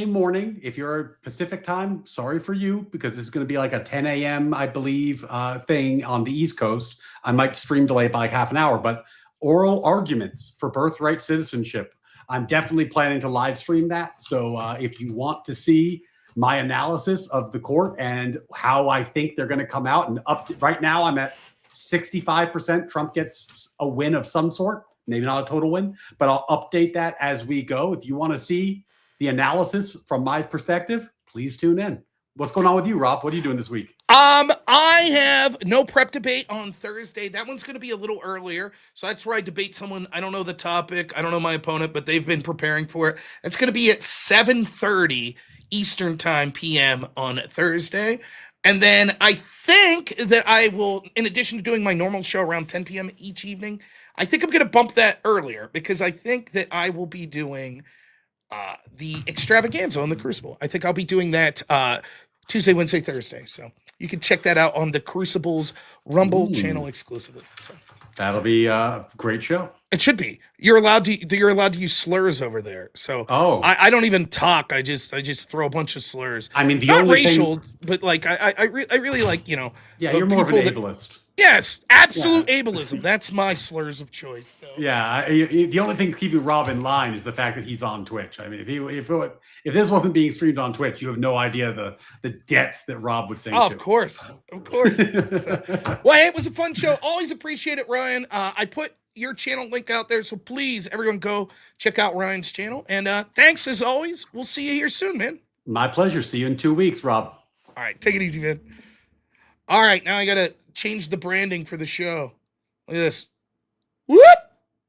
morning, if you're Pacific time, sorry for you, because this is going to be like a 10 a.m., I believe, thing on the East Coast. I might stream delay by like half an hour, but oral arguments for birthright citizenship. I'm definitely planning to live stream that. So if you want to see my analysis of the court and how I think they're going to come out, and right now I'm at 65% Trump gets a win of some sort, maybe not a total win, but I'll update that as we go. If you want to see the analysis from my perspective, please tune in. What's going on with you, Rob? What are you doing this week? I have no prep debate on Thursday. That one's going to be a little earlier. So that's where I debate someone. I don't know the topic. I don't know my opponent, but they've been preparing for it. It's going to be at 7:30 Eastern time PM on Thursday. And then I think that I will, in addition to doing my normal show around 10 p.m. each evening, I think I'm going to bump that earlier because I think that I will be doing the extravaganza on the Crucible. I think I'll be doing that Tuesday, Wednesday, Thursday. So you can check that out on the Crucible's Rumble channel exclusively. So that'll be a great show. It should be. You're allowed to use slurs over there. So I don't even talk. I just throw a bunch of slurs. I mean, the not only racial, thing... but like I really like, you know. Yeah, you're more of an ableist. Yes, absolute ableism. That's my slurs of choice. So. Yeah, the only thing keeping Rob in line is the fact that he's on Twitch. I mean, if this wasn't being streamed on Twitch, you have no idea the depth that Rob would sink to. Of course. So, well, hey, it was a fun show. Always appreciate it, Ryan. I put your channel link out there, so please, everyone, go check out Ryan's channel. And thanks as always. We'll see you here soon, man. My pleasure. See you in 2 weeks, Rob. All right, take it easy, man. All right, now I gotta change the branding for the show. Look at this. Whoop!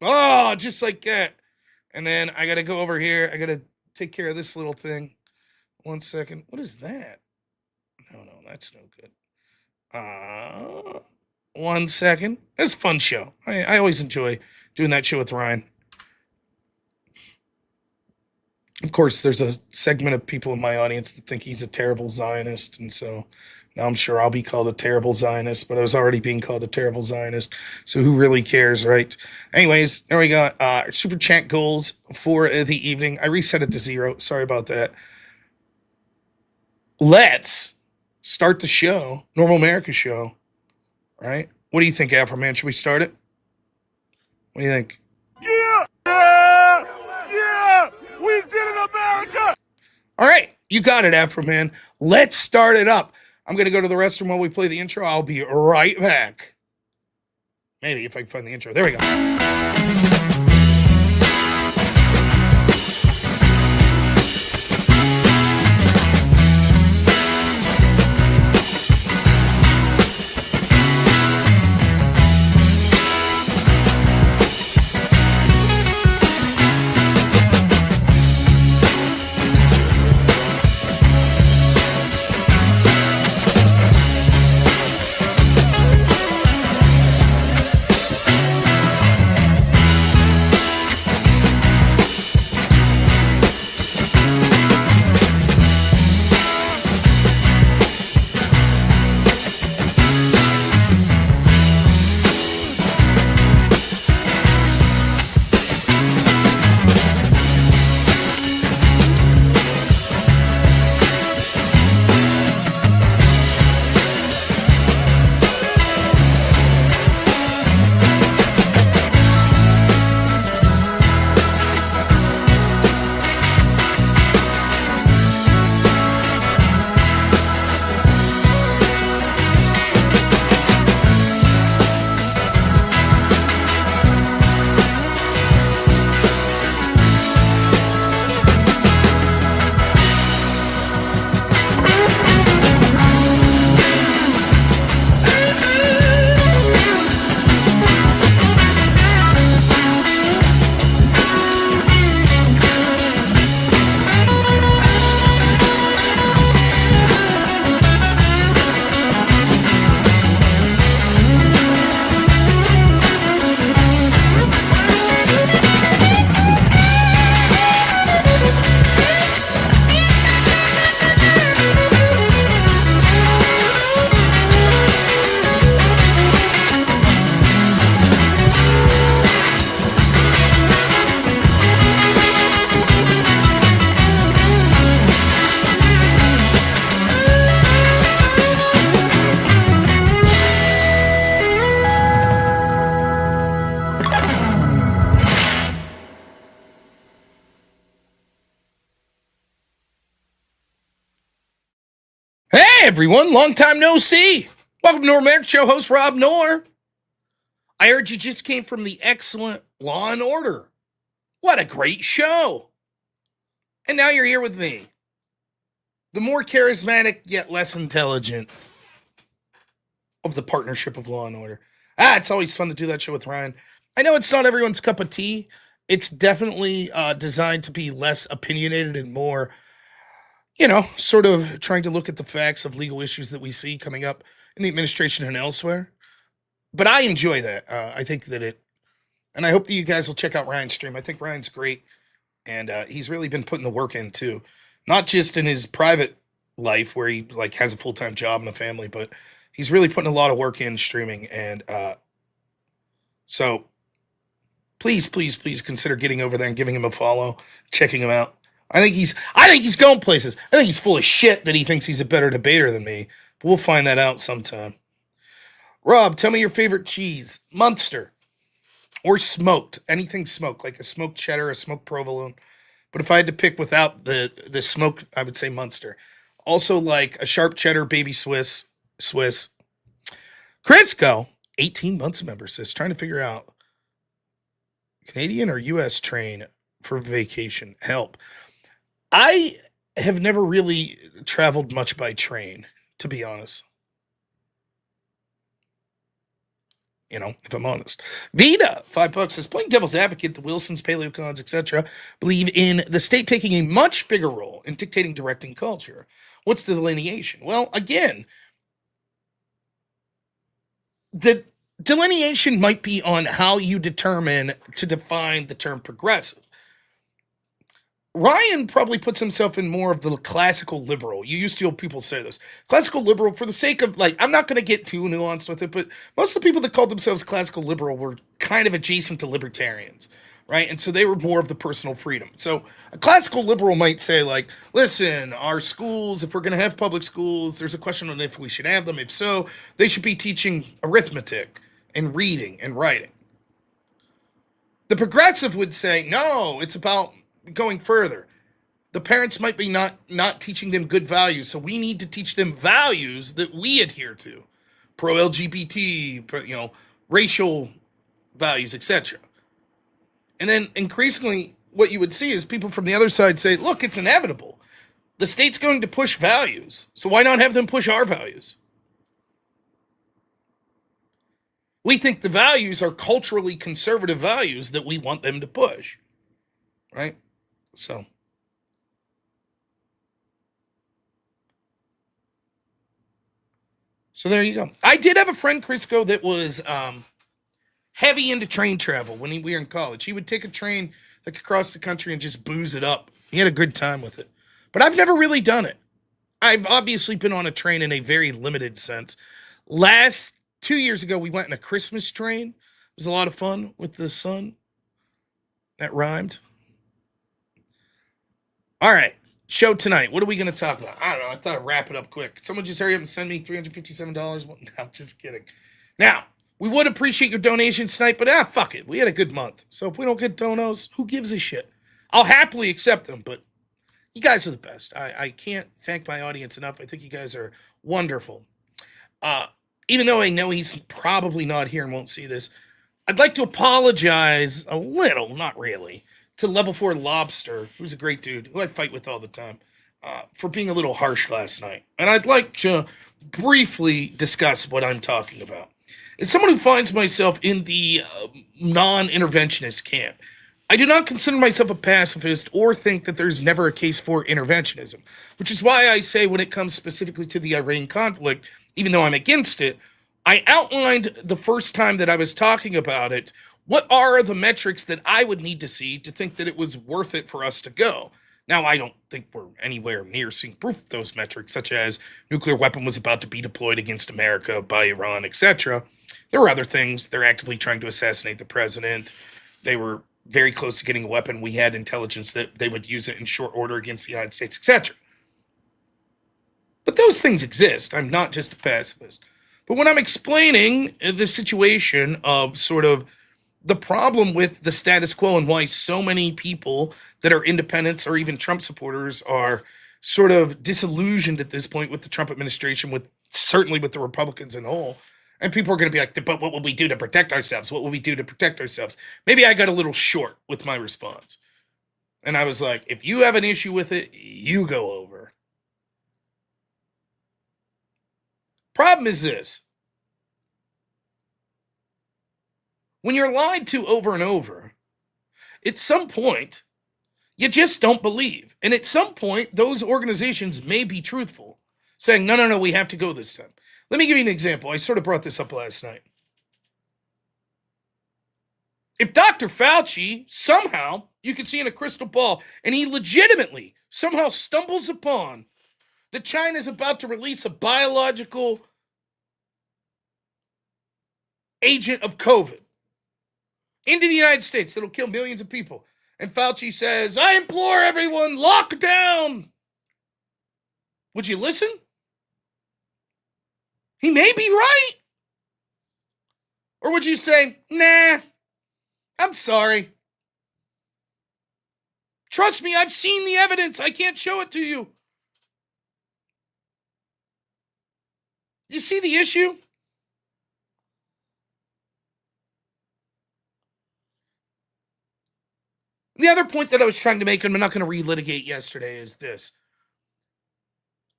Oh, just like that. And then I gotta go over here. I gotta take care of this little thing. 1 second. What is that? No, that's no good. 1 second. It's a fun show. I always enjoy doing that show with Ryan. Of course, there's a segment of people in my audience that think he's a terrible Zionist, and so now I'm sure I'll be called a terrible Zionist, but I was already being called a terrible Zionist, so who really cares, right? Anyways, there we got our super chat goals for the evening. I reset it to 0. Sorry about that. Let's start the show, Normal America show, right? What do you think, Afroman? Should we start it? What do you think? Yeah! We did it, America! All right, you got it, Afroman. Let's start it up. I'm going to go to the restroom while we play the intro. I'll be right back. Maybe if I can find the intro. There we go. Hey everyone, long time no see. Welcome to Normal America Show, host Rob Noer. I heard you just came from the excellent Law and Order. What a great show. And now you're here with me. The more charismatic yet less intelligent of the partnership of Law and Order. It's always fun to do that show with Ryan. I know it's not everyone's cup of tea. It's definitely designed to be less opinionated and more sort of trying to look at the facts of legal issues that we see coming up in the administration and elsewhere. But I enjoy that. I think that and I hope that you guys will check out Ryan's stream. I think Ryan's great, and he's really been putting the work in too, not just in his private life where he like has a full-time job and a family, but he's really putting a lot of work in streaming. And so please consider getting over there and giving him a follow, checking him out. I think he's going places. I think he's full of shit that he thinks he's a better debater than me, but we'll find that out sometime. Rob, tell me your favorite cheese. Munster or smoked. Anything smoked, like a smoked cheddar, a smoked provolone. But if I had to pick without the smoke, I would say Munster. Also like a sharp cheddar, baby Swiss. Crisco, 18 months member, says, trying to figure out Canadian or U.S. train for vacation. Help. I have never really traveled much by train, to be honest. If I'm honest. Vita, $5 says, playing devil's advocate, the Wilsons, paleocons, etc., believe in the state taking a much bigger role in dictating, directing culture. What's the delineation? Well, again, the delineation might be on how you determine to define the term progressive. Ryan probably puts himself in more of the classical liberal. You used to hear people say this. Classical liberal, for the sake of, I'm not going to get too nuanced with it, but most of the people that called themselves classical liberal were kind of adjacent to libertarians, right? And so they were more of the personal freedom. So a classical liberal might say, listen, our schools, if we're going to have public schools, there's a question on if we should have them. If so, they should be teaching arithmetic and reading and writing. The progressive would say, no, it's about going further. The parents might be not teaching them good values, so we need to teach them values that we adhere to. Pro-LGBT, racial values, etc. And then increasingly what you would see is people from the other side say, look, it's inevitable. The state's going to push values, so why not have them push our values? We think the values are culturally conservative values that we want them to push, right? So there you go. I did have a friend, Crisco, that was heavy into train travel when we were in college. He would take a train across the country and just booze it up. He had a good time with it. But I've never really done it. I've obviously been on a train in a very limited sense. 2 years ago, we went in a Christmas train. It was a lot of fun with the sun. That rhymed. All right, show tonight. What are we going to talk about? I don't know. I thought I'd wrap it up quick. Someone just hurry up and send me $357. Well, no, I'm just kidding. Now, we would appreciate your donations tonight, but fuck it. We had a good month. So if we don't get donos, who gives a shit? I'll happily accept them, but you guys are the best. I can't thank my audience enough. I think you guys are wonderful. Even though I know he's probably not here and won't see this, I'd like to apologize a little, not really, to Level 4 Lobster, who's a great dude, who I fight with all the time, for being a little harsh last night. And I'd like to briefly discuss what I'm talking about. As someone who finds myself in the non-interventionist camp, I do not consider myself a pacifist or think that there's never a case for interventionism, which is why I say when it comes specifically to the Iran conflict, even though I'm against it, I outlined the first time that I was talking about it, what are the metrics that I would need to see to think that it was worth it for us to go? Now, I don't think we're anywhere near seeing proof of those metrics, such as nuclear weapon was about to be deployed against America by Iran, etc. There were other things. They're actively trying to assassinate the president. They were very close to getting a weapon. We had intelligence that they would use it in short order against the United States, etc. But those things exist. I'm not just a pacifist. But when I'm explaining the situation of sort of the problem with the status quo and why so many people that are independents or even Trump supporters are sort of disillusioned at this point with the Trump administration, certainly with the Republicans in whole. And people are going to be like, but what will we do to protect ourselves? What will we do to protect ourselves? Maybe I got a little short with my response. And I was like, if you have an issue with it, you go over. Problem is this. When you're lied to over and over, at some point, You just don't believe. And at some point, those organizations may be truthful, saying, no, we have to go this time. Let me give you an example. I sort of brought this up last night. If Dr. Fauci somehow, you can see in a crystal ball, and he legitimately somehow stumbles upon that China's about to release a biological agent of COVID into the United States that'll kill millions of people. And Fauci says, I implore everyone, lock down. Would you listen? He may be right. Or would you say, nah, I'm sorry. Trust me, I've seen the evidence. I can't show it to you. You see the issue? The other point that I was trying to make, and I'm not going to relitigate yesterday, is this.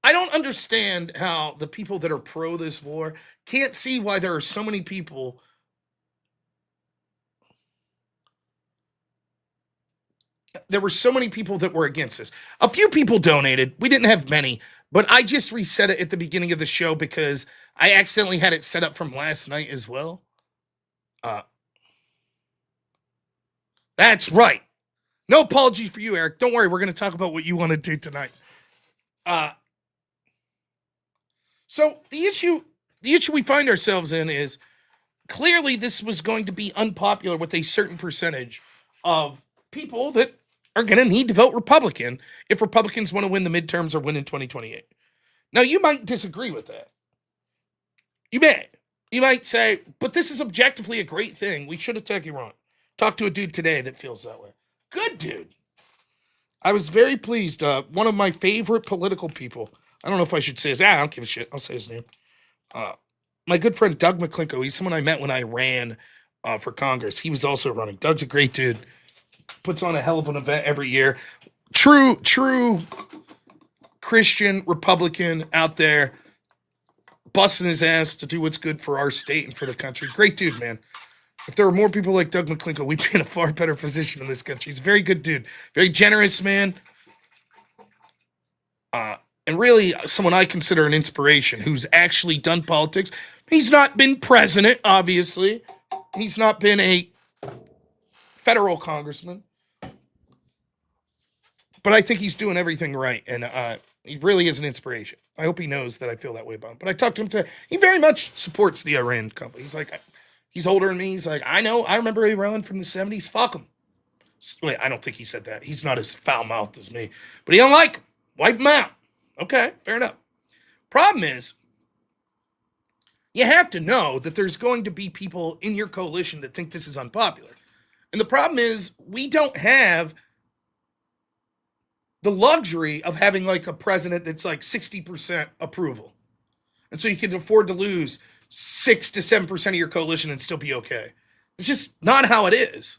I don't understand how the people that are pro this war can't see why there are so many people there were so many people that were against this. A few people donated. We didn't have many, but I just reset it at the beginning of the show because I accidentally had it set up from last night as well. That's right. No apology for you, Eric. Don't worry. We're going to talk about what you want to do tonight. So the issue we find ourselves in is clearly this was going to be unpopular with a certain percentage of people that are going to need to vote Republican if Republicans want to win the midterms or win in 2028. Now, you might disagree with that. You may. You might say, but this is objectively a great thing. We should have taken you wrong. Talked to a dude today that feels that way. Good dude. I was very pleased. One of my favorite political people. I don't know if I should say his name. I don't give a shit. I'll say his name. My good friend Doug McClinko. He's someone I met when I ran for Congress. He was also running. Doug's a great dude. Puts on a hell of an event every year. True Christian Republican out there busting his ass to do what's good for our state and for the country. Great dude, man. If there were more people like Doug McClinko, we'd be in a far better position in this country. He's a very good dude. Very generous, man. And really someone I consider an inspiration who's actually done politics. He's not been president, obviously. He's not been a federal congressman. But I think he's doing everything right. And he really is an inspiration. I hope he knows that I feel that way about him. But I talked to him today. He very much supports the Iran company. He's like, he's older than me. He's like, I know. I remember Iran from the 70s. Fuck him. Wait, I don't think he said that. He's not as foul-mouthed as me. But he don't like him. Wipe him out. Okay, fair enough. Problem is, you have to know that there's going to be people in your coalition that think this is unpopular. And the problem is, we don't have the luxury of having like a president that's like 60% approval. And so you can afford to lose 6 to 7% of your coalition and still be okay. It's just not how it is.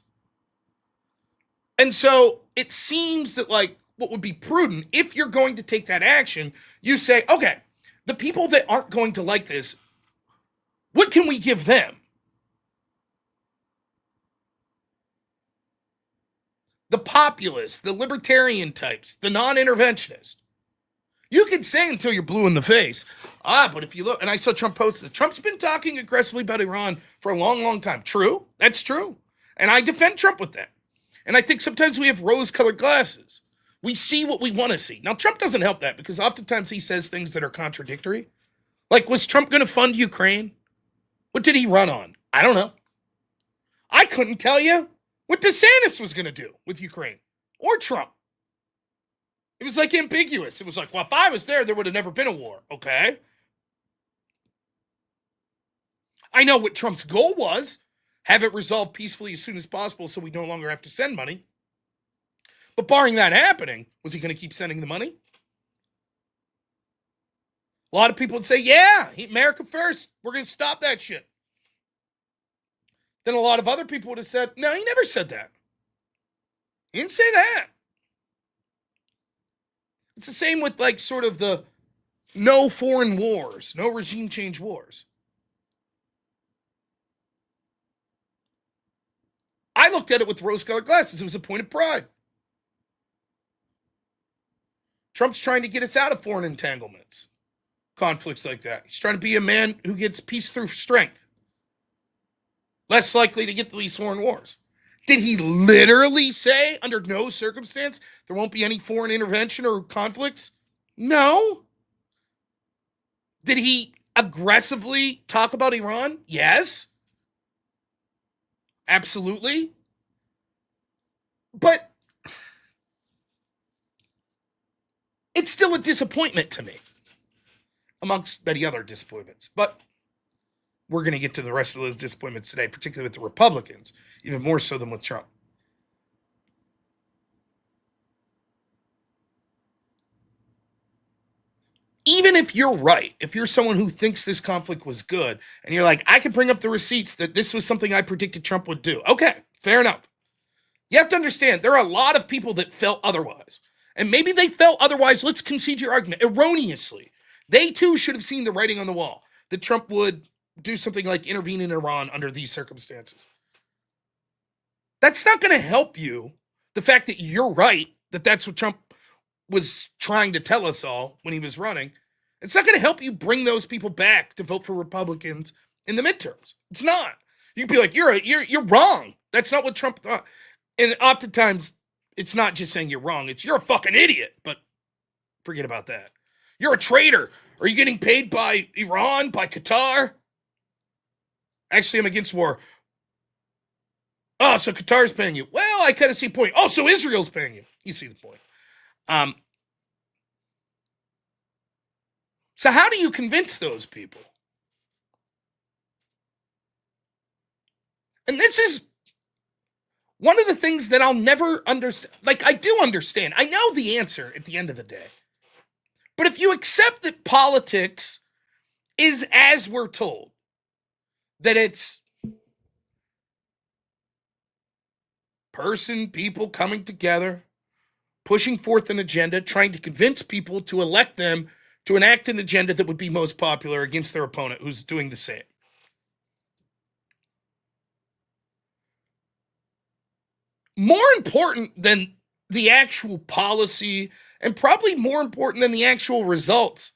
And so it seems that like what would be prudent, if you're going to take that action, you say, okay, the people that aren't going to like this, what can we give them? The populists, the libertarian types, the non-interventionists. You can say until you're blue in the face, but if you look, and I saw Trump posted, Trump's been talking aggressively about Iran for a long, long time. True, that's true. And I defend Trump with that. And I think sometimes we have rose-colored glasses. We see what we want to see. Now, Trump doesn't help that because oftentimes he says things that are contradictory. Like, was Trump going to fund Ukraine? What did he run on? I don't know. I couldn't tell you what DeSantis was going to do with Ukraine or Trump. It was like ambiguous. It was like, well, if I was there would have never been a war. Okay. I know what Trump's goal was. Have it resolved peacefully as soon as possible so we no longer have to send money. But barring that happening, was he going to keep sending the money? A lot of people would say, yeah, America first. We're going to stop that shit. Then a lot of other people would have said, no, he never said that. He didn't say that. It's the same with like sort of the no foreign wars, no regime change wars. I looked at it with rose-colored glasses. It was a point of pride. Trump's trying to get us out of foreign entanglements, conflicts like that. He's trying to be a man who gets peace through strength, less likely to get these foreign wars. Did he literally say, under no circumstance, there won't be any foreign intervention or conflicts? No. Did he aggressively talk about Iran? Yes. Absolutely. But it's still a disappointment to me, amongst many other disappointments. But we're going to get to the rest of those disappointments today, particularly with the Republicans, even more so than with Trump. Even if you're right, if you're someone who thinks this conflict was good, and you're like, I can bring up the receipts that this was something I predicted Trump would do. Okay, fair enough. You have to understand, there are a lot of people that felt otherwise. And maybe they felt otherwise, let's concede your argument, erroneously. They too should have seen the writing on the wall, that Trump would do something like intervene in Iran under these circumstances. That's not going to help you, the fact that you're right, that that's what Trump was trying to tell us all when he was running. It's not going to help you bring those people back to vote for Republicans in the midterms. It's not. You can be like, you're wrong. That's not what Trump thought. And oftentimes, it's not just saying you're wrong. It's you're a fucking idiot. But forget about that. You're a traitor. Are you getting paid by Iran, by Qatar? Actually, I'm against war. Oh, so Qatar's paying you. Well, I kind of see a point. Oh, so Israel's paying you. You see the point. So how do you convince those people? And this is one of the things that I'll never understand. Like, I do understand. I know the answer at the end of the day. But if you accept that politics is as we're told, that it's people coming together, pushing forth an agenda, trying to convince people to elect them to enact an agenda that would be most popular against their opponent who's doing the same. More important than the actual policy, and probably more important than the actual results,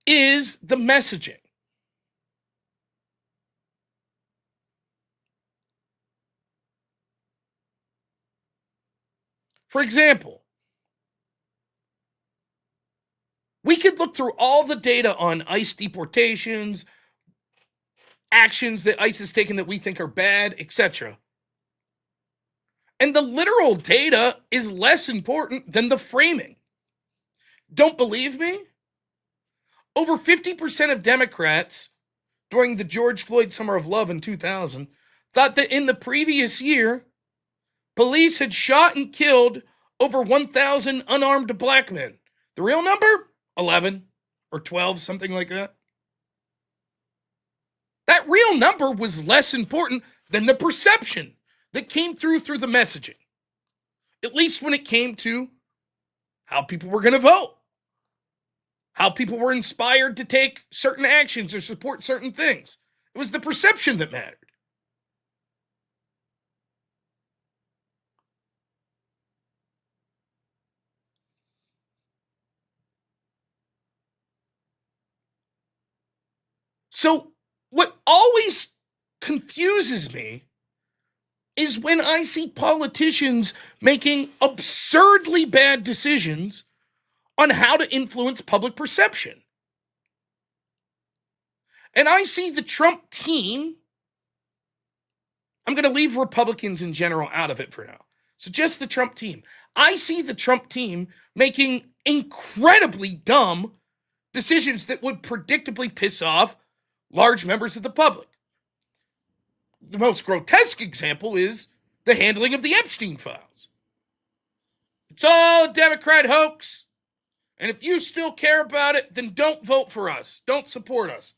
is the messaging. For example, we could look through all the data on ICE deportations, actions that ICE has taken that we think are bad, etc. And the literal data is less important than the framing. Don't believe me? Over 50% of Democrats during the George Floyd Summer of Love in 2000 thought that in the previous year, police had shot and killed over 1,000 unarmed black men. The real number? 11 or 12, something like that. That real number was less important than the perception that came through the messaging. At least when it came to how people were going to vote, how people were inspired to take certain actions or support certain things. It was the perception that mattered. So what always confuses me is when I see politicians making absurdly bad decisions on how to influence public perception. And I see the Trump team, I'm going to leave Republicans in general out of it for now. So just the Trump team. I see the Trump team making incredibly dumb decisions that would predictably piss off large members of the public. The most grotesque example is the handling of the Epstein files. It's all a Democrat hoax. And if you still care about it, then don't vote for us. Don't support us.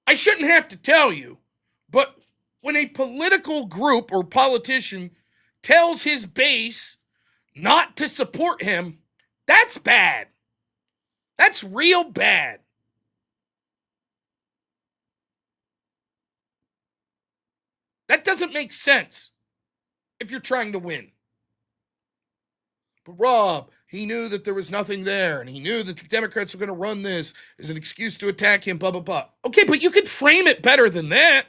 I shouldn't have to tell you, but when a political group or politician tells his base not to support him, that's bad. That's real bad. That doesn't make sense if you're trying to win. But Rob, he knew that there was nothing there, and he knew that the Democrats were going to run this as an excuse to attack him, blah, blah, blah. Okay, but you could frame it better than that.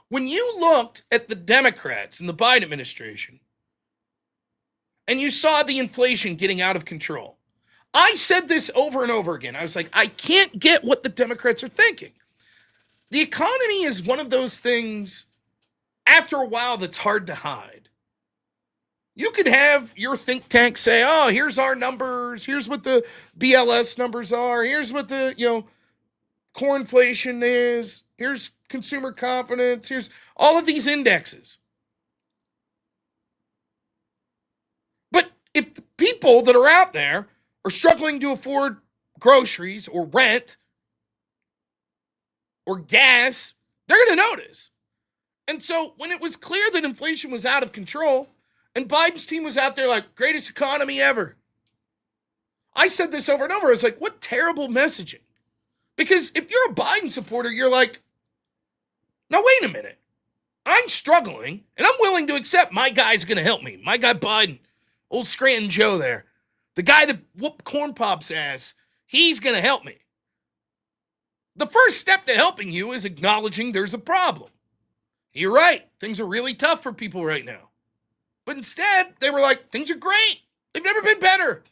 When you looked at the Democrats in the Biden administration and you saw the inflation getting out of control, I said this over and over again. I was like, I can't get what the Democrats are thinking. The economy is one of those things, after a while, that's hard to hide. You could have your think tank say, oh, here's our numbers. Here's what the BLS numbers are. Here's what the, core inflation is. Here's consumer confidence. Here's all of these indexes. But if the people that are out there are struggling to afford groceries or rent or gas, they're going to notice. And so when it was clear that inflation was out of control and Biden's team was out there like, greatest economy ever, I said this over and over. I was like, what terrible messaging. Because if you're a Biden supporter, you're like, now wait a minute. I'm struggling, and I'm willing to accept my guy's going to help me. My guy Biden, old Scranton Joe there, the guy that whooped Corn Pop's ass, he's going to help me. The first step to helping you is acknowledging there's a problem. You're right. Things are really tough for people right now. But instead, they were like, things are great. They've never been better.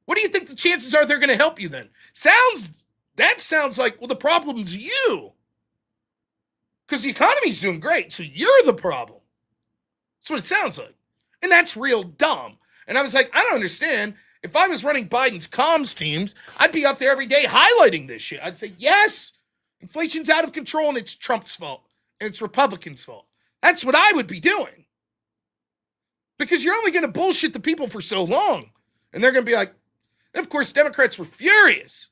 What do you think the chances are they're going to help you then? That sounds like, well, the problem's you. Because the economy's doing great, so you're the problem. That's what it sounds like. And that's real dumb. And I was like, I don't understand. If I was running Biden's comms teams, I'd be out there every day highlighting this shit. I'd say, yes, inflation's out of control and it's Trump's fault. And it's Republicans' fault. That's what I would be doing. Because you're only going to bullshit the people for so long. And they're going to be like, and of course, Democrats were furious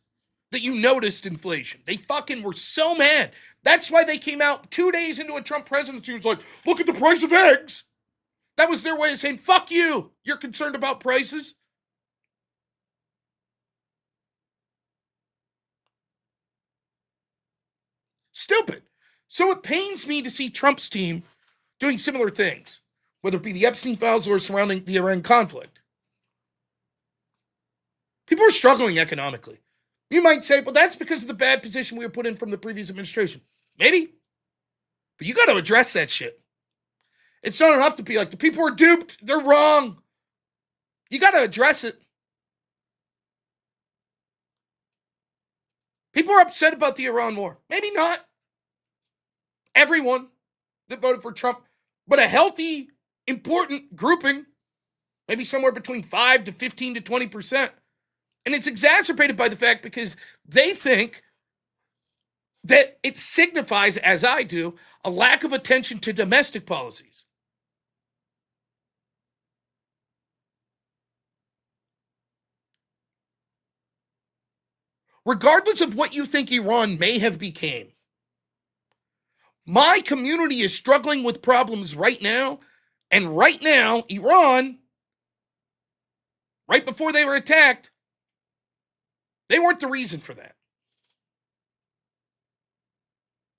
that you noticed inflation. They fucking were so mad. That's why they came out 2 days into a Trump presidency and was like, look at the price of eggs. That was their way of saying, fuck you. You're concerned about prices. Stupid. So it pains me to see Trump's team doing similar things, whether it be the Epstein files or surrounding the Iran conflict. People are struggling economically. You might say, well, that's because of the bad position we were put in from the previous administration. Maybe. But you got to address that shit. It's not enough to be like, the people are duped. They're wrong. You got to address it. People are upset about the Iran war. Maybe not everyone that voted for Trump, but a healthy, important grouping, maybe somewhere between 5 to 15 to 20%. And it's exacerbated by the fact because they think that it signifies, as I do, a lack of attention to domestic policies. Regardless of what you think Iran may have became, my community is struggling with problems right now, and right now, Iran, right before they were attacked, they weren't the reason for that.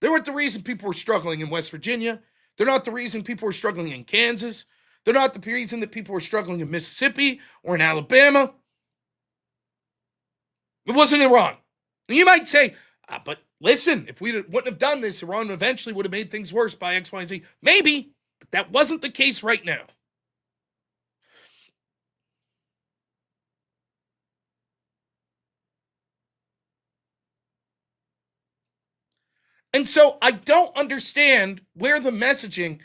They weren't the reason people were struggling in West Virginia. They're not the reason people were struggling in Kansas. They're not the reason that people were struggling in Mississippi or in Alabama. It wasn't Iran. And you might say, but listen, if we wouldn't have done this, Iran eventually would have made things worse by X, Y, and Z. Maybe, but that wasn't the case right now. And so I don't understand where the messaging,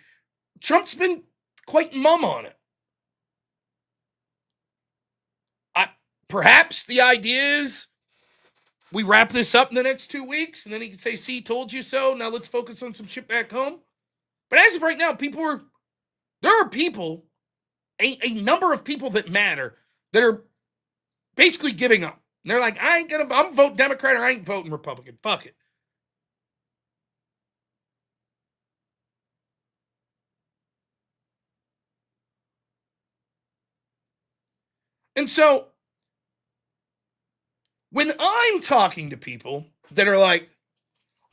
Trump's been quite mum on it. Perhaps the idea is we wrap this up in the next 2 weeks and then he can say, see, told you so. Now let's focus on some shit back home. But as of right now, there are people, a number of people that matter that are basically giving up. And they're like, I'm vote Democrat or I ain't voting Republican. Fuck it. And so, when I'm talking to people that are like,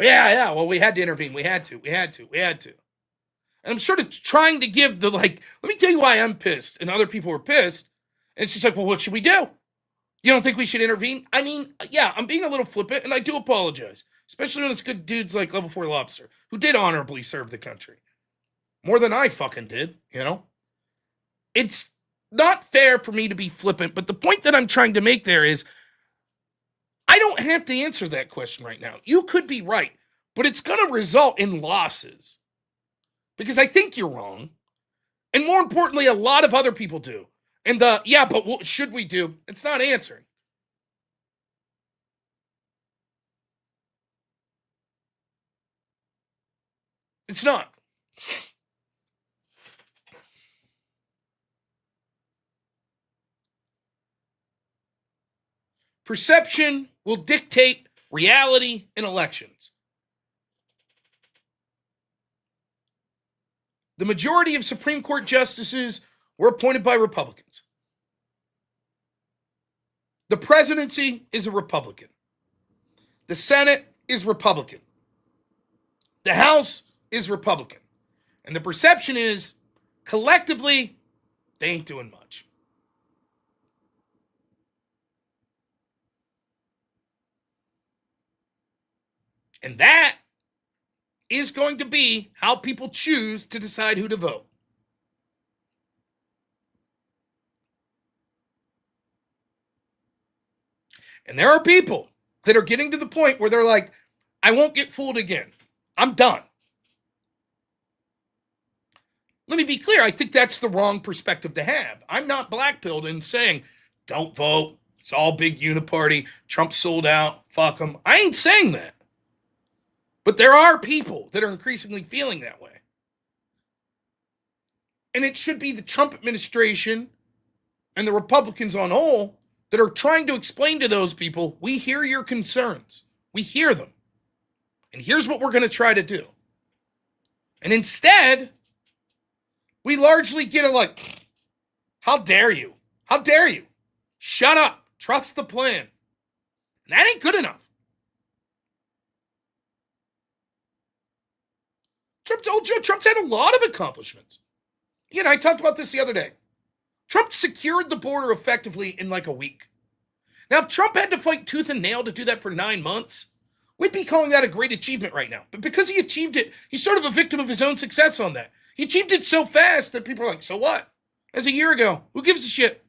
Yeah. Well, we had to intervene. We had to. And I'm sort of trying to give the, let me tell you why I'm pissed. And other people were pissed. And it's just like, well, what should we do? You don't think we should intervene? I mean, yeah, I'm being a little flippant, and I do apologize. Especially when it's good dudes like Level 4 Lobster, who did honorably serve the country. More than I fucking did, It's not fair for me to be flippant, but the point that I'm trying to make there is, I don't have to answer that question right now. You could be right, but it's going to result in losses. Because I think you're wrong. And more importantly, a lot of other people do. And but what should we do? It's not answering. It's not. Perception will dictate reality in elections. The majority of Supreme Court justices were appointed by Republicans. The presidency is a Republican. The Senate is Republican. The House is Republican. And the perception is, collectively, they ain't doing much. And that is going to be how people choose to decide who to vote. And there are people that are getting to the point where they're like, I won't get fooled again. I'm done. Let me be clear. I think that's the wrong perspective to have. I'm not blackpilled in saying, don't vote. It's all big uniparty. Trump sold out. Fuck him. I ain't saying that. But there are people that are increasingly feeling that way. And it should be the Trump administration and the Republicans on whole that are trying to explain to those people, we hear your concerns. We hear them. And here's what we're going to try to do. And instead, we largely get how dare you? How dare you? Shut up. Trust the plan. And that ain't good enough. Trump's had a lot of accomplishments. I talked about this the other day. Trump secured the border effectively in a week. Now, if Trump had to fight tooth and nail to do that for 9 months, we'd be calling that a great achievement right now. But because he achieved it, he's sort of a victim of his own success on that. He achieved it so fast that people are like, so what? As a year ago, who gives a shit?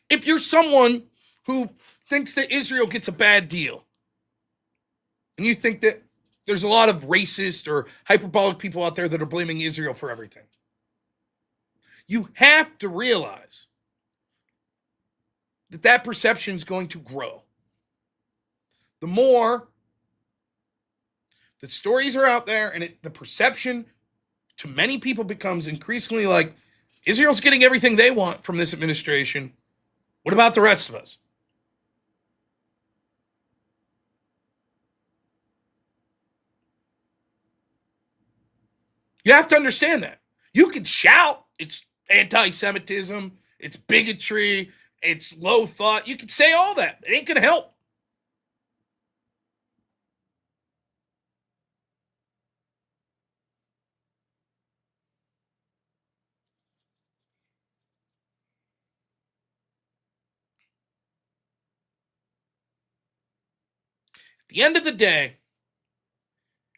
If you're someone who thinks that Israel gets a bad deal, and you think that there's a lot of racist or hyperbolic people out there that are blaming Israel for everything, you have to realize that perception is going to grow. The more that stories are out there and the perception to many people becomes increasingly like Israel's getting everything they want from this administration. What about the rest of us? You have to understand that. You can shout it's anti-Semitism, it's bigotry, it's low thought. You can say all that. It ain't going to help. At the end of the day,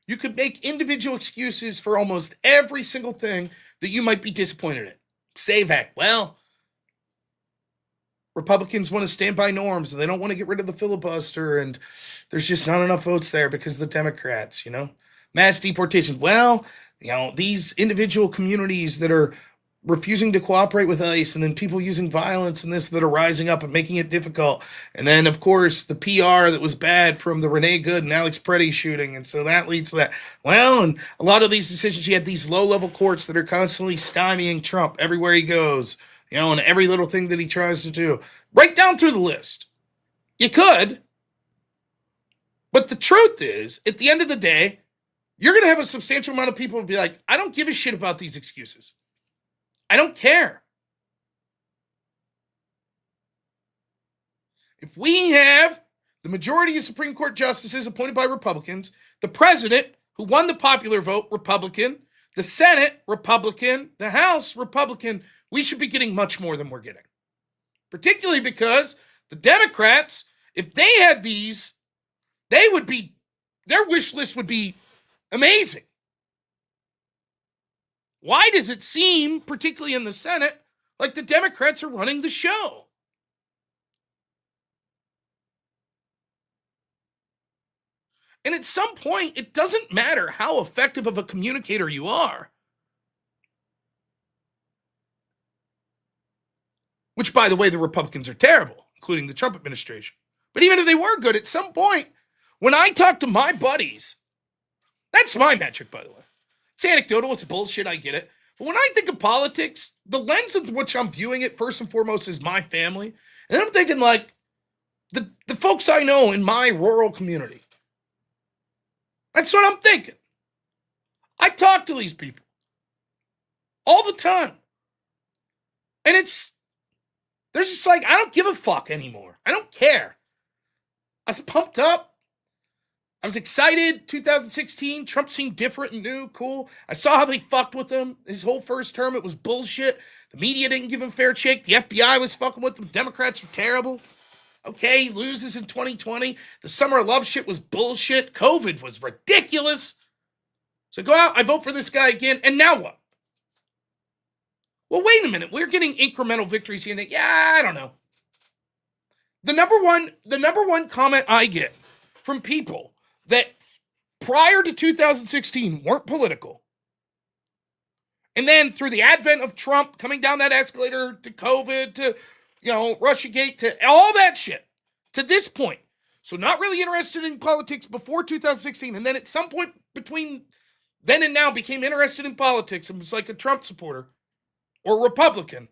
you could make individual excuses for almost every single thing that you might be disappointed in. Save Act. Well, Republicans want to stand by norms and they don't want to get rid of the filibuster, and there's just not enough votes there because of the Democrats, Mass deportation. Well, these individual communities that are refusing to cooperate with ICE, and then people using violence and this that are rising up and making it difficult. And then, of course, the PR that was bad from the Renee Good and Alex Preddy shooting. And so that leads to that. Well, and a lot of these decisions, you have these low-level courts that are constantly stymieing Trump everywhere he goes, and every little thing that he tries to do. Right down through the list. You could, But the truth is, at the end of the day, you're going to have a substantial amount of people who be like, I don't give a shit about these excuses. I don't care. If we have the majority of Supreme Court justices appointed by Republicans, the president, who won the popular vote, Republican, the Senate, Republican, the House, Republican, we should be getting much more than we're getting. Particularly because the Democrats, if they had these, they would be, their wish list would be amazing. Why does it seem, particularly in the Senate, like the Democrats are running the show? And at some point, it doesn't matter how effective of a communicator you are. Which, by the way, the Republicans are terrible, including the Trump administration. But even if they were good, at some point, when I talk to my buddies, that's my metric, by the way. It's anecdotal, it's bullshit, I get it. But when I think of politics, the lens of which I'm viewing it, first and foremost, is my family. And then I'm thinking, like, the folks I know in my rural community. That's what I'm thinking. I talk to these people all the time. And they're just like, I don't give a fuck anymore. I don't care. I was pumped up. I was excited. 2016, Trump seemed different and new, cool. I saw how they fucked with him. His whole first term, it was bullshit. The media didn't give him fair shake. The FBI was fucking with him. Democrats were terrible. Okay, he loses in 2020. The summer of love shit was bullshit. COVID was ridiculous. So go out, I vote for this guy again, and now what? Well, wait a minute. We're getting incremental victories here. Yeah, I don't know. The number one comment I get from people that prior to 2016 weren't political, and then through the advent of Trump coming down that escalator to COVID to Russiagate, to all that shit, to this point. So not really interested in politics before 2016, and then at some point between then and now became interested in politics and was like a Trump supporter or Republican.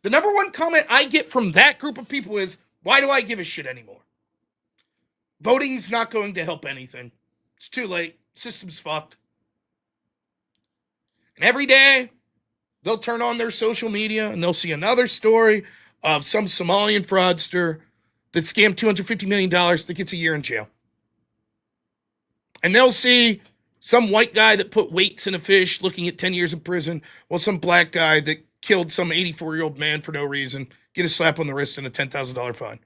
The number one comment I get from that group of people is, why do I give a shit anymore? Voting's not going to help anything. It's too late. System's fucked. And every day, they'll turn on their social media and they'll see another story of some Somalian fraudster that scammed $250 million that gets a year in jail. And they'll see some white guy that put weights in a fish looking at 10 years in prison, while some black guy that killed some 84-year-old man for no reason get a slap on the wrist and a $10,000 fine.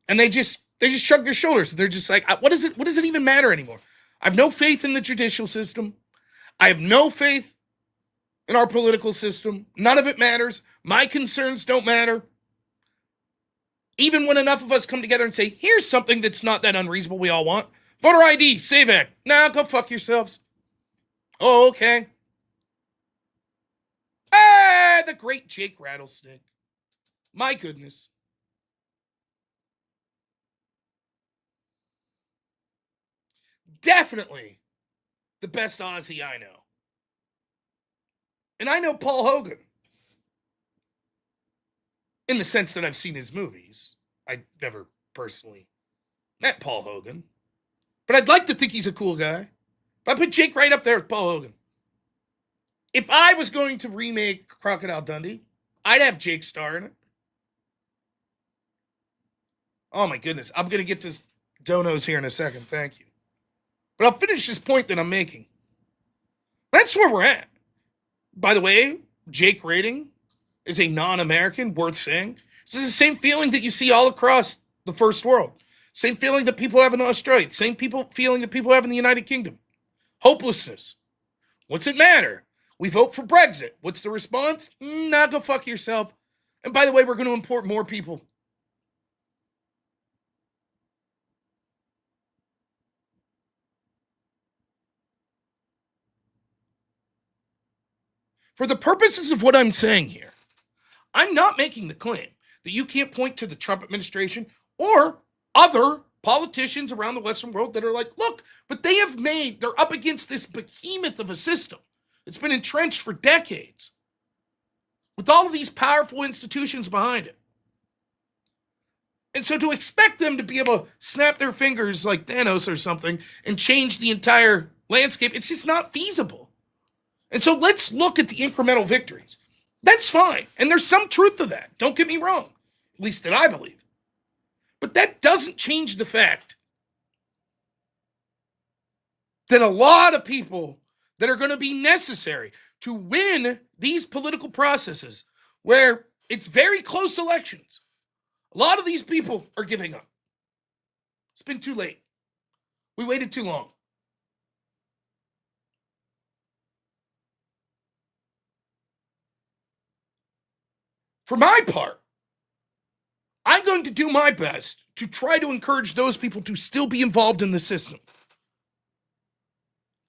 And they just shrug their shoulders. They're just like, what does it even matter anymore? I have no faith in the judicial system. I have no faith in our political system. None of it matters. My concerns don't matter. Even when enough of us come together and say, here's something that's not that unreasonable we all want. Voter ID, SAVE Act. Nah, go fuck yourselves. Oh, okay. The great Jake Rattlesnake. My goodness. Definitely the best Aussie I know. And I know Paul Hogan. In the sense that I've seen his movies. I never personally met Paul Hogan. But I'd like to think he's a cool guy. But I put Jake right up there with Paul Hogan. If I was going to remake Crocodile Dundee, I'd have Jake star in it. Oh my goodness. I'm going to get to donos here in a second. Thank you. But I'll finish this point that I'm making. That's where we're at. By the way, Jake rating is a non-American, worth saying. This is the same feeling that you see all across the first world. Same feeling that people have in Australia. Same feeling that people have in the United Kingdom. Hopelessness. What's it matter? We vote for Brexit. What's the response? Nah, go fuck yourself. And by the way, we're going to import more people. For the purposes of what I'm saying here, I'm not making the claim that you can't point to the Trump administration or other politicians around the Western world that are like, look, but they're up against this behemoth of a system. It's been entrenched for decades. with all of these powerful institutions behind it. And so to expect them to be able to snap their fingers like Thanos or something and change the entire landscape, it's just not feasible. And so let's look at the incremental victories. That's fine. And there's some truth to that. Don't get me wrong. At least that I believe. But that doesn't change the fact that a lot of people that are going to be necessary to win these political processes where it's very close elections, a lot of these people are giving up. It's been too late. We waited too long. For my part, I'm going to do my best to try to encourage those people to still be involved in the system.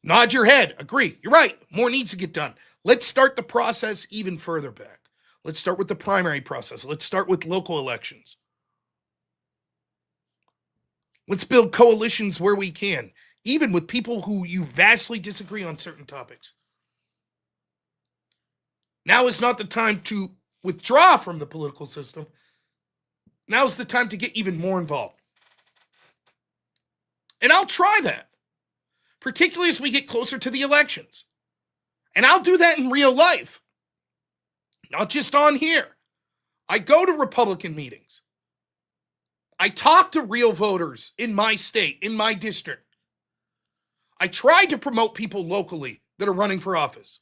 Nod your head. Agree. You're right. More needs to get done. Let's start the process even further back. Let's start with the primary process. Let's start with local elections. Let's build coalitions where we can, even with people who you vastly disagree on certain topics. Now is not the time to withdraw from the political system. Now is the time to get even more involved. And I'll try that, particularly as we get closer to the elections. And I'll do that in real life, not just on here. I go to Republican meetings. I talk to real voters in my state, in my district. I try to promote people locally that are running for office.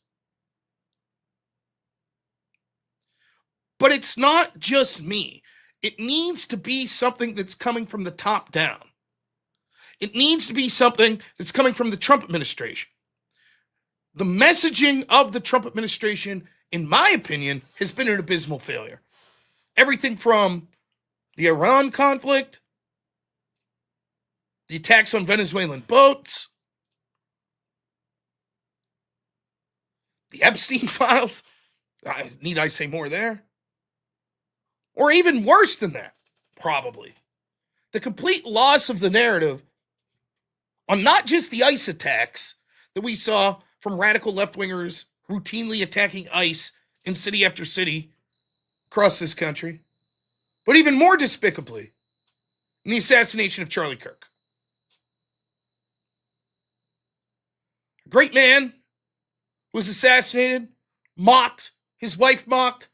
But it's not just me. It needs to be something that's coming from the top down. It needs to be something that's coming from the Trump administration. The messaging of the Trump administration, in my opinion, has been an abysmal failure. Everything from the Iran conflict, the attacks on Venezuelan boats, the Epstein files, need I say more there? Or even worse than that, probably. The complete loss of the narrative on not just the ICE attacks that we saw from radical left-wingers routinely attacking ICE in city after city across this country, but even more despicably, in the assassination of Charlie Kirk. A great man was assassinated, mocked, his wife mocked.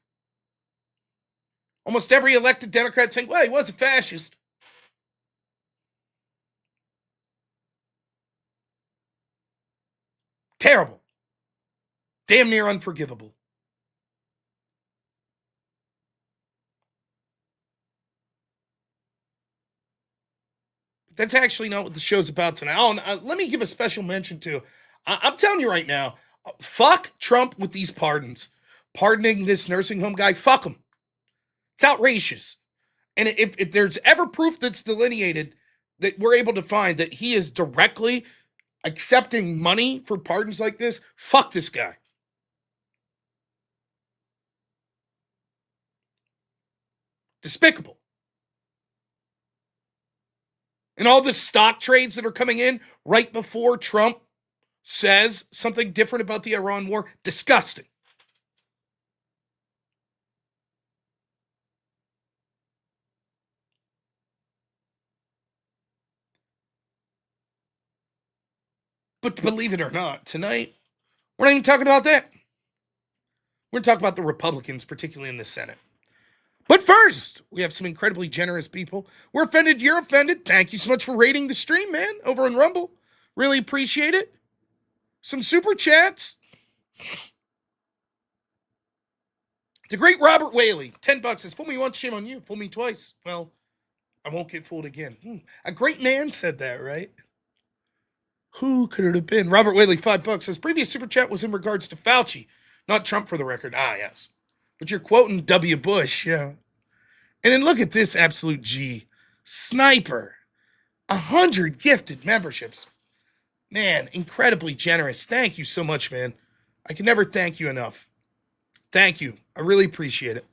Almost every elected Democrat saying, well, he was a fascist. Terrible. Damn near unforgivable. But that's actually not what the show's about tonight. Oh, let me give a special mention to, I'm telling you right now, fuck Trump with these pardons. Pardoning this nursing home guy, fuck him. It's outrageous. And if there's ever proof that's delineated that we're able to find that he is directly accepting money for pardons like this, fuck this guy. Despicable. And all the stock trades that are coming in right before Trump says something different about the Iran war, disgusting. But believe it or not, tonight, we're not even talking about that. We're going to talk about the Republicans, particularly in the Senate. But first, we have some incredibly generous people. We're offended, you're offended. Thank you so much for rating the stream, man, over on Rumble. Really appreciate it. Some super chats. The great Robert Whaley, $10 says, fool me once, shame on you. Fool me twice. Well, I won't get fooled again. A great man said that, right? Who could it have been? Robert Whaley, $5 says, previous super chat was in regards to Fauci, not Trump for the record. Ah, yes. But you're quoting W. Bush, yeah. And then look at this absolute G. Sniper. 100 gifted memberships. Man, incredibly generous. Thank you so much, man. I can never thank you enough. Thank you. I really appreciate it.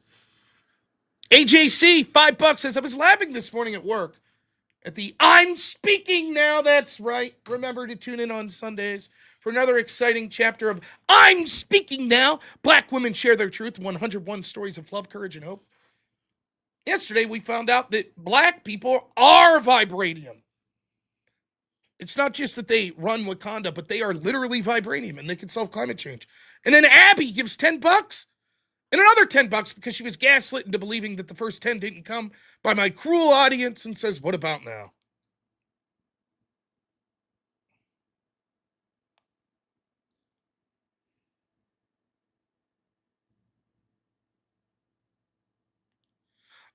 AJC, $5 says, I was laughing this morning at work at the I'm speaking now, that's right. Remember to tune in on Sundays for another exciting chapter of I'm Speaking Now. Black women share their truth, 101 stories of love, courage, and hope. Yesterday, we found out that black people are vibranium. It's not just that they run Wakanda, but they are literally vibranium, and they can solve climate change. And then Abby gives $10 and another $10 because she was gaslit into believing that the first 10 didn't come by my cruel audience, and says, what about now?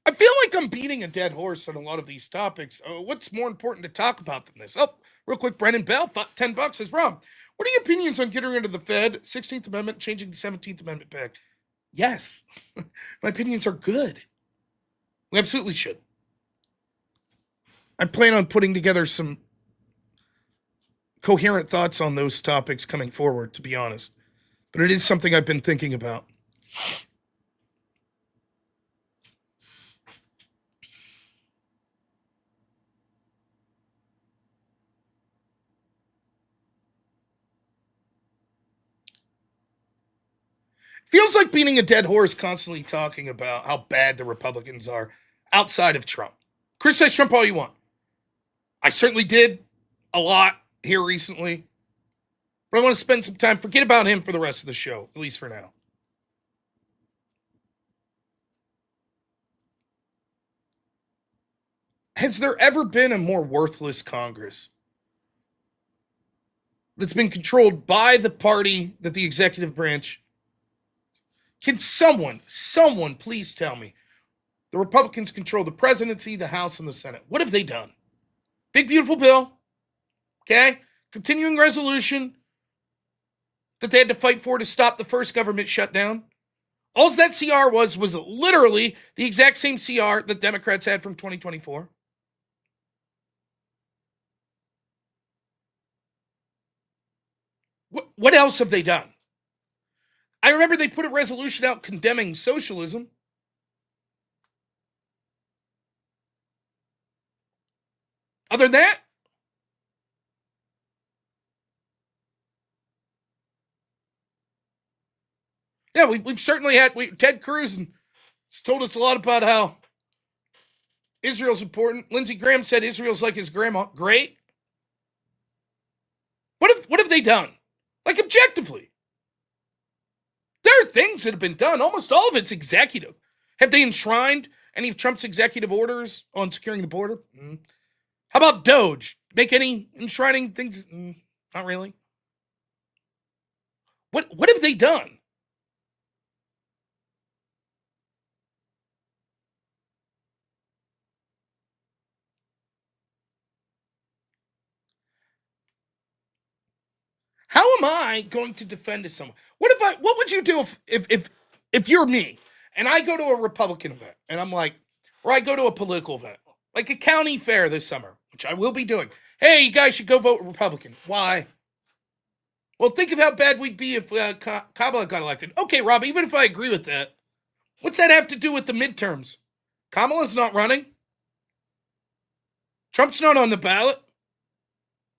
I feel like I'm beating a dead horse on a lot of these topics. What's more important to talk about than this? Oh, real quick, Brennan Bell, $10 says, Rob, what are your opinions on getting rid of the Fed, 16th Amendment, changing the 17th Amendment back? Yes, my opinions are good. We absolutely should. I plan on putting together some coherent thoughts on those topics coming forward, to be honest. But it is something I've been thinking about. Feels like beating a dead horse constantly talking about how bad the Republicans are outside of Trump. Criticize Trump all you want. I certainly did a lot here recently. But I want to spend some time, forget about him for the rest of the show, at least for now. Has there ever been a more worthless Congress that's been controlled by the party that the executive branch? Can someone please tell me? The Republicans control the presidency, the House, and the Senate. What have they done? Big, beautiful bill. Okay? Continuing resolution that they had to fight for to stop the first government shutdown. All that CR was literally the exact same CR that Democrats had from 2024. What else have they done? I remember they put a resolution out condemning socialism. Other than that, yeah, we've certainly had Ted Cruz has told us a lot about how Israel's important. Lindsey Graham said Israel's like his grandma. Great. What have they done? Like, objectively. There are things that have been done. Almost all of it's executive. Have they enshrined any of Trump's executive orders on securing the border? How about Doge? Make any enshrining things? Not really. What have they done? How am I going to defend someone? What would you do if you're me and I go to a Republican event and I'm like, or I go to a political event, like a county fair this summer, which I will be doing. Hey, you guys should go vote Republican. Why? Well, think of how bad we'd be if Kamala got elected. Okay, Rob, even if I agree with that, what's that have to do with the midterms? Kamala's not running. Trump's not on the ballot.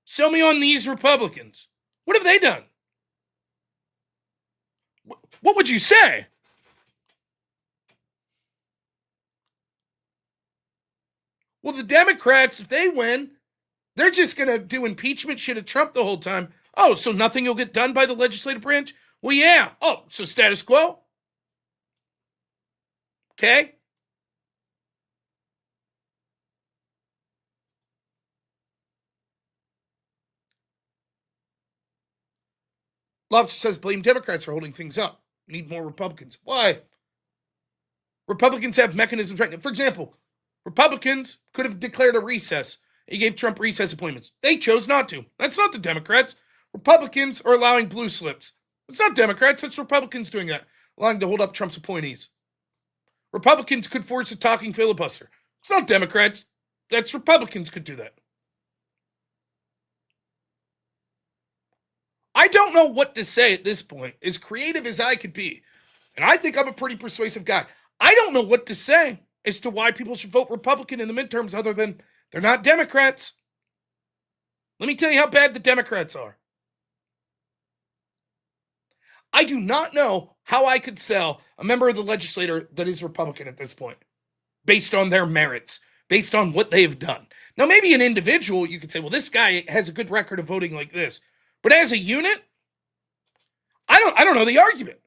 Sell me on these Republicans. What have they done? What would you say? Well, the Democrats, if they win, they're just going to do impeachment shit at Trump the whole time. Oh, so nothing will get done by the legislative branch? Well, yeah. Oh, so status quo? Okay. Lobster says blame Democrats for holding things up. Need more Republicans. Why? Republicans have mechanisms right now. For example, Republicans could have declared a recess. He gave Trump recess appointments. They chose not to. That's not the Democrats. Republicans are allowing blue slips. It's not Democrats. It's Republicans doing that, allowing to hold up Trump's appointees. Republicans could force a talking filibuster. It's not Democrats. That's Republicans could do that. I don't know what to say at this point, as creative as I could be. And I think I'm a pretty persuasive guy. I don't know what to say as to why people should vote Republican in the midterms other than they're not Democrats. Let me tell you how bad the Democrats are. I do not know how I could sell a member of the legislature that is Republican at this point, based on their merits, based on what they've done. Now, maybe an individual, you could say, well, this guy has a good record of voting like this. But as a unit, I don't know the argument.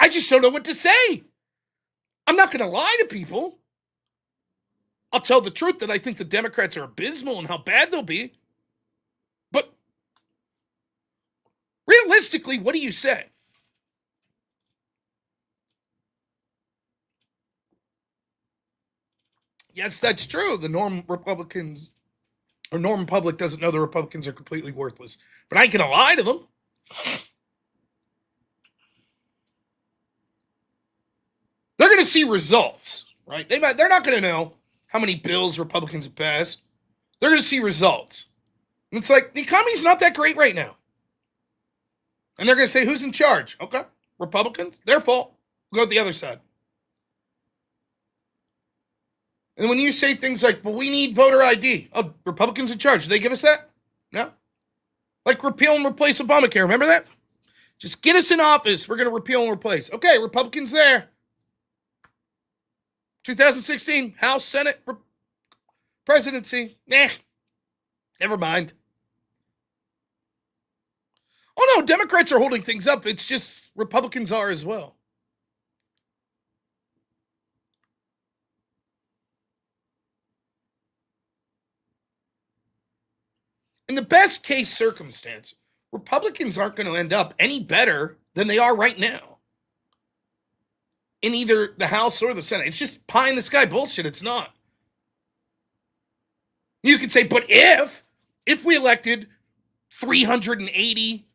I just don't know what to say. I'm not going to lie to people. I'll tell the truth that I think the Democrats are abysmal and how bad they'll be. But realistically, what do you say? Yes, that's true. The norm Republicans or norm public doesn't know the Republicans are completely worthless. But I ain't going to lie to them. They're going to see results, right? They're not going to know how many bills Republicans have passed. They're going to see results. And it's like, the economy's not that great right now. And they're going to say, who's in charge? Okay, Republicans, their fault. We'll go to the other side. And when you say things like, well, we need voter ID. Oh, Republicans in charge. Do they give us that? No. Like repeal and replace Obamacare. Remember that? Just get us in office. We're going to repeal and replace. Okay, Republicans there. 2016, House, Senate, presidency. Never mind. Oh no, Democrats are holding things up. It's just Republicans are as well. In the best case circumstance, Republicans aren't going to end up any better than they are right now in either the House or the Senate. It's just pie in the sky bullshit. It's not. You could say, but if we elected 380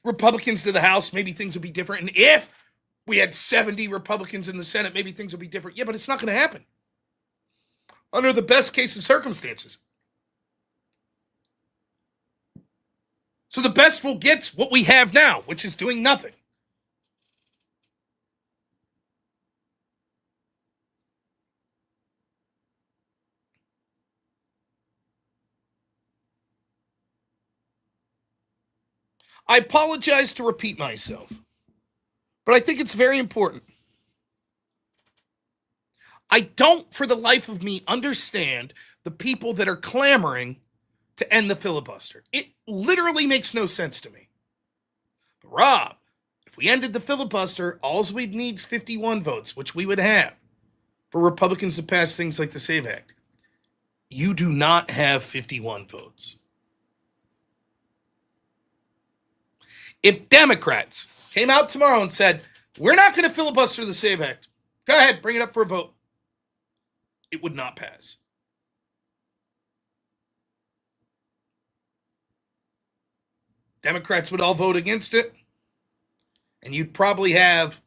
Republicans to the House, maybe things would be different. And if we had 70 Republicans in the Senate, maybe things would be different. Yeah, but it's not going to happen. Under the best case of circumstances. So the best we'll get's what we have now, which is doing nothing. I apologize to repeat myself, but I think it's very important. I don't, for the life of me, understand the people that are clamoring to end the filibuster. It literally makes no sense to me. But Rob, if we ended the filibuster, all we'd need is 51 votes, which we would have, for Republicans to pass things like the SAVE Act. You do not have 51 votes. If Democrats came out tomorrow and said, we're not going to filibuster the SAVE Act, go ahead, bring it up for a vote, it would not pass. Democrats would all vote against it, and you'd probably have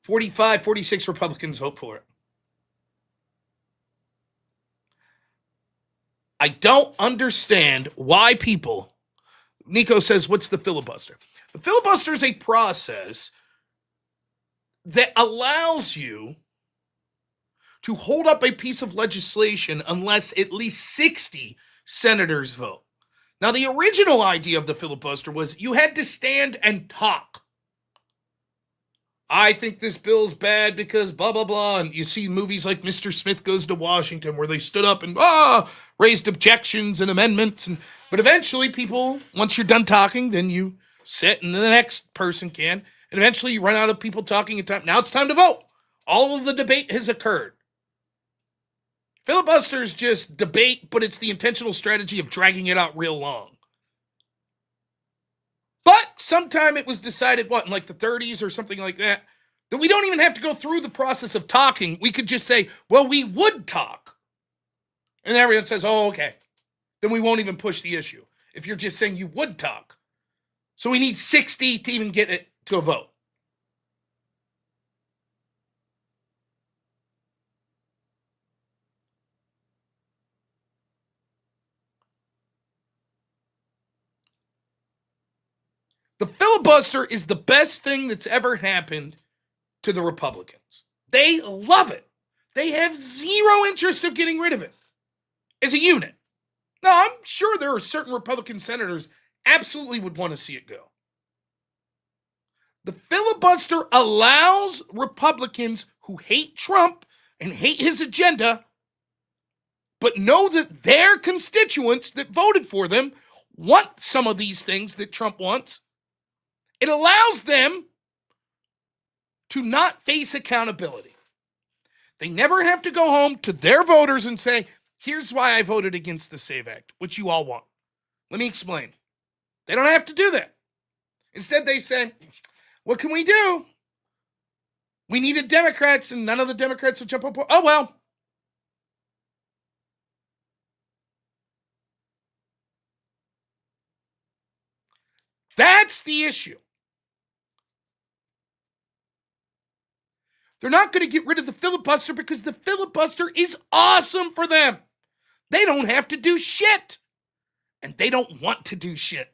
45, 46 Republicans vote for it. I don't understand why people... Nico says, what's the filibuster? The filibuster is a process that allows you to hold up a piece of legislation unless at least 60 senators vote. Now, the original idea of the filibuster was you had to stand and talk. I think this bill's bad because blah, blah, blah. And you see movies like Mr. Smith Goes to Washington where they stood up and raised objections and amendments. But eventually people, once you're done talking, then you sit and the next person can. And eventually you run out of people talking. Now it's time to vote. All of the debate has occurred. Filibuster is just debate, but it's the intentional strategy of dragging it out real long. But sometime it was decided, in like the 30s or something like that we don't even have to go through the process of talking. We could just say, well, we would talk. And everyone says, oh, okay. Then we won't even push the issue. If you're just saying you would talk. So we need 60 to even get it to a vote. The filibuster is the best thing that's ever happened to the Republicans. They love it. They have zero interest of getting rid of it. as a unit. Now, I'm sure there are certain Republican senators absolutely would want to see it go. The filibuster allows Republicans who hate Trump and hate his agenda, but know that their constituents that voted for them want some of these things that Trump wants. It allows them to not face accountability. They never have to go home to their voters and say, here's why I voted against the SAVE Act, which you all want. Let me explain. They don't have to do that. Instead, they say, what can we do? We needed Democrats, and none of the Democrats will jump up. Oh, well. That's the issue. They're not going to get rid of the filibuster because the filibuster is awesome for them. They don't have to do shit. And they don't want to do shit.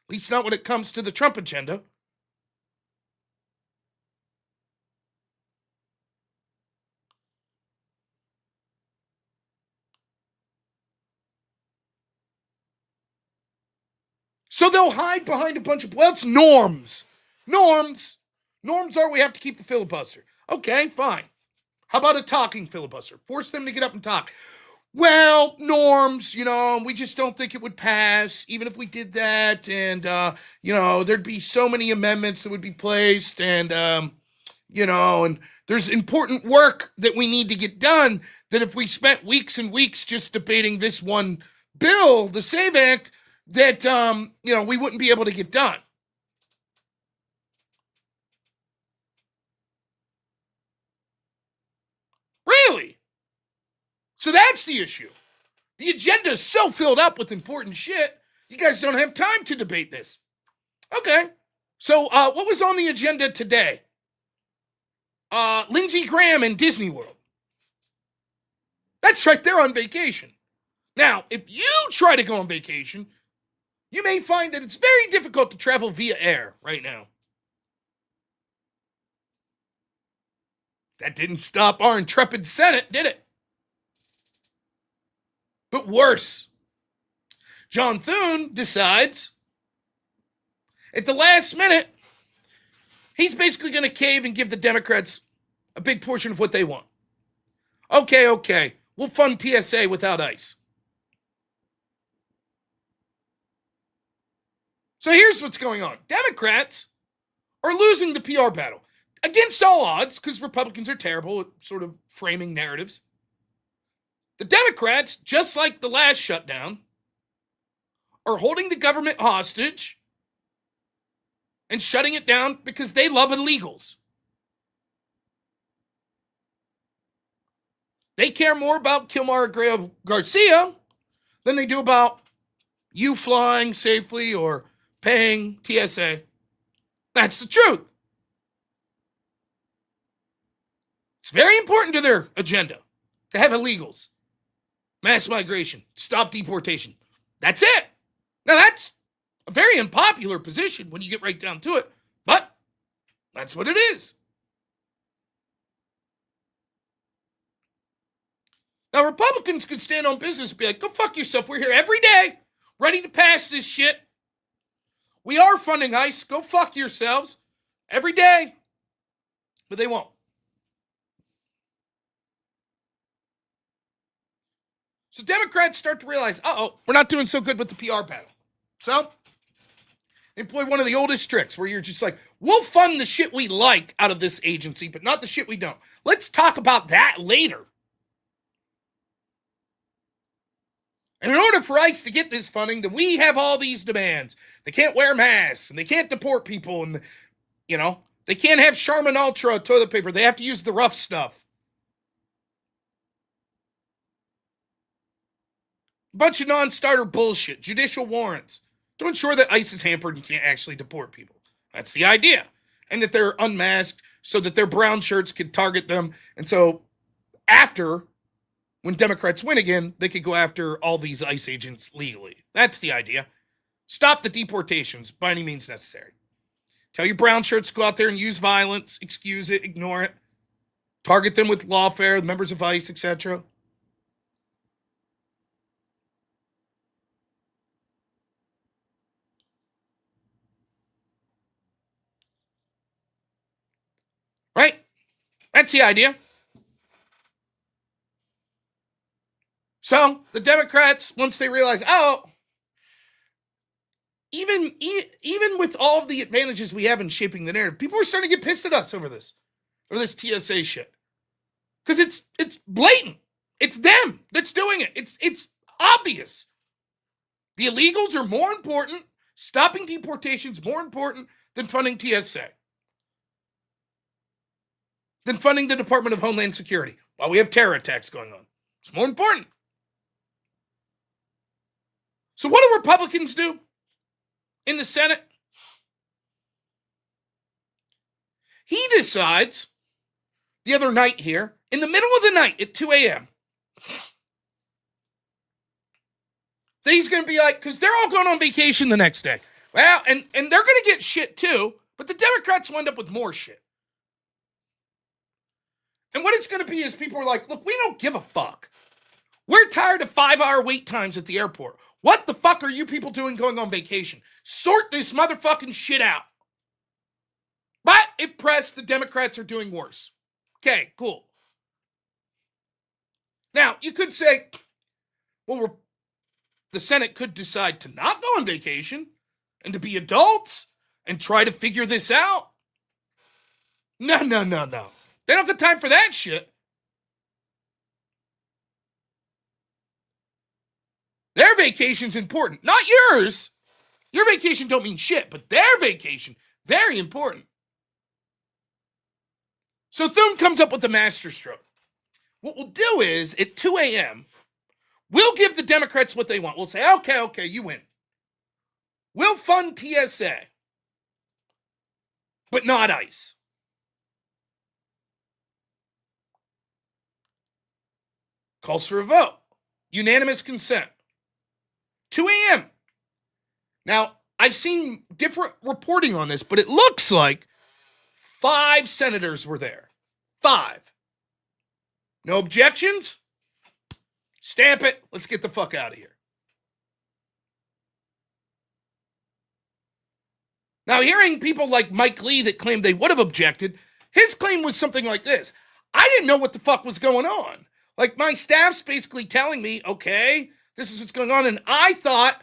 At least not when it comes to the Trump agenda. So they'll hide behind a bunch of, well, it's norms. Norms. Norms are we have to keep the filibuster. Okay, fine. How about a talking filibuster? Force them to get up and talk. Well, norms, we just don't think it would pass, even if we did that. And, there'd be so many amendments that would be placed. And, and there's important work that we need to get done that if we spent weeks and weeks just debating this one bill, the SAVE Act, that, we wouldn't be able to get done. Really? So that's the issue. The agenda is so filled up with important shit, you guys don't have time to debate this. Okay. So what was on the agenda today? Lindsey Graham and Disney World. That's right, they're on vacation. Now, if you try to go on vacation, you may find that it's very difficult to travel via air right now. That didn't stop our intrepid Senate, did it? But worse, John Thune decides at the last minute, he's basically going to cave and give the Democrats a big portion of what they want. Okay, we'll fund TSA without ICE. So here's what's going on. Democrats are losing the PR battle. Against all odds, because Republicans are terrible at sort of framing narratives. The Democrats, just like the last shutdown, are holding the government hostage and shutting it down because they love illegals. They care more about Kilmar Garcia than they do about you flying safely or paying TSA. That's the truth. It's very important to their agenda to have illegals, mass migration, stop deportation. That's it. Now, that's a very unpopular position when you get right down to it, but that's what it is. Now, Republicans could stand on business and be like, go fuck yourself. We're here every day, ready to pass this shit. We are funding ICE. Go fuck yourselves every day. But they won't. So Democrats start to realize, we're not doing so good with the PR battle. So they employ one of the oldest tricks where you're just like, we'll fund the shit we like out of this agency, but not the shit we don't. Let's talk about that later. And in order for ICE to get this funding, then we have all these demands. They can't wear masks, and they can't deport people, and, they can't have Charmin Ultra toilet paper. They have to use the rough stuff. Bunch of non-starter bullshit, judicial warrants to ensure that ICE is hampered and can't actually deport people. That's the idea. And that they're unmasked so that their brown shirts could target them. And so after, when Democrats win again, they could go after all these ICE agents legally. That's the idea. Stop the deportations by any means necessary. Tell your brown shirts to go out there and use violence, excuse it, ignore it. Target them with lawfare, members of ICE, etc. That's the idea. So the Democrats, once they realize, even with all of the advantages we have in shaping the narrative, people are starting to get pissed at us over this TSA shit. Because it's blatant. It's them that's doing it. It's obvious. The illegals are more important. Stopping deportations more important than funding TSA. Than funding the Department of Homeland Security while we have terror attacks going on. It's more important. So what do Republicans do in the Senate? He decides the other night here, in the middle of the night at 2 a.m., that he's going to be like, because they're all going on vacation the next day. Well, and they're going to get shit too, but the Democrats will end up with more shit. And what it's going to be is people are like, look, we don't give a fuck. We're tired of 5-hour wait times at the airport. What the fuck are you people doing going on vacation? Sort this motherfucking shit out. But if pressed, the Democrats are doing worse. Okay, cool. Now, you could say, well, the Senate could decide to not go on vacation and to be adults and try to figure this out. No. They don't have the time for that shit. Their vacation's important, not yours. Your vacation don't mean shit, but their vacation, very important. So Thune comes up with the masterstroke. What we'll do is, at 2 a.m., we'll give the Democrats what they want. We'll say, okay, you win. We'll fund TSA, but not ICE. Calls for a vote. Unanimous consent. 2 a.m. Now, I've seen different reporting on this, but it looks like 5 senators were there. 5. No objections? Stamp it. Let's get the fuck out of here. Now, hearing people like Mike Lee that claimed they would have objected, his claim was something like this. I didn't know what the fuck was going on. Like, my staff's basically telling me, okay, this is what's going on. And I thought,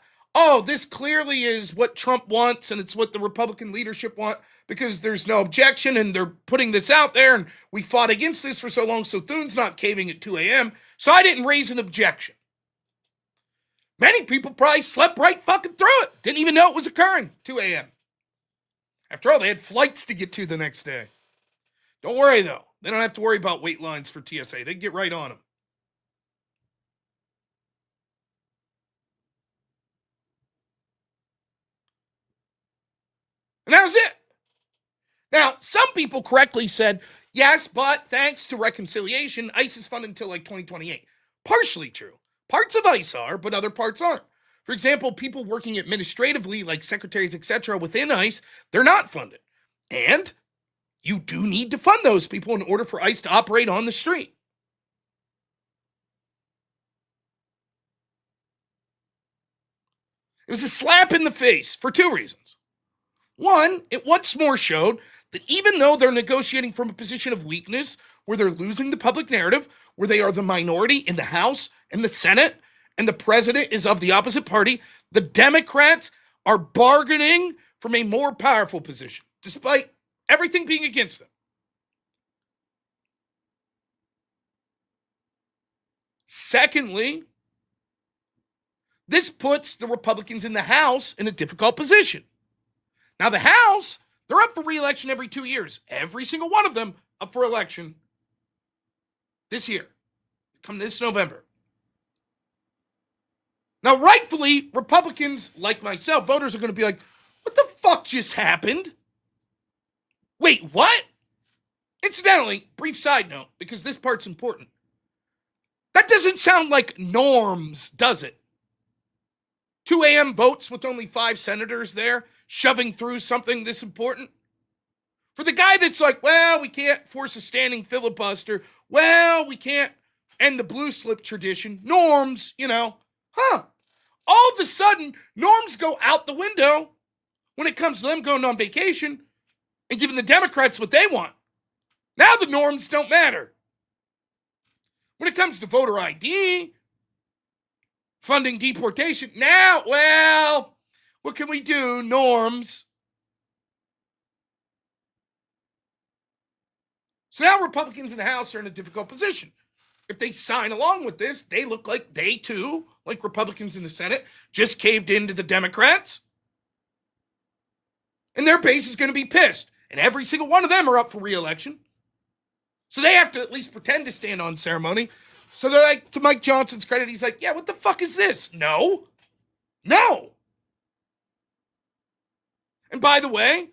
this clearly is what Trump wants and it's what the Republican leadership want because there's no objection and they're putting this out there and we fought against this for so long, so Thune's not caving at 2 a.m., so I didn't raise an objection. Many people probably slept right fucking through it. Didn't even know it was occurring, 2 a.m. After all, they had flights to get to the next day. Don't worry, though. They don't have to worry about wait lines for TSA. They can get right on them. And that was it. Now, some people correctly said, yes, but thanks to reconciliation, ICE is funded until like 2028. Partially true. Parts of ICE are, but other parts aren't. For example, people working administratively, like secretaries, etc., within ICE, they're not funded. And you do need to fund those people in order for ICE to operate on the street. It was a slap in the face for 2 reasons. One, it once more showed that even though they're negotiating from a position of weakness, where they're losing the public narrative, where they are the minority in the House and the Senate, and the president is of the opposite party, the Democrats are bargaining from a more powerful position, despite everything being against them. Secondly, this puts the Republicans in the House in a difficult position. Now, the House, they're up for re-election every 2 years. Every single one of them up for election this year, come this November. Now, rightfully, Republicans like myself, voters are going to be like, what the fuck just happened? Wait, what? Incidentally, brief side note, because this part's important. That doesn't sound like norms, does it? 2 a.m. votes with only 5 senators there, shoving through something this important? For the guy that's like, well, we can't force a standing filibuster. Well, we can't end the blue slip tradition. Norms, All of a sudden, norms go out the window when it comes to them going on vacation and giving the Democrats what they want. Now the norms don't matter. When it comes to voter ID, funding deportation, now, well, what can we do? Norms. So now Republicans in the House are in a difficult position. If they sign along with this, they look like they too, like Republicans in the Senate, just caved into the Democrats. And their base is going to be pissed. And every single one of them are up for re-election. So they have to at least pretend to stand on ceremony. So they're like, to Mike Johnson's credit, he's like, yeah, what the fuck is this? No. And by the way,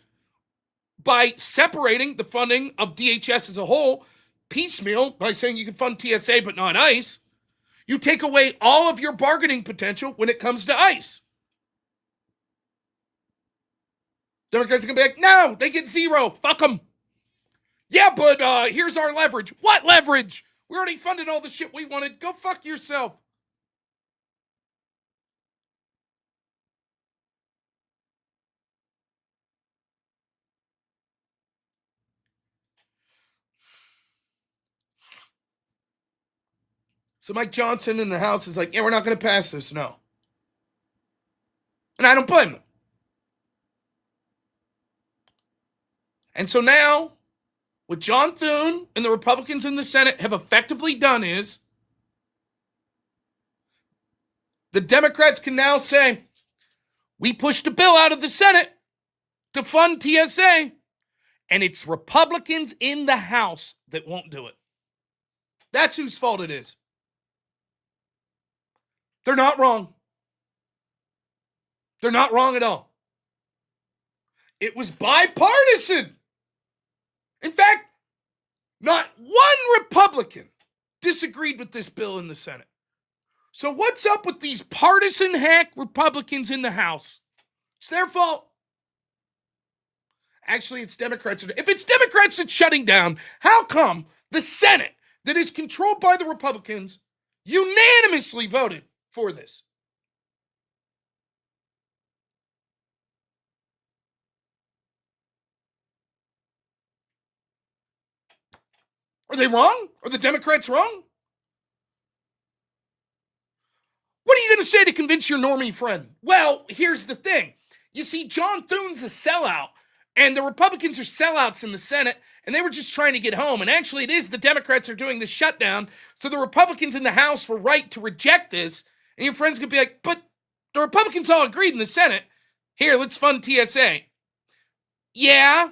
by separating the funding of DHS as a whole, piecemeal, by saying you can fund TSA but not ICE, you take away all of your bargaining potential when it comes to ICE. Democrats are going to be like, no, they get zero. Fuck them. Yeah, but here's our leverage. What leverage? We already funded all the shit we wanted. Go fuck yourself. So Mike Johnson in the House is like, yeah, we're not going to pass this. No. And I don't blame them. And so now, what John Thune and the Republicans in the Senate have effectively done is the Democrats can now say, we pushed a bill out of the Senate to fund TSA, and it's Republicans in the House that won't do it. That's whose fault it is. They're not wrong. They're not wrong at all. It was bipartisan. In fact, not one Republican disagreed with this bill in the Senate. So what's up with these partisan hack Republicans in the House? It's their fault. Actually, it's Democrats. If it's Democrats that's shutting down, how come the Senate, that is controlled by the Republicans, unanimously voted for this? Are they wrong? Are the Democrats wrong? What are you going to say to convince your normie friend? Well, here's the thing. You see, John Thune's a sellout, and the Republicans are sellouts in the Senate, and they were just trying to get home. And actually, it is the Democrats are doing the shutdown, so the Republicans in the House were right to reject this. And your friends could be like, but the Republicans all agreed in the Senate. Here, let's fund TSA. Yeah.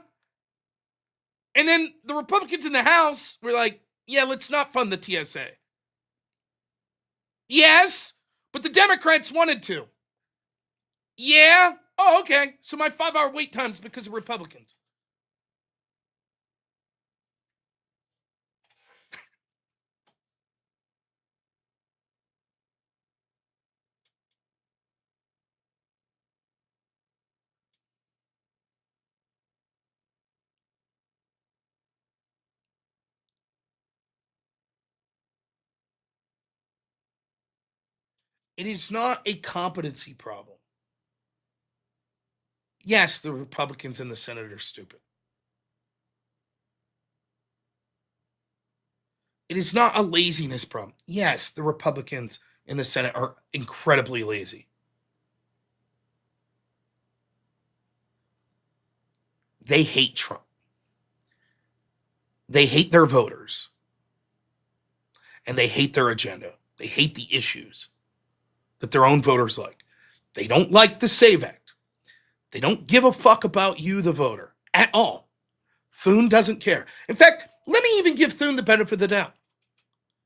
And then the Republicans in the House were like, yeah, let's not fund the TSA. Yes, but the Democrats wanted to. Yeah? Oh, okay. So my 5-hour wait time is because of Republicans. It is not a competency problem. Yes, the Republicans in the Senate are stupid. It is not a laziness problem. Yes, the Republicans in the Senate are incredibly lazy. They hate Trump. They hate their voters. And they hate their agenda. They hate the issues that their own voters like. They don't like the SAVE Act. They don't give a fuck about you, the voter, at all. Thune doesn't care. In fact, let me even give Thune the benefit of the doubt.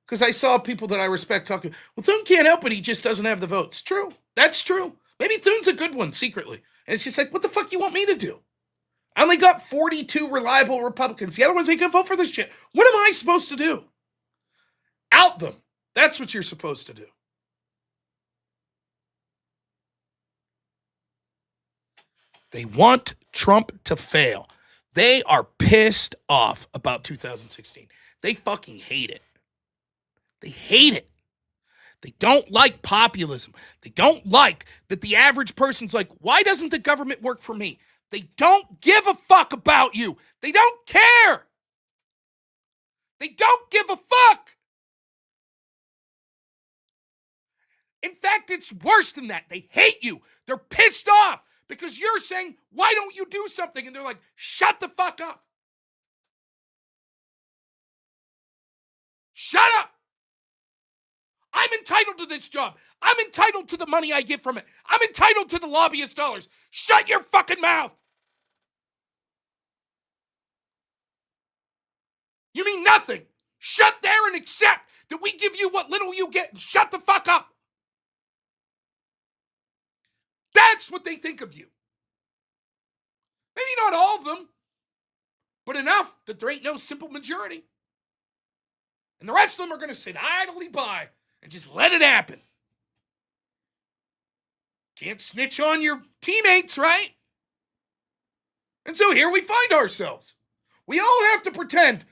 Because I saw people that I respect talking, well, Thune can't help it, he just doesn't have the votes. True. That's true. Maybe Thune's a good one secretly. And it's just like, what the fuck you want me to do? I only got 42 reliable Republicans. The other ones ain't gonna vote for this shit. What am I supposed to do? Out them. That's what you're supposed to do. They want Trump to fail. They are pissed off about 2016. They fucking hate it. They hate it. They don't like populism. They don't like that the average person's like, why doesn't the government work for me? They don't give a fuck about you. They don't care. They don't give a fuck. In fact, it's worse than that. They hate you. They're pissed off because you're saying, why don't you do something? And they're like, shut the fuck up. Shut up. I'm entitled to this job. I'm entitled to the money I get from it. I'm entitled to the lobbyist dollars. Shut your fucking mouth. You mean nothing. Shut there and accept that we give you what little you get and shut the fuck up. That's what they think of you. Maybe not all of them, but enough that there ain't no simple majority. And the rest of them are going to sit idly by and just let it happen. Can't snitch on your teammates, right? And so here we find ourselves. We all have to pretend.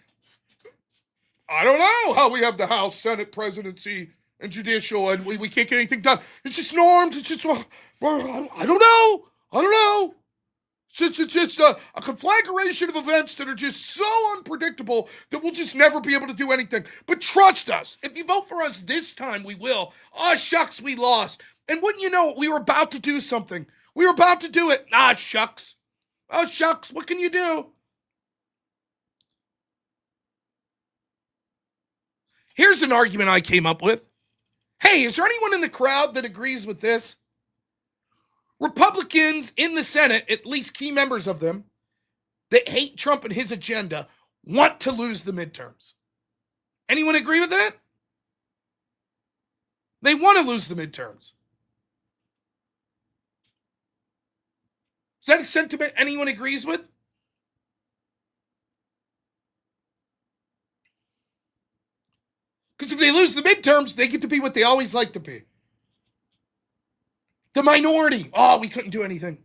I don't know how we have the House, Senate, presidency, and judicial, and we can't get anything done. It's just norms. It's just, well, I don't know. I don't know. It's just a conflagration of events that are just so unpredictable that we'll just never be able to do anything. But trust us, if you vote for us this time, we will. Oh, shucks, we lost. And wouldn't you know it, we were about to do something. We were about to do it. Ah, shucks. Oh, shucks, what can you do? Here's an argument I came up with. Hey, is there anyone in the crowd that agrees with this? Republicans in the Senate, at least key members of them, that hate Trump and his agenda, want to lose the midterms. Anyone agree with that? They want to lose the midterms. Is that a sentiment anyone agrees with? Because if they lose the midterms, they get to be what they always like to be. The minority. Oh, we couldn't do anything.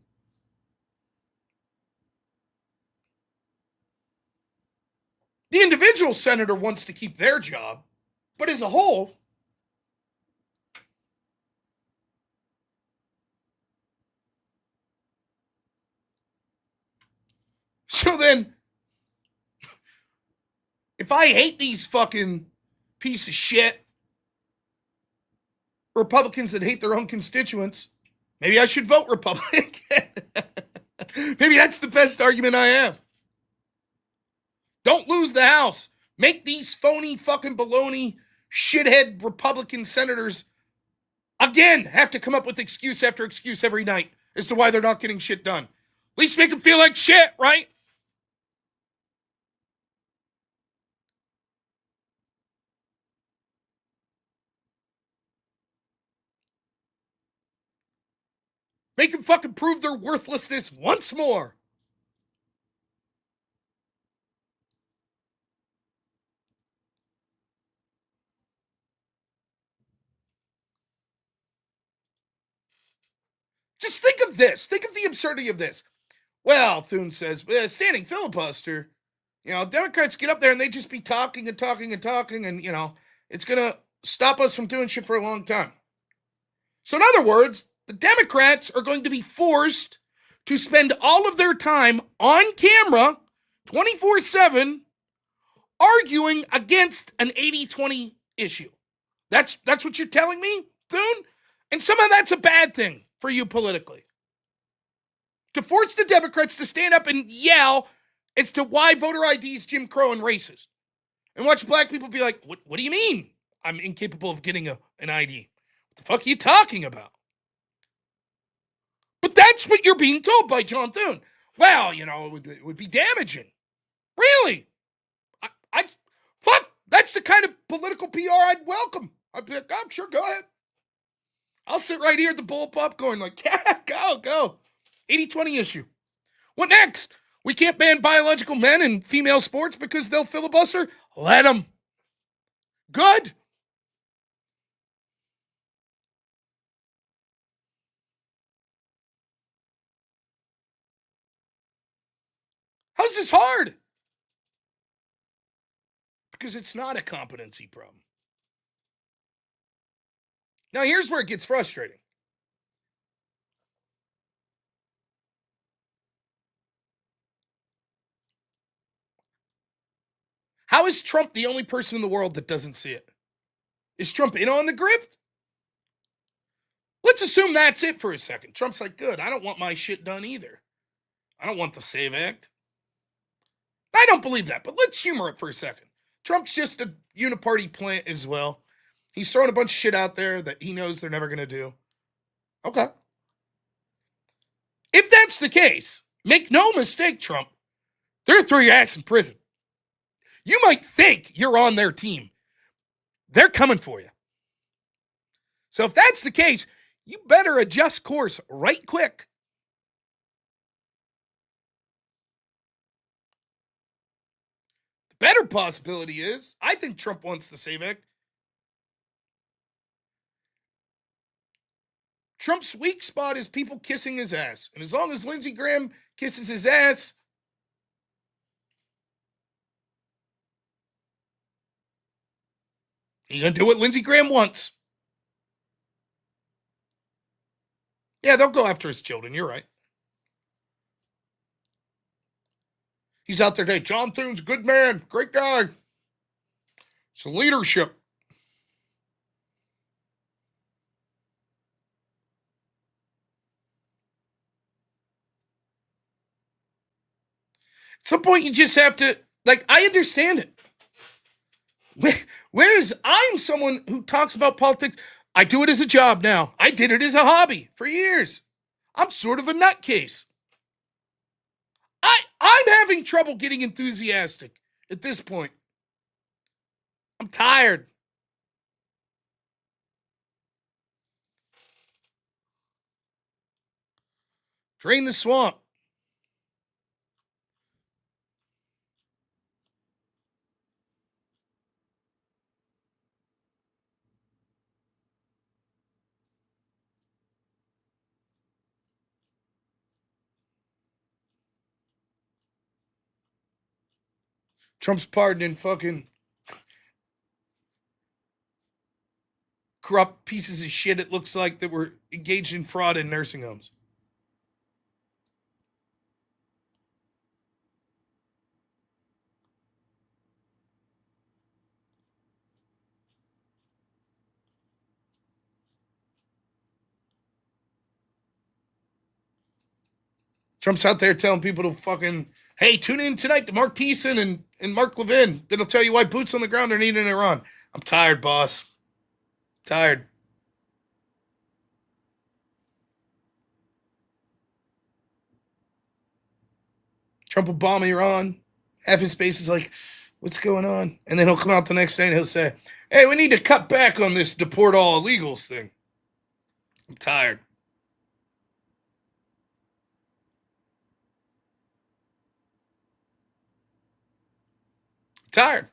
The individual senator wants to keep their job, but as a whole, so then, if I hate these fucking piece of shit Republicans that hate their own constituents, maybe I should vote Republican. Maybe that's the best argument I have. Don't lose the House. Make these phony fucking baloney shithead Republican senators again have to come up with excuse after excuse every night as to why they're not getting shit done. At least make them feel like shit, right? Make them fucking prove their worthlessness once more. Just think of this. Think of the absurdity of this. Well, Thune says, standing filibuster, Democrats get up there and they just be talking and talking and talking, and, it's going to stop us from doing shit for a long time. So in other words, the Democrats are going to be forced to spend all of their time on camera, 24/7, arguing against an 80-20 issue. That's what you're telling me, Thune? And somehow that's a bad thing for you politically. To force the Democrats to stand up and yell as to why voter ID is Jim Crow and racist. And watch black people be like, what do you mean I'm incapable of getting an ID? What the fuck are you talking about? But that's what you're being told by John Thune. Well, it would be damaging. Really? Fuck, that's the kind of political PR I'd welcome. I'd be like, sure, go ahead. I'll sit right here at the bullpup going like, yeah, go. 80-20 issue. What next? We can't ban biological men in female sports because they'll filibuster? Let them. Good. How's this hard? Because it's not a competency problem. Now, here's where it gets frustrating. How is Trump the only person in the world that doesn't see it? Is Trump in on the grift? Let's assume that's it for a second. Trump's like, good, I don't want my shit done either. I don't want the SAVE Act. I don't believe that, but let's humor it for a second. Trump's just a uniparty plant as well. He's throwing a bunch of shit out there that he knows they're never going to do. Okay. If that's the case, make no mistake, Trump, they're going to throw your ass in prison. You might think you're on their team. They're coming for you. So if that's the case, you better adjust course right quick. The better possibility is, I think Trump wants the SAVE Act. Trump's weak spot is people kissing his ass. And as long as Lindsey Graham kisses his ass, he's going to do what Lindsey Graham wants. Yeah, they'll go after his children. You're right. He's out there today. John Thune's a good man. Great guy. It's leadership. At some point, you just have to, I understand it. Whereas I'm someone who talks about politics, I do it as a job now. I did it as a hobby for years. I'm sort of a nutcase. I'm having trouble getting enthusiastic at this point. I'm tired. Drain the swamp. Trump's pardoning fucking corrupt pieces of shit, it looks like, that were engaged in fraud in nursing homes. Trump's out there telling people to fucking, hey, tune in tonight to Mark Pearson and Mark Levin. That'll tell you why boots on the ground are needed in Iran. I'm tired, boss. Tired. Trump will bomb Iran. Half his base is like, what's going on? And then he'll come out the next day and he'll say, hey, we need to cut back on this deport all illegals thing. I'm tired. Tired.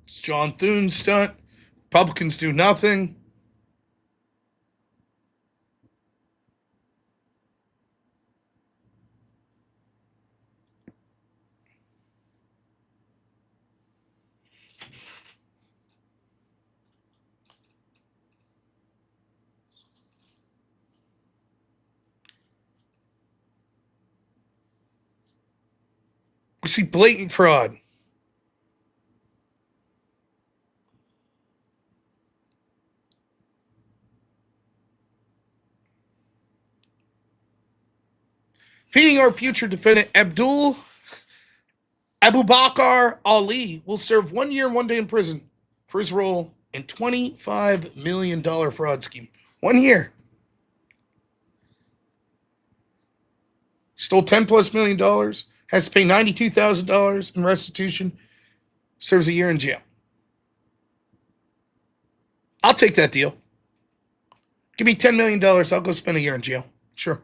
It's John Thune's stunt. Republicans do nothing. We see blatant fraud. Feeding our future defendant Abdul Abubakar Ali will serve 1 year and 1 day in prison for his role in $25 million fraud scheme. 1 year. Stole $10+ million, has to pay $92,000 in restitution, serves a year in jail. I'll take that deal. Give me $10 million, I'll go spend a year in jail. Sure.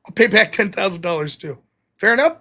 I'll pay back $10,000 too. Fair enough?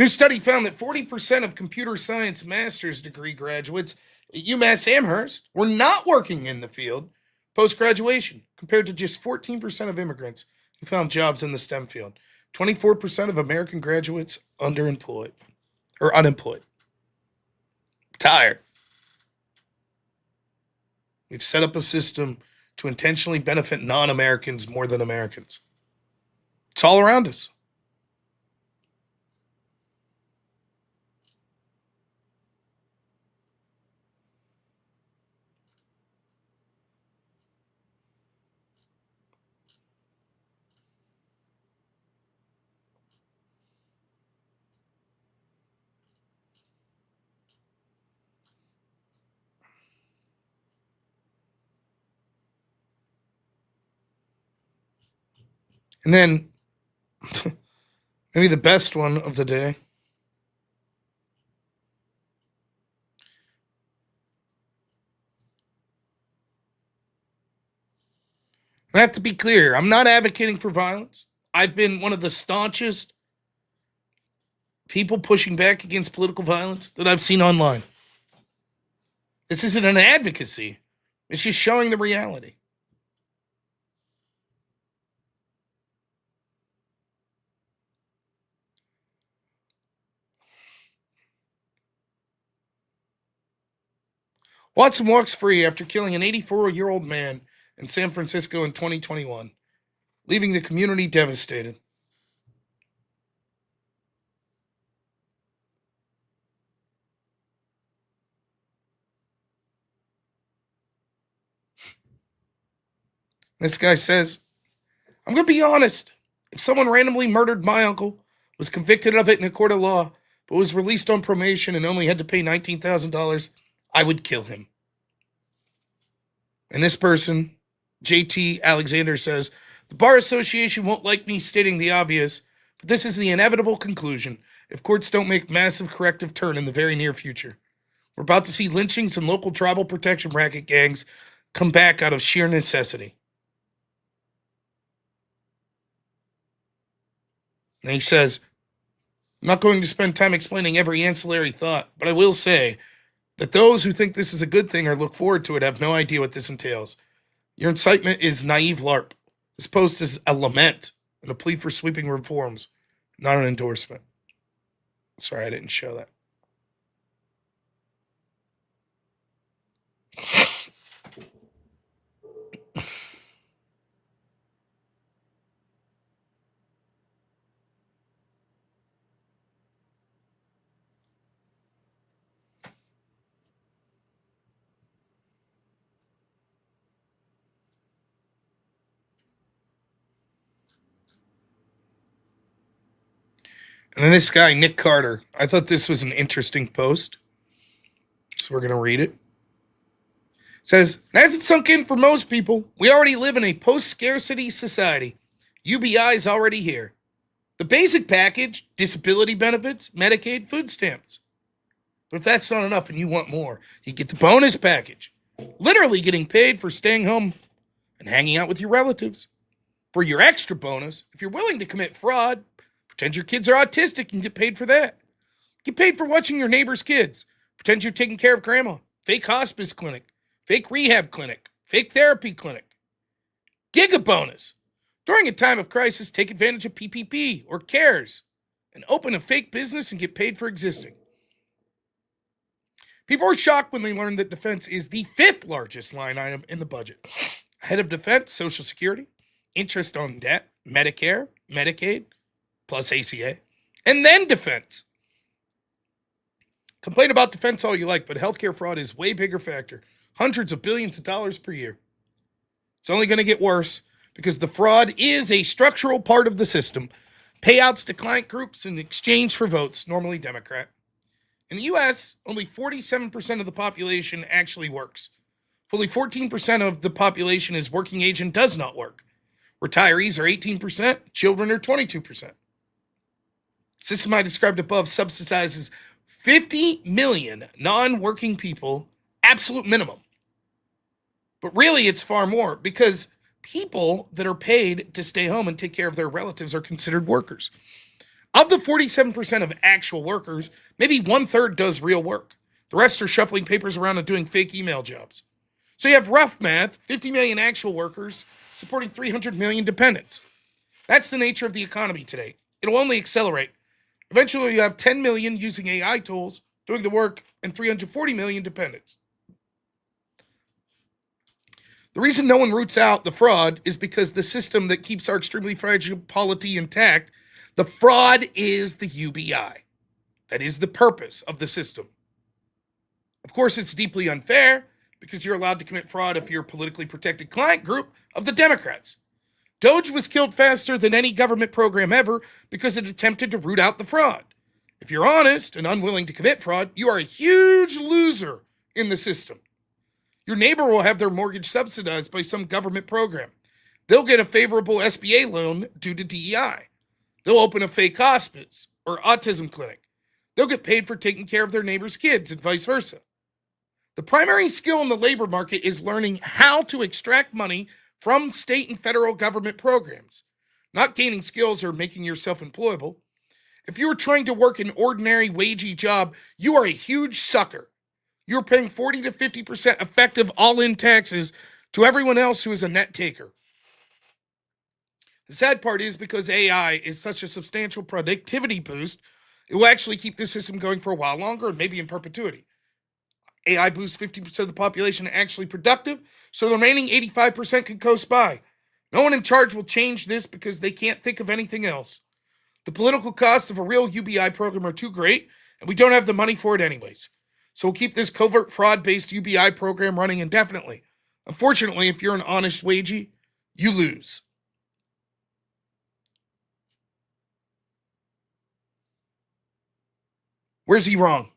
New study found that 40% of computer science master's degree graduates at UMass Amherst were not working in the field post-graduation, compared to just 14% of immigrants who found jobs in the STEM field. 24% of American graduates underemployed or unemployed. Tired. We've set up a system to intentionally benefit non-Americans more than Americans. It's all around us. And then, maybe the best one of the day. I have to be clear. I'm not advocating for violence. I've been one of the staunchest people pushing back against political violence that I've seen online. This isn't an advocacy. It's just showing the reality. Watson walks free after killing an 84-year-old man in San Francisco in 2021, leaving the community devastated. This guy says, I'm going to be honest. If someone randomly murdered my uncle, was convicted of it in a court of law, but was released on probation and only had to pay $19,000, I would kill him. And this person, JT Alexander, says, the Bar Association won't like me stating the obvious, but this is the inevitable conclusion if courts don't make massive corrective turn in the very near future. We're about to see lynchings and local tribal protection racket gangs come back out of sheer necessity. And he says, I'm not going to spend time explaining every ancillary thought, but I will say that those who think this is a good thing or look forward to it have no idea what this entails. Your incitement is naive LARP. This post is a lament and a plea for sweeping reforms, not an endorsement. Sorry, I didn't show that. And then this guy, Nick Carter, I thought this was an interesting post. So we're going to read it. It says, as it sunk in for most people, we already live in a post-scarcity society. UBI is already here. The basic package, disability benefits, Medicaid, food stamps. But if that's not enough and you want more, you get the bonus package. Literally getting paid for staying home and hanging out with your relatives. For your extra bonus, if you're willing to commit fraud, pretend your kids are autistic and get paid for that. Get paid for watching your neighbor's kids. Pretend you're taking care of grandma. Fake hospice clinic. Fake rehab clinic. Fake therapy clinic. Giga bonus. During a time of crisis, take advantage of PPP or CARES and open a fake business and get paid for existing. People were shocked when they learned that defense is the 5th largest line item in the budget. Ahead of defense, Social Security, interest on debt, Medicare, Medicaid, plus ACA, and then defense. Complain about defense all you like, but healthcare fraud is way bigger factor. Hundreds of billions of dollars per year. It's only going to get worse because the fraud is a structural part of the system. Payouts to client groups in exchange for votes, normally Democrat. In the U.S., only 47% of the population actually works. Fully 14% of the population is working age and does not work. Retirees are 18%, children are 22%. System I described above subsidizes 50 million non-working people, absolute minimum. But really, it's far more because people that are paid to stay home and take care of their relatives are considered workers. Of the 47% of actual workers, maybe 1/3 does real work. The rest are shuffling papers around and doing fake email jobs. So you have rough math, 50 million actual workers supporting 300 million dependents. That's the nature of the economy today. It'll only accelerate. Eventually you have 10 million using AI tools doing the work and 340 million dependents. The reason no one roots out the fraud is because the system that keeps our extremely fragile polity intact, the fraud is the UBI. That is the purpose of the system. Of course, it's deeply unfair because you're allowed to commit fraud if you're a politically protected client group of the Democrats. Doge was killed faster than any government program ever because it attempted to root out the fraud. If you're honest and unwilling to commit fraud, you are a huge loser in the system. Your neighbor will have their mortgage subsidized by some government program. They'll get a favorable SBA loan due to DEI. They'll open a fake hospice or autism clinic. They'll get paid for taking care of their neighbor's kids and vice versa. The primary skill in the labor market is learning how to extract money from state and federal government programs, not gaining skills or making yourself employable. If you are trying to work an ordinary wagey job, you are a huge sucker. You're paying 40 to 50% effective all-in taxes to everyone else who is a net taker. The sad part is because AI is such a substantial productivity boost, it will actually keep this system going for a while longer and maybe in perpetuity. AI boosts 50% of the population actually productive, so the remaining 85% can coast by. No one in charge will change this because they can't think of anything else. The political costs of a real UBI program are too great, and we don't have the money for it anyways. So we'll keep this covert fraud-based UBI program running indefinitely. Unfortunately, if you're an honest wagey, you lose. Where's he wrong?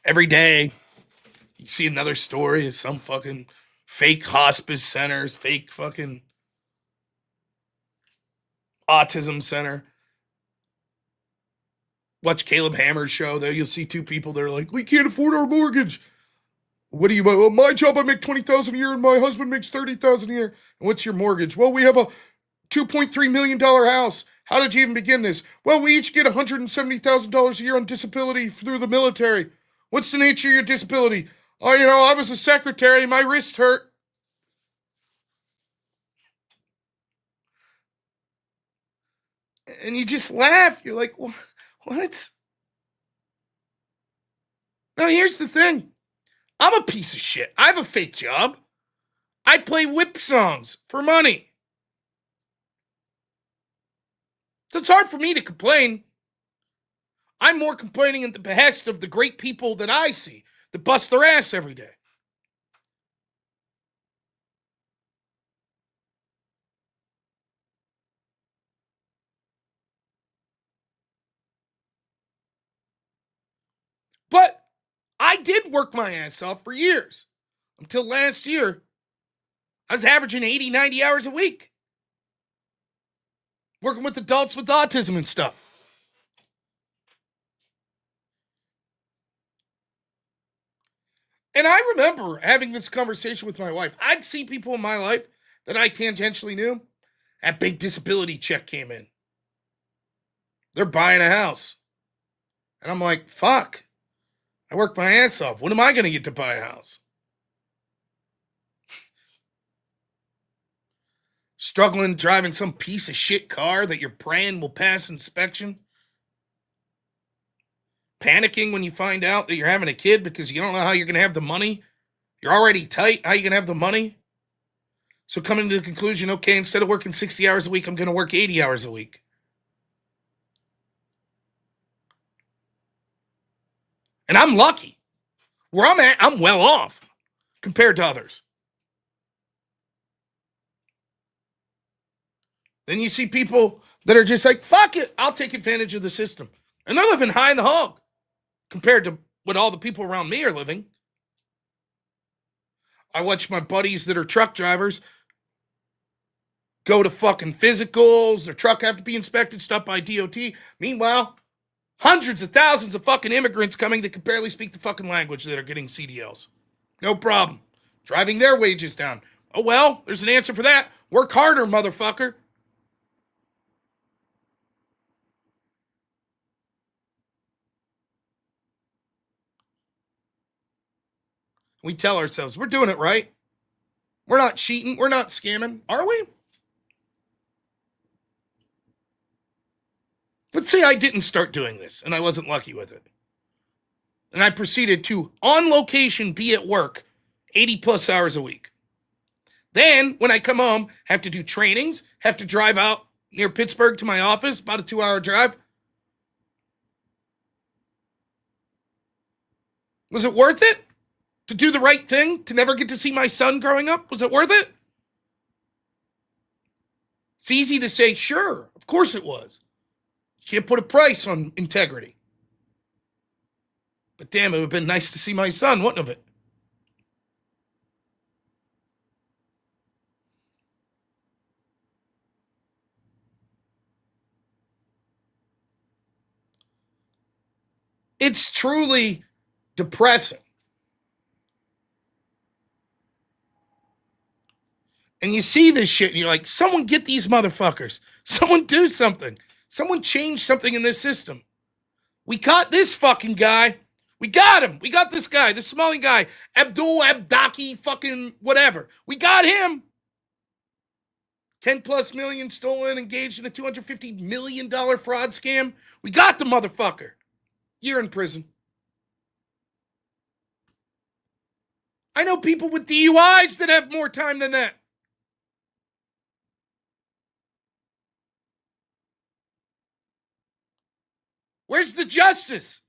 Every day, you see another story of some fucking fake hospice centers, fake fucking autism center. Watch Caleb Hammer's show. There you'll see two people that are like, we can't afford our mortgage. What do you, well, my job, I make $20,000 a year and my husband makes $30,000 a year. And what's your mortgage? Well, we have a $2.3 million house. How did you even begin this? Well, we each get $170,000 a year on disability through the military. What's the nature of your disability? Oh, I was a secretary. My wrist hurt. And you just laugh. You're like, what? Now, here's the thing. I'm a piece of shit. I have a fake job. I play whip songs for money. So it's hard for me to complain. I'm more complaining at the behest of the great people that I see that bust their ass every day. But I did work my ass off for years. Until last year, I was averaging 80, 90 hours a week. Working with adults with autism and stuff. And I remember having this conversation with my wife. I'd see people in my life that I tangentially knew. That big disability check came in. They're buying a house. And I'm like, fuck. I worked my ass off. When am I going to get to buy a house? Struggling driving some piece of shit car that you're praying will pass inspection. Panicking when you find out that you're having a kid because you don't know how you're going to have the money. You're already tight. How are you going to have the money? So coming to the conclusion, okay, instead of working 60 hours a week, I'm going to work 80 hours a week. And I'm lucky. Where I'm at, I'm well off compared to others. Then you see people that are just like, fuck it, I'll take advantage of the system. And they're living high in the hog compared to what all the people around me are living. I watch my buddies that are truck drivers go to fucking physicals. Their truck have to be inspected, stuff by DOT. Meanwhile, hundreds of thousands of fucking immigrants coming that can barely speak the fucking language that are getting CDLs. No problem. Driving their wages down. Oh well, there's an answer for that. Work harder, motherfucker. We tell ourselves, we're doing it right. We're not cheating. We're not scamming. Are we? Let's say I didn't start doing this and I wasn't lucky with it. And I proceeded to, on location, be at work 80 plus hours a week. Then, when I come home, have to do trainings, have to drive out near Pittsburgh to my office, about a 2-hour drive. Was it worth it? To do the right thing? To never get to see my son growing up? Was it worth it? It's easy to say, sure, of course it was. You can't put a price on integrity. But damn, it would have been nice to see my son, wouldn't it? It's truly depressing. And you see this shit and you're like, someone get these motherfuckers. Someone do something. Someone change something in this system. We caught this fucking guy. We got him. We got this guy, this Somali guy, Abdul Abdaki fucking whatever. We got him. 10 plus million stolen, engaged in a $250 million fraud scam. We got the motherfucker. Year in prison. I know people with DUIs that have more time than that. Where's the justice?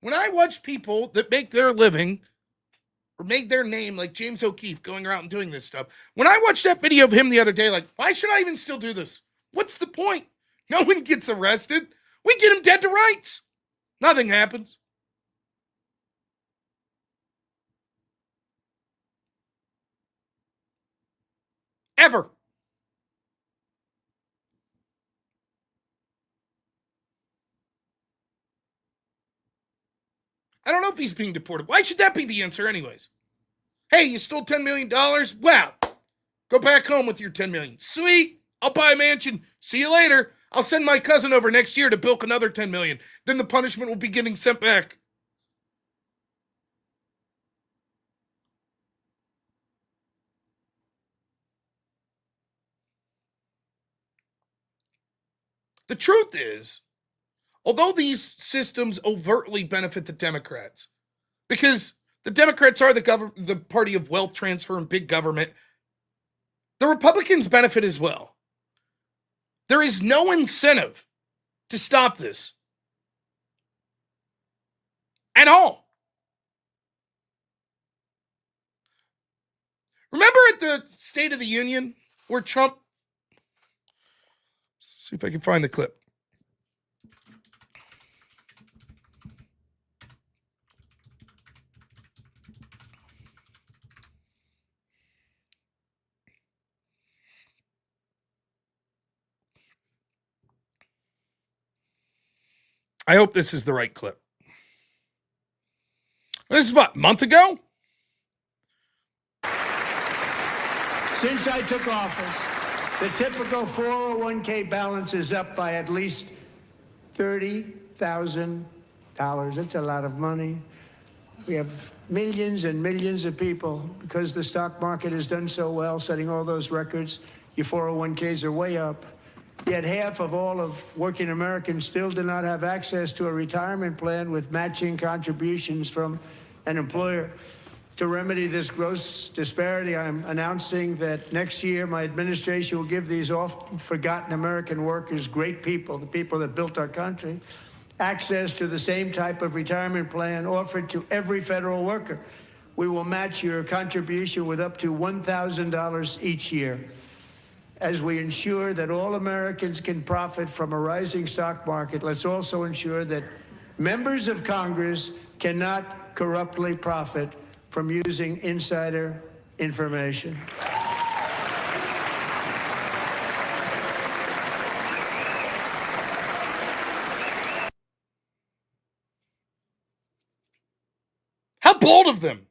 When I watch people that make their living or make their name like James O'Keefe going around and doing this stuff, when I watched that video of him the other day, like, why should I even still do this? What's the point? No one gets arrested. We get him dead to rights. Nothing happens. Ever. I don't know if he's being deported. Why should that be the answer anyways? Hey, you stole $10 million? Well, go back home with your $10 million. Sweet. I'll buy a mansion. See you later. I'll send my cousin over next year to bilk another $10 million. Then the punishment will be getting sent back. The truth is, although these systems overtly benefit the Democrats, because the Democrats are the party of wealth transfer and big government, the Republicans benefit as well. There is no incentive to stop this at all. Remember at the State of the Union where Trump, see if I can find the clip. I hope this is the right clip. This is what, a month ago? Since I took office, the typical 401k balance is up by at least $30,000. That's a lot of money. We have millions and millions of people, because the stock market has done so well, setting all those records, your 401ks are way up. Yet half of all of working Americans still do not have access to a retirement plan with matching contributions from an employer. To remedy this gross disparity, I'm announcing that next year my administration will give these often forgotten American workers, great people, the people that built our country, access to the same type of retirement plan offered to every federal worker. We will match your contribution with up to $1,000 each year. As we ensure that all Americans can profit from a rising stock market, let's also ensure that members of Congress cannot corruptly profit from using insider information. hold of them.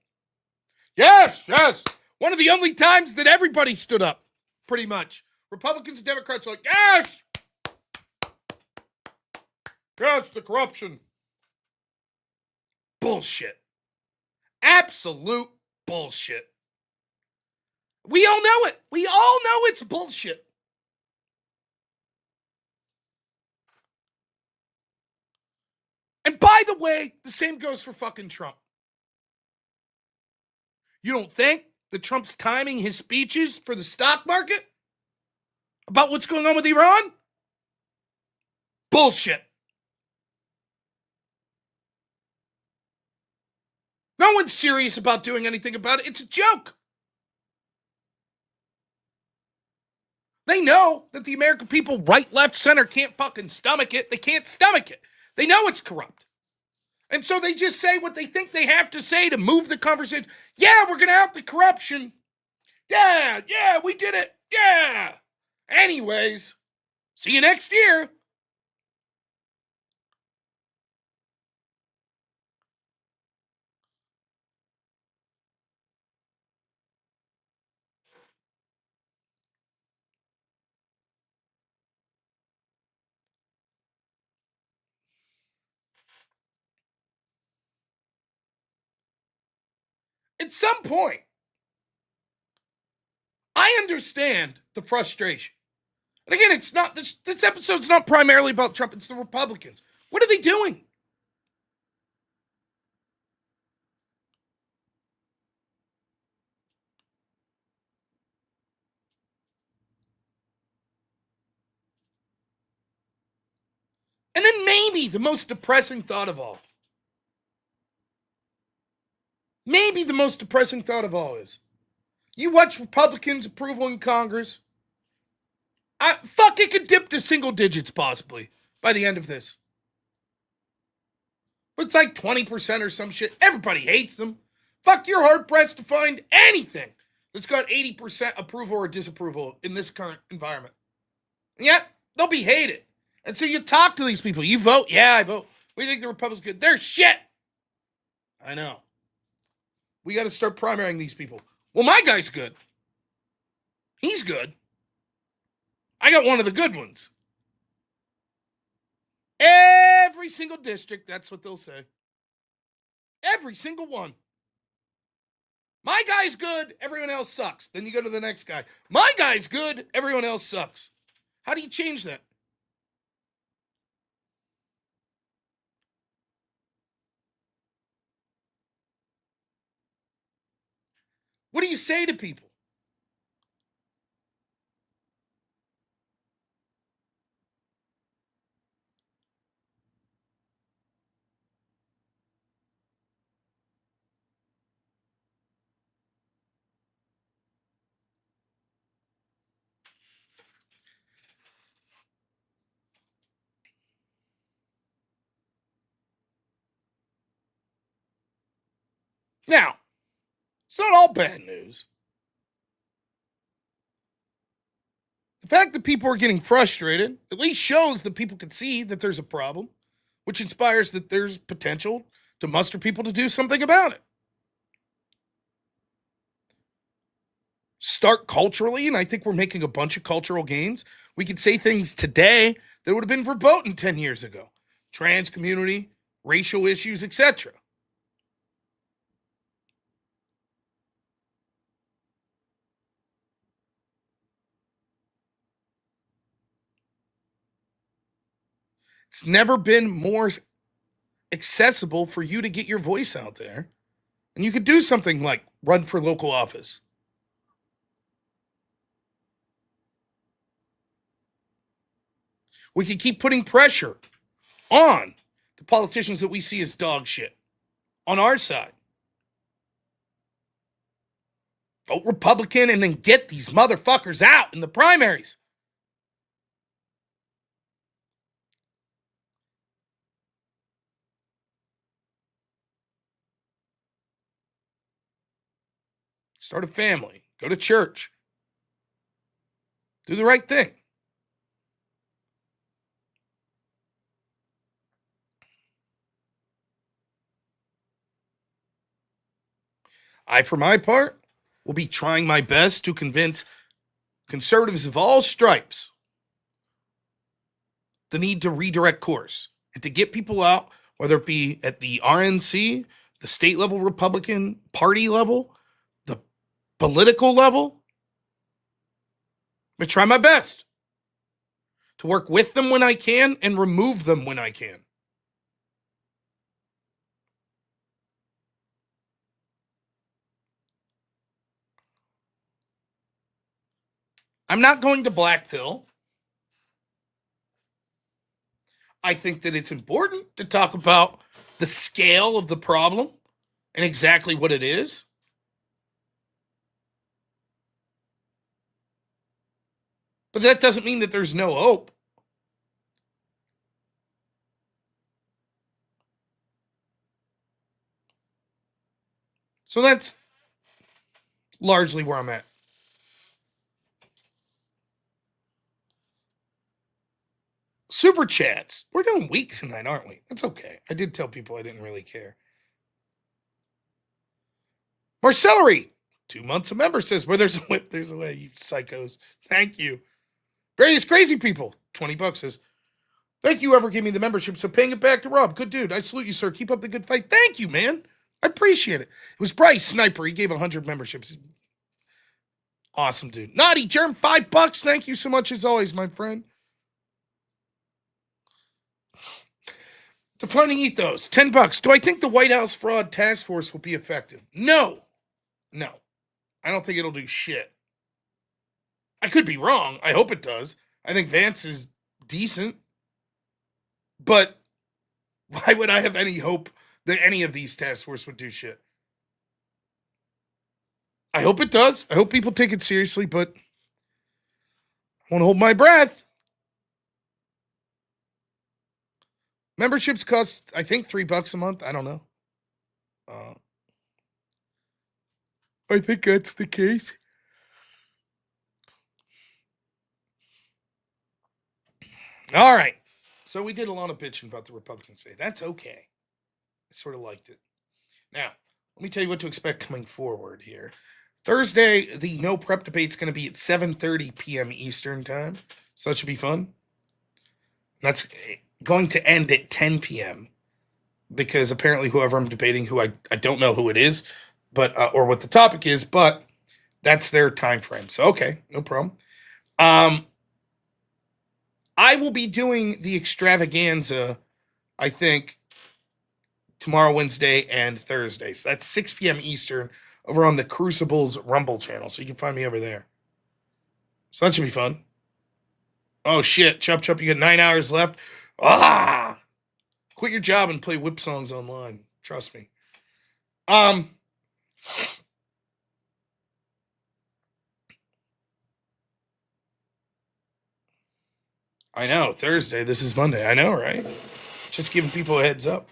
Yes, yes. One of the only times that everybody stood up, pretty much. Republicans and Democrats are like, yes! Yes, the corruption. Bullshit. Absolute bullshit. We all know it. We all know it's bullshit. And by the way, the same goes for fucking Trump. You don't think that Trump's timing his speeches for the stock market about what's going on with Iran? Bullshit. No one's serious about doing anything about it. It's a joke. They know that the American people, right, left, center, can't fucking stomach it. They can't stomach it. They know it's corrupt. And so they just say what they think they have to say to move the conversation. Yeah, we're going to out the corruption. Yeah, we did it. Yeah. Anyways, see you next year. At some point, I understand the frustration. And again, it's not this episode's not primarily about Trump, it's the Republicans. What are they doing? And then maybe the most depressing thought of all. Maybe the most depressing thought of all is you watch Republicans approval in Congress. It could dip to single digits possibly by the end of this. But it's like 20% or some shit. Everybody hates them. Fuck, you're hard pressed to find anything that's got 80% approval or disapproval in this current environment. And yet, they'll be hated. And so you talk to these people. You vote? Yeah, I vote. We think the Republicans good. They're shit. I know. We got to start primarying these people. Well, my guy's good. He's good. I got one of the good ones. Every single district, that's what they'll say. Every single one. My guy's good, everyone else sucks. Then you go to the next guy. My guy's good, everyone else sucks. How do you change that? What do you say to people? Now, it's not all bad news. The fact that people are getting frustrated at least shows that people can see that there's a problem, which inspires that there's potential to muster people to do something about it. Start culturally, and I think we're making a bunch of cultural gains. We could say things today that would have been verboten 10 years ago. Trans community, racial issues, etc. It's never been more accessible for you to get your voice out there. And you could do something like run for local office. We could keep putting pressure on the politicians that we see as dog shit on our side. Vote Republican and then get these motherfuckers out in the primaries. Start a family. Go to church. Do the right thing. I, for my part, will be trying my best to convince conservatives of all stripes the need to redirect course and to get people out, whether it be at the RNC, the state level Republican Party level, the political level. I'm going to try my best to work with them when I can and remove them when I can. I'm not going to black pill. I think that it's important to talk about the scale of the problem and exactly what it is. But that doesn't mean that there's no hope. So that's largely where I'm at. Super chats. We're doing weak tonight, aren't we? That's okay. I did tell people I didn't really care. Marcellery, 2 months a member, says, where there's a whip, there's a way, you psychos. Thank you. Various crazy people, $20 says, thank you, whoever gave me the membership, so paying it back to Rob. Good dude. I salute you, sir. Keep up the good fight. Thank you, man. I appreciate it. It was Bryce Sniper. He gave 100 memberships. Awesome, dude. Naughty Germ, $5. Thank you so much, as always, my friend. Defining ethos, $10. Do I think the White House fraud task force will be effective? No. I don't think it'll do shit. I could be wrong. I hope it does. I think Vance is decent. But why would I have any hope that any of these task force would do shit? I hope it does. I hope people take it seriously, but I won't hold my breath. Memberships cost, I think, $3 a month. I don't know. I think that's the case. All right. So we did a lot of bitching about the Republicans today. That's okay. I sort of liked it. Now, let me tell you what to expect coming forward here. Thursday, the no prep debate's going to be at 7:30 p.m. Eastern time. So that should be fun. That's going to end at 10 p.m. because apparently whoever I'm debating, who I don't know who it is, but or what the topic is, but that's their time frame. So, okay, no problem. I will be doing the extravaganza, I think, tomorrow, Wednesday, and Thursday. So that's 6 p.m. Eastern over on the Crucible's Rumble channel. So you can find me over there. So that should be fun. Oh, shit. Chop, you got 9 hours left. Quit your job and play whip songs online. Trust me. I know, Thursday. This is Monday. I know, right? Just giving people a heads up.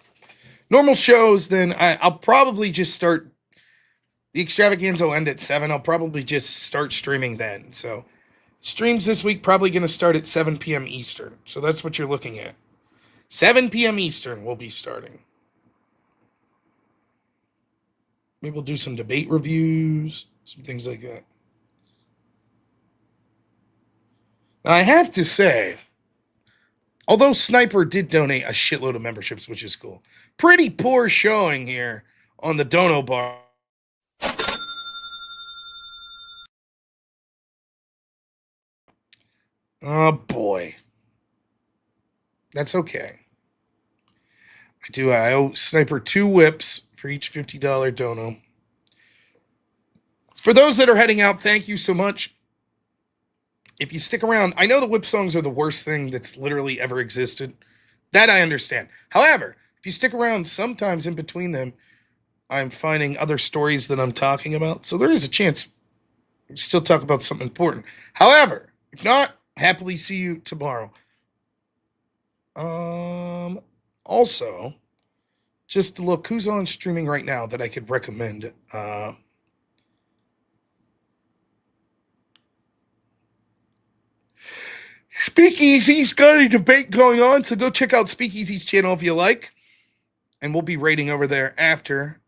Normal shows, then I'll probably just start. The extravaganza will end at 7. I'll probably just start streaming then. So streams this week probably going to start at 7 p.m. Eastern. So that's what you're looking at. 7 p.m. Eastern we'll be starting. Maybe we'll do some debate reviews, some things like that. Now, I have to say, although Sniper did donate a shitload of memberships, which is cool, pretty poor showing here on the dono bar. Oh, boy. That's okay. I owe Sniper 2 whips for each $50 dono. For those that are heading out, thank you so much. If you stick around, I know the whip songs are the worst thing that's literally ever existed. That I understand. However, if you stick around, sometimes in between them, I'm finding other stories that I'm talking about. So there is a chance we still talk about something important. However, if not, happily see you tomorrow. Also, just to look, who's on streaming right now that I could recommend? Speakeasy's got a debate going on, so go check out Speakeasy's channel if you like. And we'll be raiding over there after.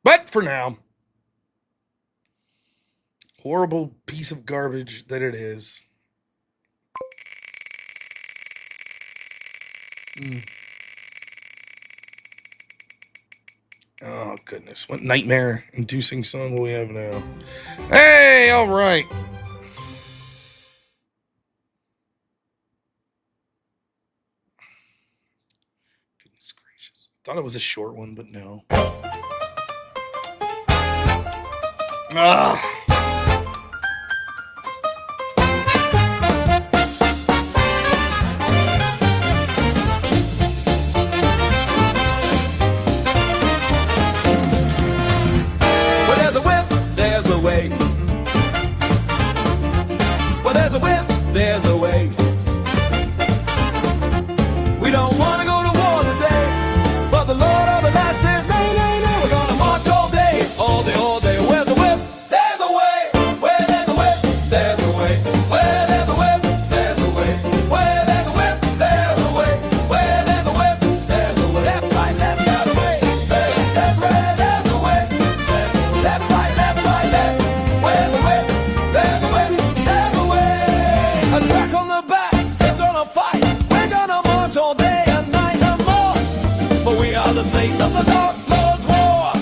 But for now, horrible piece of garbage that it is. Oh, goodness. What nightmare-inducing song will we have now? Hey, all right. Goodness gracious. Thought it was a short one, but no. Ah. Way. Well, there's a whip, there's a way. We don't want to go to war today, but the Lord of the Land says, nay, nay, nay. We're gonna march all day, all day, all day. Where's a whip? There's a way. Where there's a whip, there's a way. Where there's a whip, there's a way. Where there's a whip, there's a way. Where there's a whip, there's a way. Left, right, left, got a way. Left, right, there's a way. Left, right, left, right, left. Where's the whip? There's a whip, there's a way. A crack on the back, still gonna fight. We're gonna march all day and night and more. But we are the slaves of the Dark Lord's war.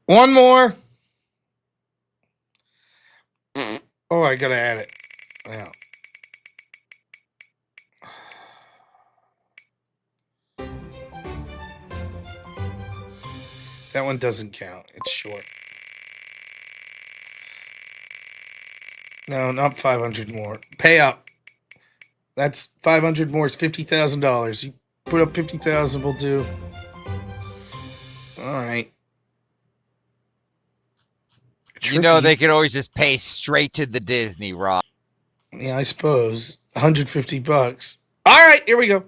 One more. Oh, I gotta add it. Yeah. That one doesn't count. It's short. No, not 500 more. Pay up. That's 500 more is $50,000. You put up 50,000, we'll do. All right. You know, they could always just pay straight to the Disney, Rob. Yeah, I suppose. $150. All right, here we go.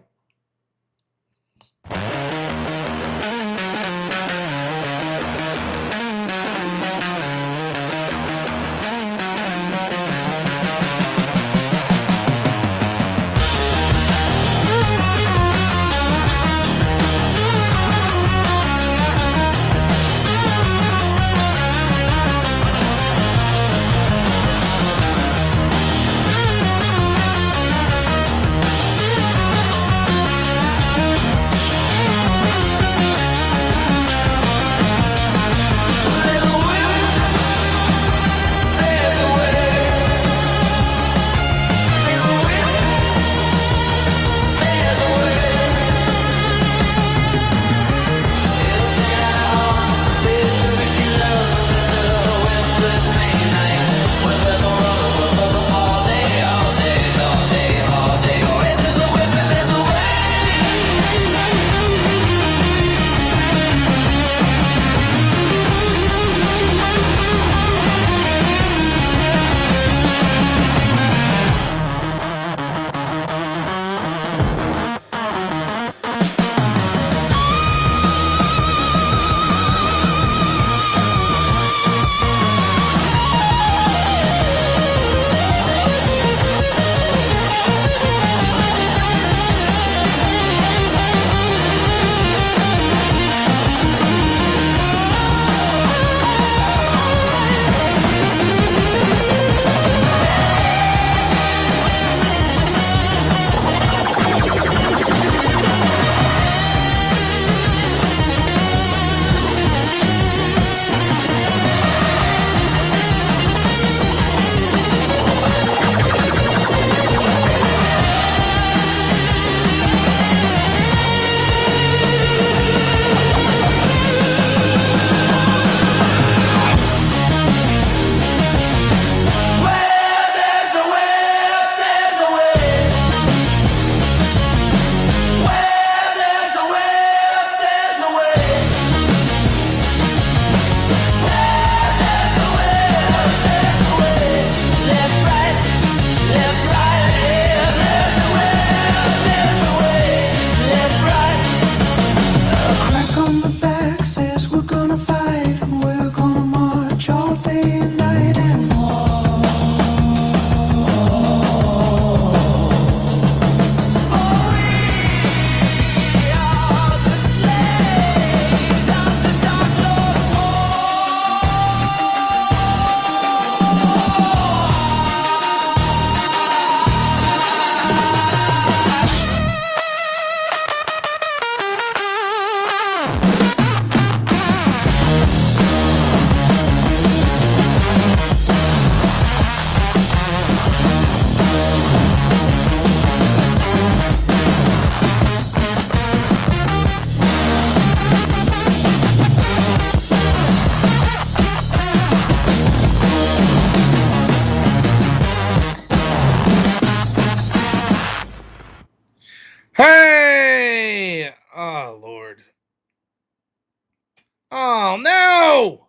Oh, no!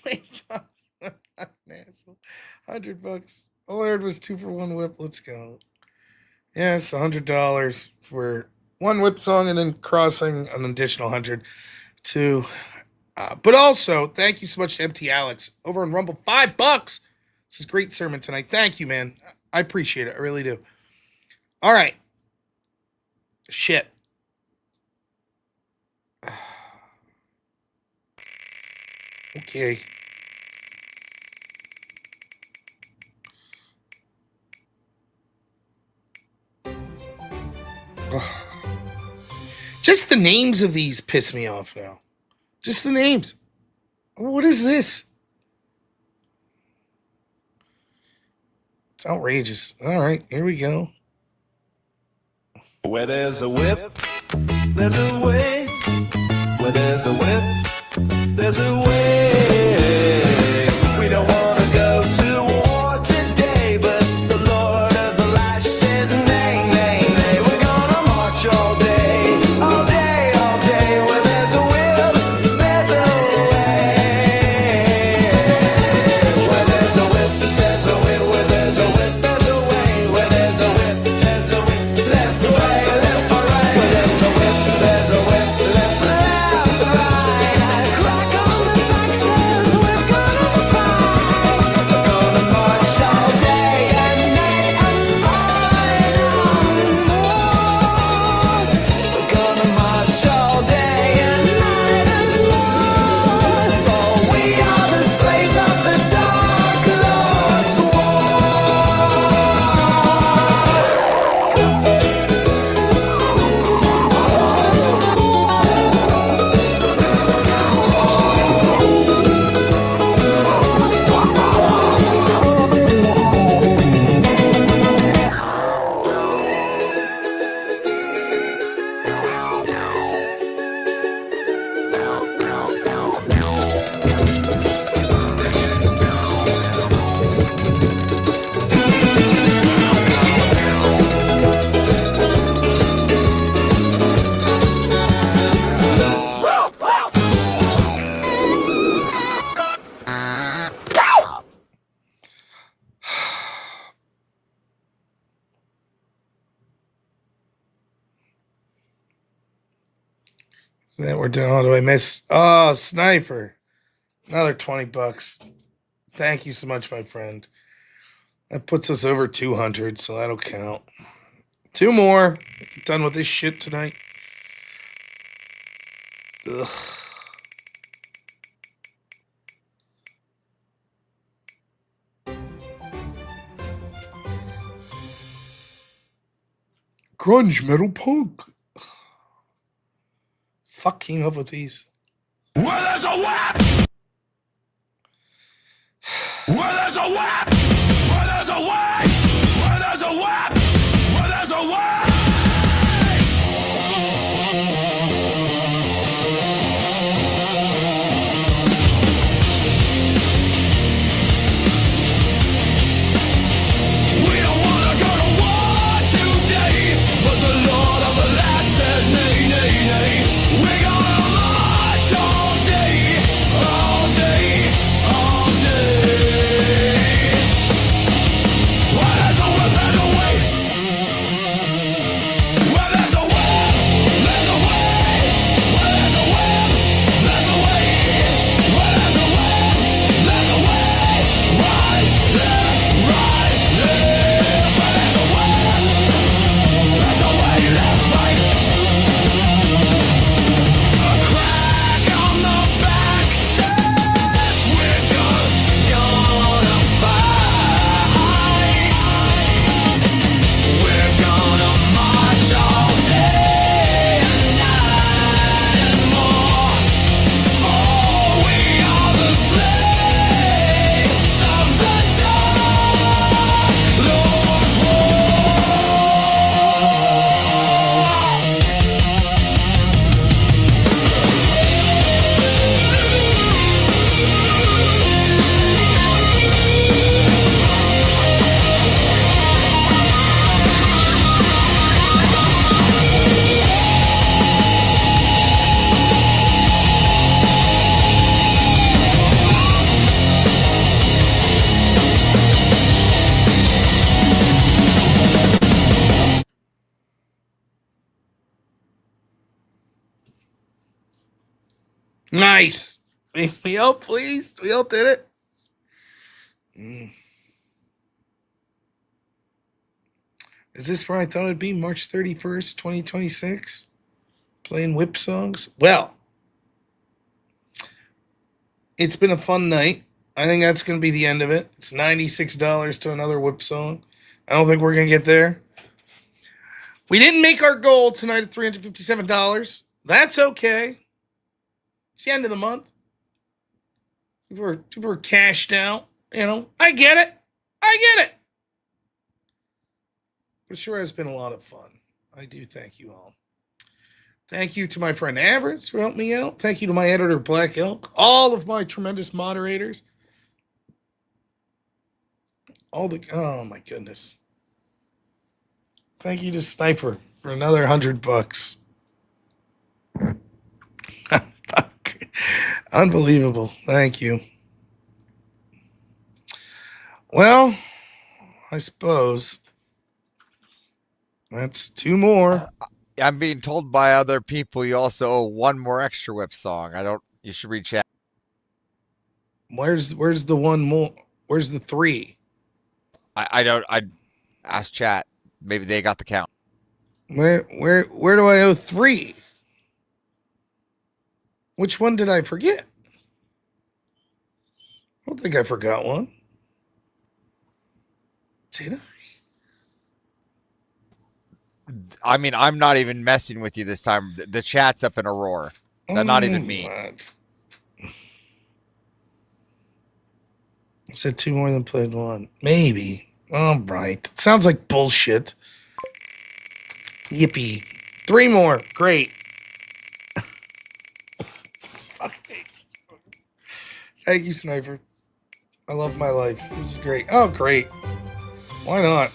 Wait, asshole. $100. All I heard was 2 for 1 whip. Let's go. Yeah, it's $100 for 1 whip song and then crossing an additional 100 to. But also, thank you so much to MT Alex over on Rumble. $5. This is a great sermon tonight. Thank you, man. I appreciate it. I really do. All right. Shit. Okay. Ugh. Just the names of these piss me off now. Just the names. What is this? It's outrageous. All right, here we go. Where there's a whip, there's a way. Where there's a whip, there's a way. We don't want to go to war today, but the Lord of the Lash says nay, nay, nay. We're gonna march all day, all day, all day. Where there's a whip, there's a way. Where there's a whip, there's a way. Where there's a whip, there's a way. Where there's a whip, there's a whip. Left, right, left, right. Where there's a whip, there's a whip. Left, right. Crack on the back says we're gonna fight. We're gonna march all day and night and morning on more. We're gonna march all day and night and morning. For we are the slaves of the Dark Lord's war. So then we're doing. Oh, do I miss? Oh, sniper. Another $20. Thank you so much, my friend. That puts us over 200, so that'll count. 2 more. Done with this shit tonight. Ugh. Grunge metal punk. Fuck came up with these. Where there's a whip! Where there's a whip! Where there's a way! Where there's a whip! Where there's a way! We don't wanna go to war today, but the Lord of the Last says nay, nay, nay. We're gonna march all day, all day, all day. Nice. We all pleased. We all did it. Is this where I thought it'd be? March 31st, 2026? Playing whip songs? Well, it's been a fun night. I think that's going to be the end of it. It's $96 to another whip song. I don't think we're going to get there. We didn't make our goal tonight at $357. That's okay. It's the end of the month. People are cashed out. You know, I get it. But it sure has been a lot of fun. I do thank you all. Thank you to my friend Avarice for helping me out. Thank you to my editor, Black Elk. All of my tremendous moderators. Oh my goodness. Thank you to Sniper for another $100. Unbelievable. Thank you. Well, I suppose that's two more. I'm being told by other people you also owe one more extra whip song. You should reach out. Where's the one more? Where's the three? I asked chat. Maybe they got the count. Where do I owe three? Which one did I forget? I don't think I forgot one. Did I? I mean, I'm not even messing with you this time. The chat's up in a roar. Not even me. I said two more than played one. Maybe. All right. It sounds like bullshit. Yippee. Three more. Great. Thank you, Sniper. I love my life. This is great. Oh, great. Why not?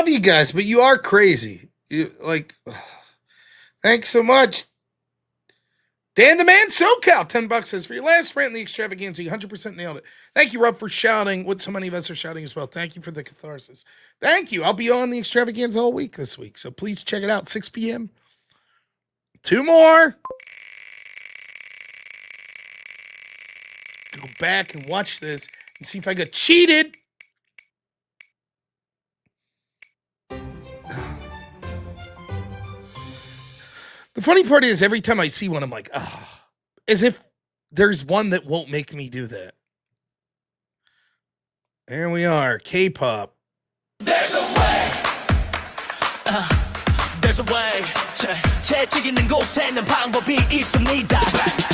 love you guys, but you are crazy. Thanks so much. Dan the Man SoCal, $10 says, for your last rant in the extravaganza, you 100% nailed it. Thank you, Rob, for shouting what so many of us are shouting as well. Thank you for the catharsis. Thank you. I'll be on the extravaganza all week this week, so please check it out, 6 p.m. 2 more. Go back and watch this and see if I got cheated. The funny part is every time I see one, I'm like, as if there's one that won't make me do that. There we are, K-pop. There's a way. There's a way. 채찍 있는 곳에는 방법이 있습니다.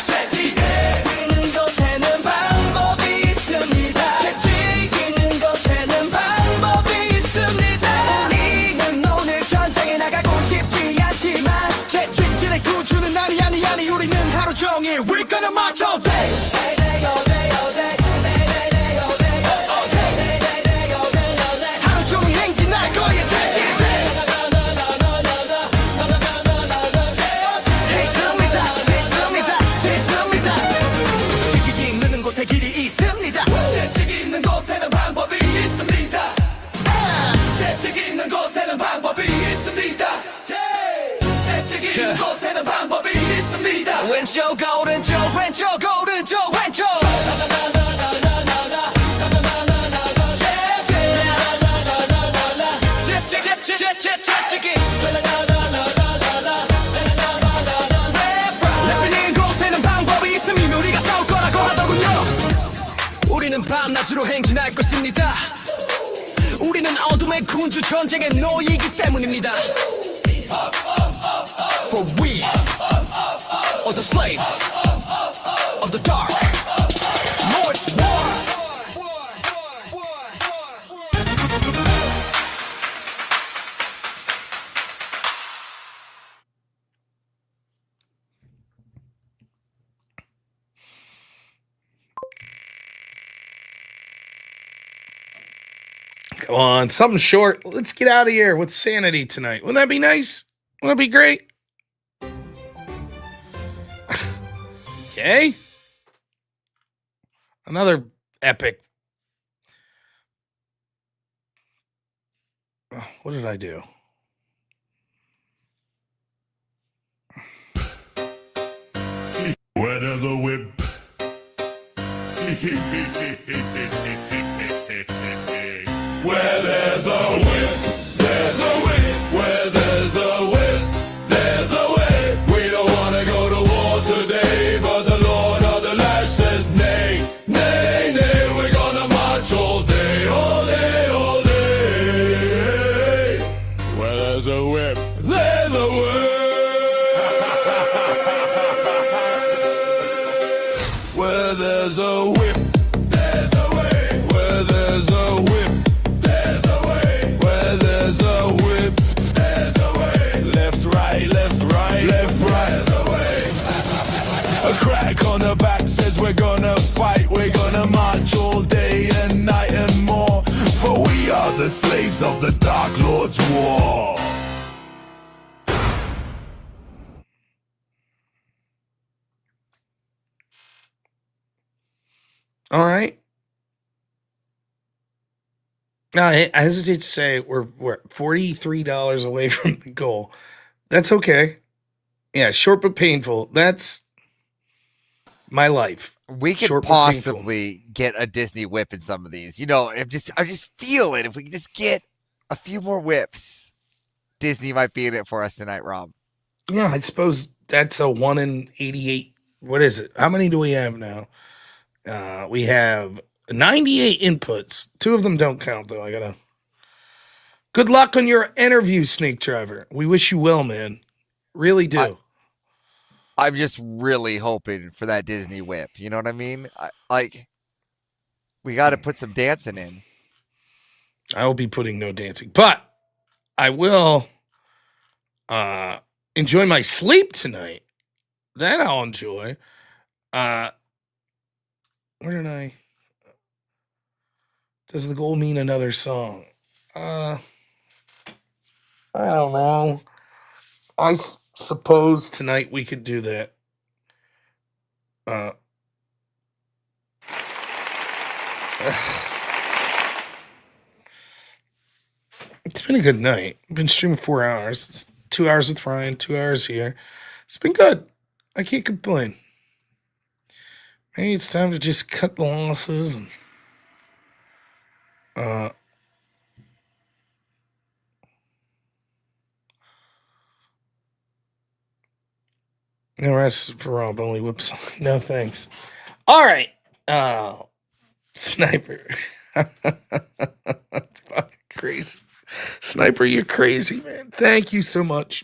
채찍 있는 곳에는 방법이 있습니다. 채찍 있는 곳에는 방법이 있습니다. 우리는 오늘 전쟁에 나가고 싶지 않지만 채찍질의 구주는 아니 우리는 하루 종일 We're gonna march all day. All day, all day. 하루 종일 행진할 거야 채찍. 길이 있습니다. 채찍 있는 곳에는 방법이 있습니다. 채찍 있는 곳에는 방법이 있습니다. 채찍 있는 곳에는 방법이 있습니다. 왼쪽 오른쪽 왼쪽 오른쪽 왼쪽. 채찍이 랩 곳에는 방법이 있으면 우리가 싸울 거라고 하더군요. 우리는 밤낮으로 행진할 것입니다. 우리는 어둠의 군주 전쟁의 노예이기 때문입니다. For we are the slaves of the dark. Lord's war. Come on, something short. Let's get out of here with sanity tonight. Wouldn't that be nice? Wouldn't that be great? Okay. Another epic. What did I do? Where there's a whip. Where there's a whip, there's a whip. Where there's a whip, there's a whip. We don't wanna go to war today, but the Lord of the Lash says nay, nay, nay. We're gonna march all day, all day, all day. Where there's a whip, there's a whip. Where there's a whip. On the back says we're gonna fight, we're gonna march all day and night and more, for we are the slaves of the Dark Lord's war. All right. Now, I hesitate to say we're $43 away from the goal. That's okay. Yeah, short but painful. That's my life. We could Short but painful. possibly get a Disney whip in some of these. You know, I just feel it. If we can just get a few more whips, Disney might be in it for us tonight, Rob. Yeah, I suppose that's a 1 in 88. What is it? How many do we have now? We have 98 inputs. 2 of them don't count, though. I gotta. Good luck on your interview, Snake Driver. We wish you well, man. Really do. I'm just really hoping for that Disney whip. You know what I mean? We got to put some dancing in. I will be putting no dancing, but I will enjoy my sleep tonight. That I'll enjoy. Where did I? Does the goal mean another song? I don't know. I suppose tonight we could do that. It's been a good night. I've been streaming 4 hours. It's 2 hours with Ryan, 2 hours here. It's been good. I can't complain. Maybe it's time to just cut the losses and no rest for Rob, only whips. No thanks. All right. Sniper. That's fucking crazy. Sniper, you're crazy, man. Thank you so much.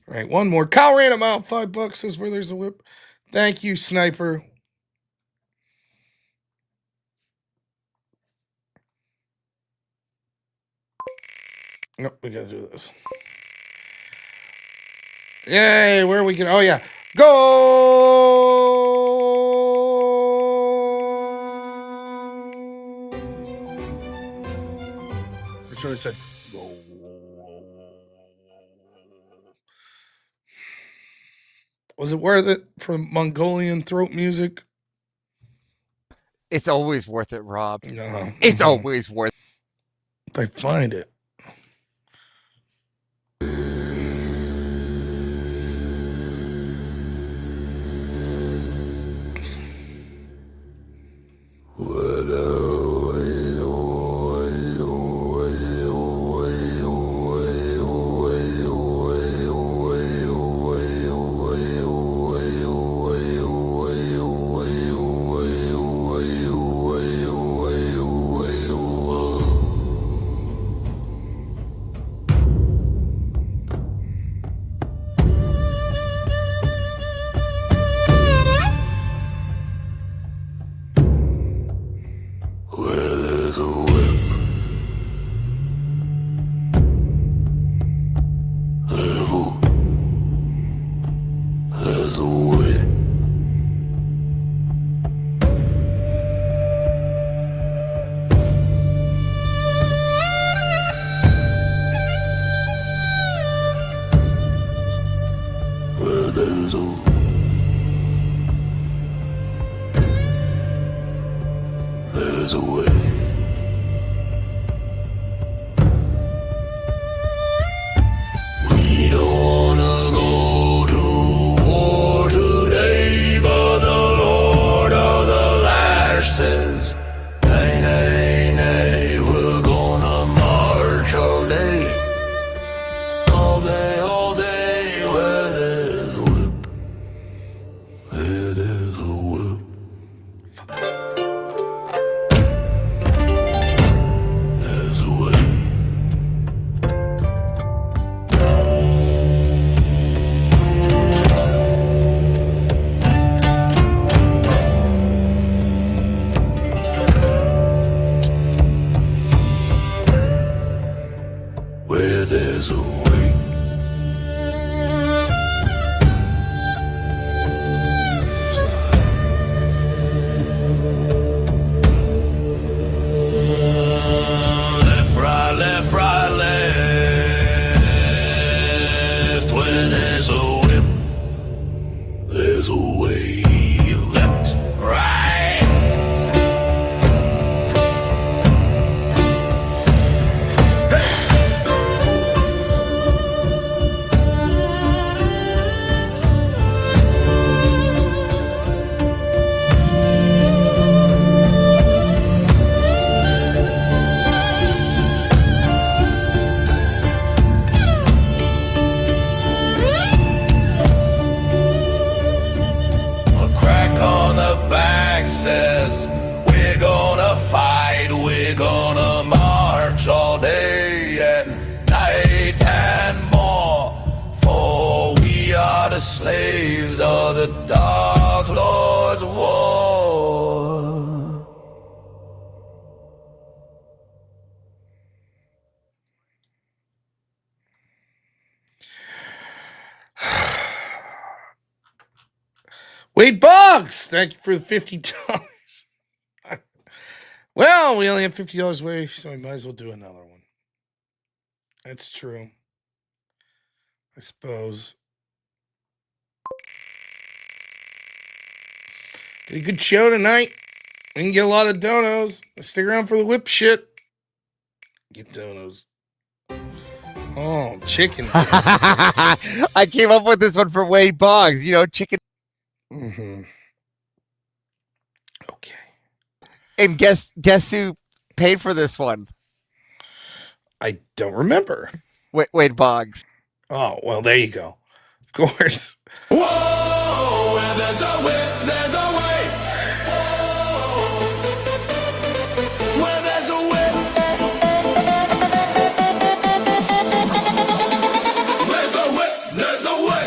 All right, one more. Kyle ran him out. $5 says where there's a whip. Thank you, Sniper. Nope, we gotta do this. Yay, where are we going? Oh, yeah. Go! That's what I said. Go. Was it worth it for Mongolian throat music? It's always worth it, Rob. No. It's always worth If I find it. There's a way. We don't wanna go to war today, but the Lord of the Lash says, nay, nay, nay, we're gonna march all day. All day, where there's a whip. Where there's a whip. There's a way. Where there's a way. Left, right, left. Where there's a whip, there's a way. Left, right. A crack on the back says, we're gonna fight, we're gonna march all day and night and more. For we are the slaves of the Dark Lord's war. Wade Boggs, thank you for the $50. Well, we only have $50 away, so we might as well do another one. That's true. I suppose. Did a good show tonight. We can get a lot of donos. Stick around for the whip shit. Get donos. Oh, chicken. I came up with this one for Wade Boggs. You know, chicken. Mm-hmm. Okay. And guess who paid for this one? I don't remember. Wade Boggs. Oh, well, there you go. Of course. Whoa, where there's a whip, there's a way. Whoa, where there's a whip, there's a whip, there's a way.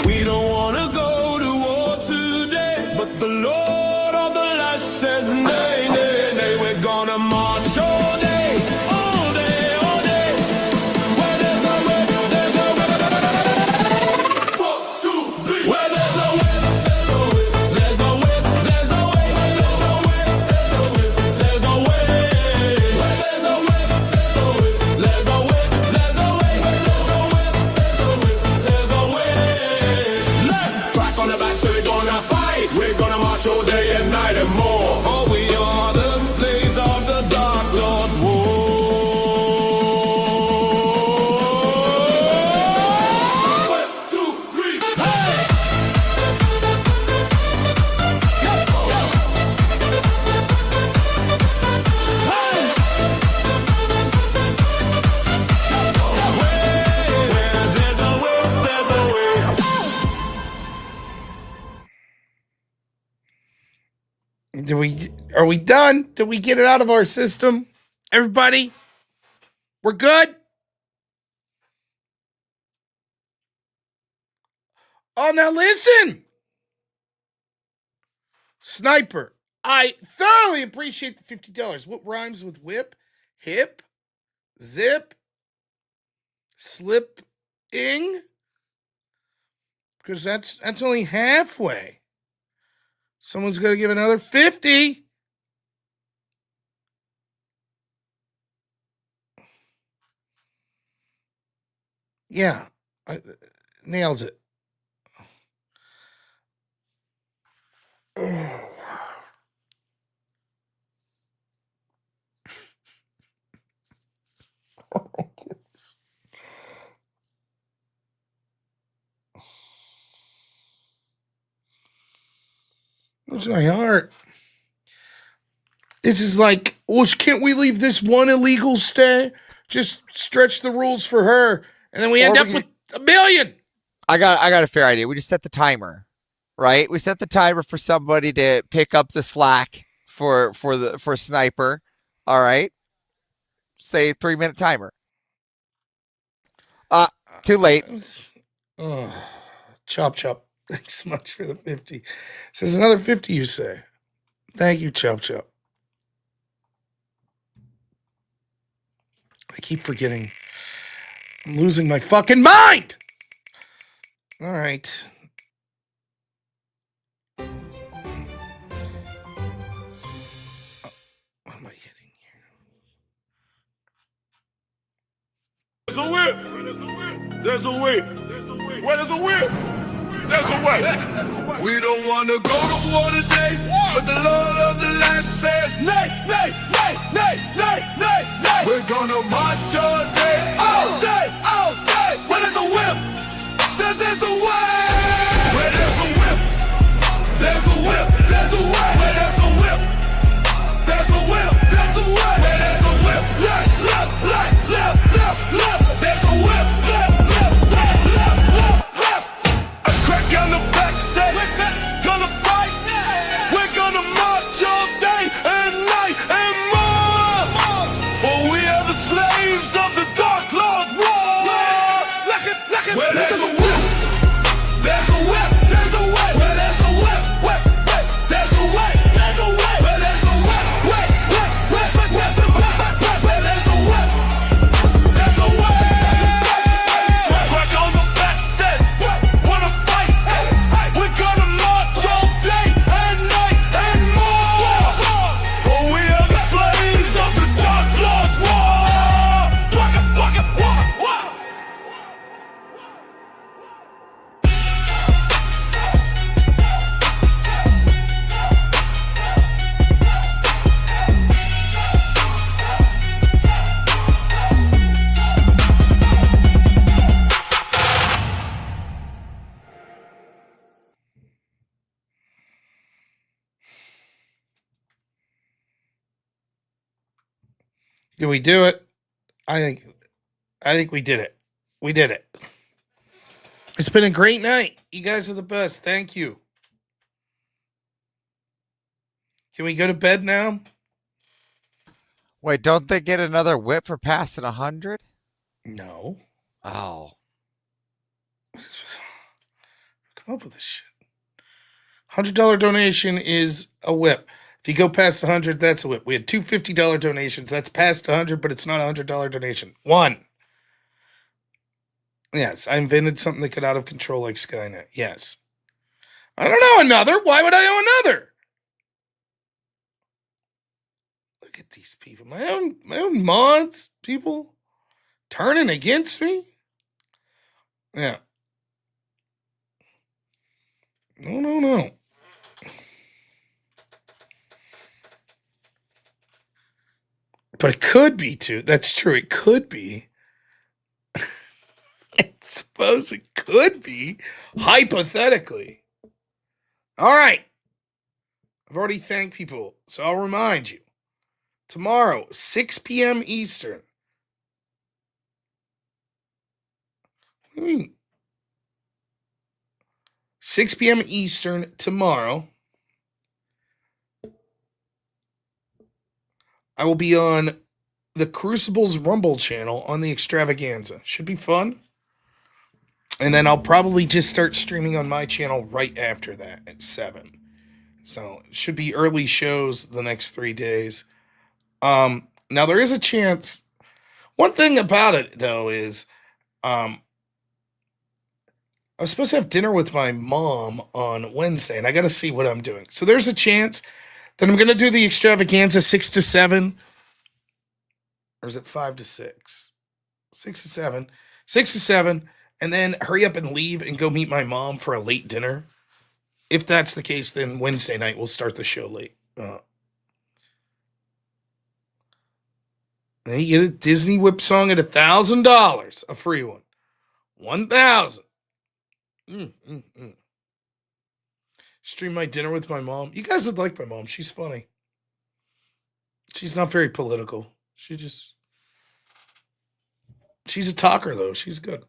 We don't wanna go to war today, but the Lord of the Lash says nay, nay, nay. We're gonna march all day, all day, all day. Where there's a whip, there's a whip. 1, 2, 3. Where there's a whip, there's a whip, there's a whip, there's a way. Where there's a whip, there's a whip, there's a way. Where there's a whip, there's a whip, there's a whip, there's a way. Where there's a whip, there's a whip, there's a way. Left track on the back, so we're gonna fight. We're gonna march all day and night and more. For we are the slaves of the Dark Lord's war. 1, 2, 3, hey! Where there's a whip, there's a way. Are we done? Did we get it out of our system? Everybody? We're good? Oh, now listen. Sniper, I thoroughly appreciate the $50. What rhymes with whip? Hip? Zip? Slipping? Because that's only halfway. Someone's going to give another 50. Yeah, nails it. Where's my heart? This is like, well, can't we leave this one illegal stay? Just stretch the rules for her, and then we end up with a million. I got a fair idea. We just set the timer, right? We set the timer for somebody to pick up the slack for Sniper. All right. Say 3-minute timer. Too late. Oh, chop. Thanks so much for the 50. Says another 50, you say. Thank you, chop. I keep forgetting. I'm losing my fucking mind. All right. What am I hitting here? There's a whip. There's a whip. Where there's a whip, there's a way. We don't want to go to war today, but the Lord of the Land says nay, nay, nay, nay, nay, nay, nay. We're gonna march all day, all day, all day. Where there's a whip, there's a way. Where there's a whip, there's a whip, there's a way. Where there's a whip, there's a whip, there's a way. Where there's a whip, left, there's a whip, left. A crack on the back say, gonna fight. We're gonna march all day and night and more. For we are the slaves of the Dark Lord's war. Where there's a whip, Did we do it? I think we did it. We did it. It's been a great night. You guys are the best. Thank you. Can we go to bed now? Wait, don't they get another whip for passing 100? No. Oh. Come up with this shit. $100 donation is a whip. If you go past 100, that's a whip. We had two $50 donations. That's past 100, but it's not a $100 donation. One. Yes, I invented something that got out of control like Skynet. Yes. I don't know another. Why would I owe another? Look at these people. My own mods, people turning against me. Yeah. No. But it could be too. That's true. It could be. I suppose it could be. Hypothetically. All right. I've already thanked people, so I'll remind you. Tomorrow, 6 p.m. Eastern. What do you mean? 6 p.m. Eastern tomorrow. I will be on the Crucible's Rumble channel on the Extravaganza. Should be fun. And then I'll probably just start streaming on my channel right after that at 7. So it should be early shows the next 3 days. Now there is a chance. One thing about it though is I was supposed to have dinner with my mom on Wednesday, and I got to see what I'm doing. So there's a chance that I'm going to do the Extravaganza 6 to 7. Or is it 5 to 6? 6 to 7. 6 to 7. And then hurry up and leave and go meet my mom for a late dinner. If that's the case, then Wednesday night we'll start the show late. Then you get a Disney Whip song at $1,000. A free one. 1,000. Stream my dinner with my mom. You guys would like my mom. She's funny. She's not very political. She's a talker, though. She's good.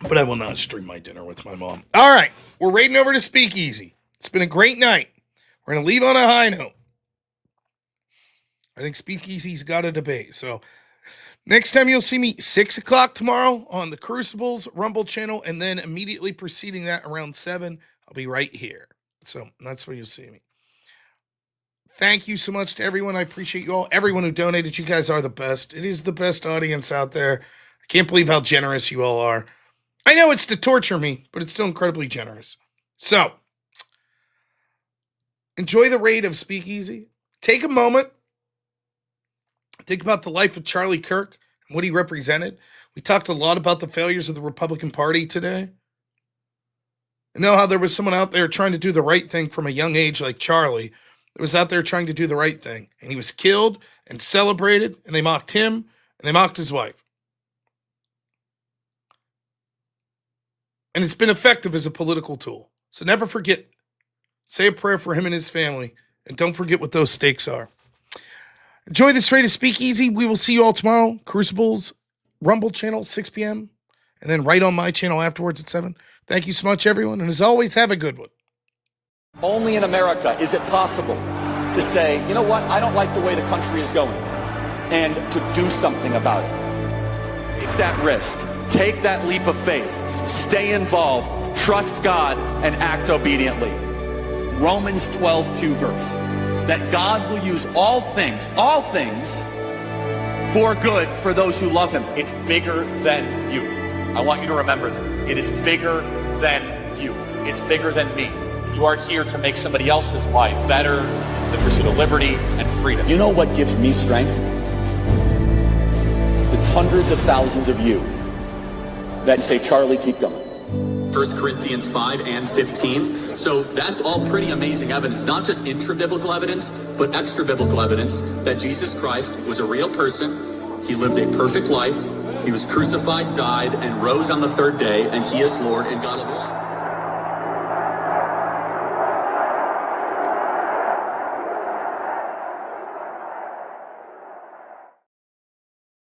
But I will not stream my dinner with my mom. All right. We're raiding over to Speakeasy. It's been a great night. We're going to leave on a high note. I think Speakeasy's got a debate. So next time you'll see me 6 o'clock tomorrow on the Crucible's Rumble channel, and then immediately preceding that around 7, I'll be right here. So that's where you'll see me. Thank you so much to everyone. I appreciate you all. Everyone who donated, you guys are the best. It is the best audience out there. I can't believe how generous you all are. I know it's to torture me, but it's still incredibly generous. So, enjoy the raid of Speakeasy. Take a moment. Think about the life of Charlie Kirk and what he represented. We talked a lot about the failures of the Republican Party today. I know how there was someone out there trying to do the right thing from a young age like Charlie that was out there trying to do the right thing. And he was killed and celebrated, and they mocked him, and they mocked his wife. And it's been effective as a political tool. So never forget. Say a prayer for him and his family, and don't forget what those stakes are. Enjoy this raid of Speakeasy. We will see you all tomorrow. Crucible's Rumble channel, 6 p.m. And then right on my channel afterwards at 7. Thank you so much, everyone. And as always, have a good one. Only in America is it possible to say, you know what, I don't like the way the country is going, and to do something about it. Take that risk. Take that leap of faith. Stay involved. Trust God and act obediently. Romans 12:2 verse. That God will use all things for good for those who love him. It's bigger than you. I want you to remember that. It is bigger than you. It's bigger than me. You are here to make somebody else's life better, the pursuit of liberty and freedom. You know what gives me strength? The hundreds of thousands of you that say, Charlie, keep going. 1 Corinthians 5 and 15. So that's all pretty amazing evidence, not just intra-biblical evidence, but extra-biblical evidence that Jesus Christ was a real person. He lived a perfect life. He was crucified, died, and rose on the third day, and he is Lord and God of all.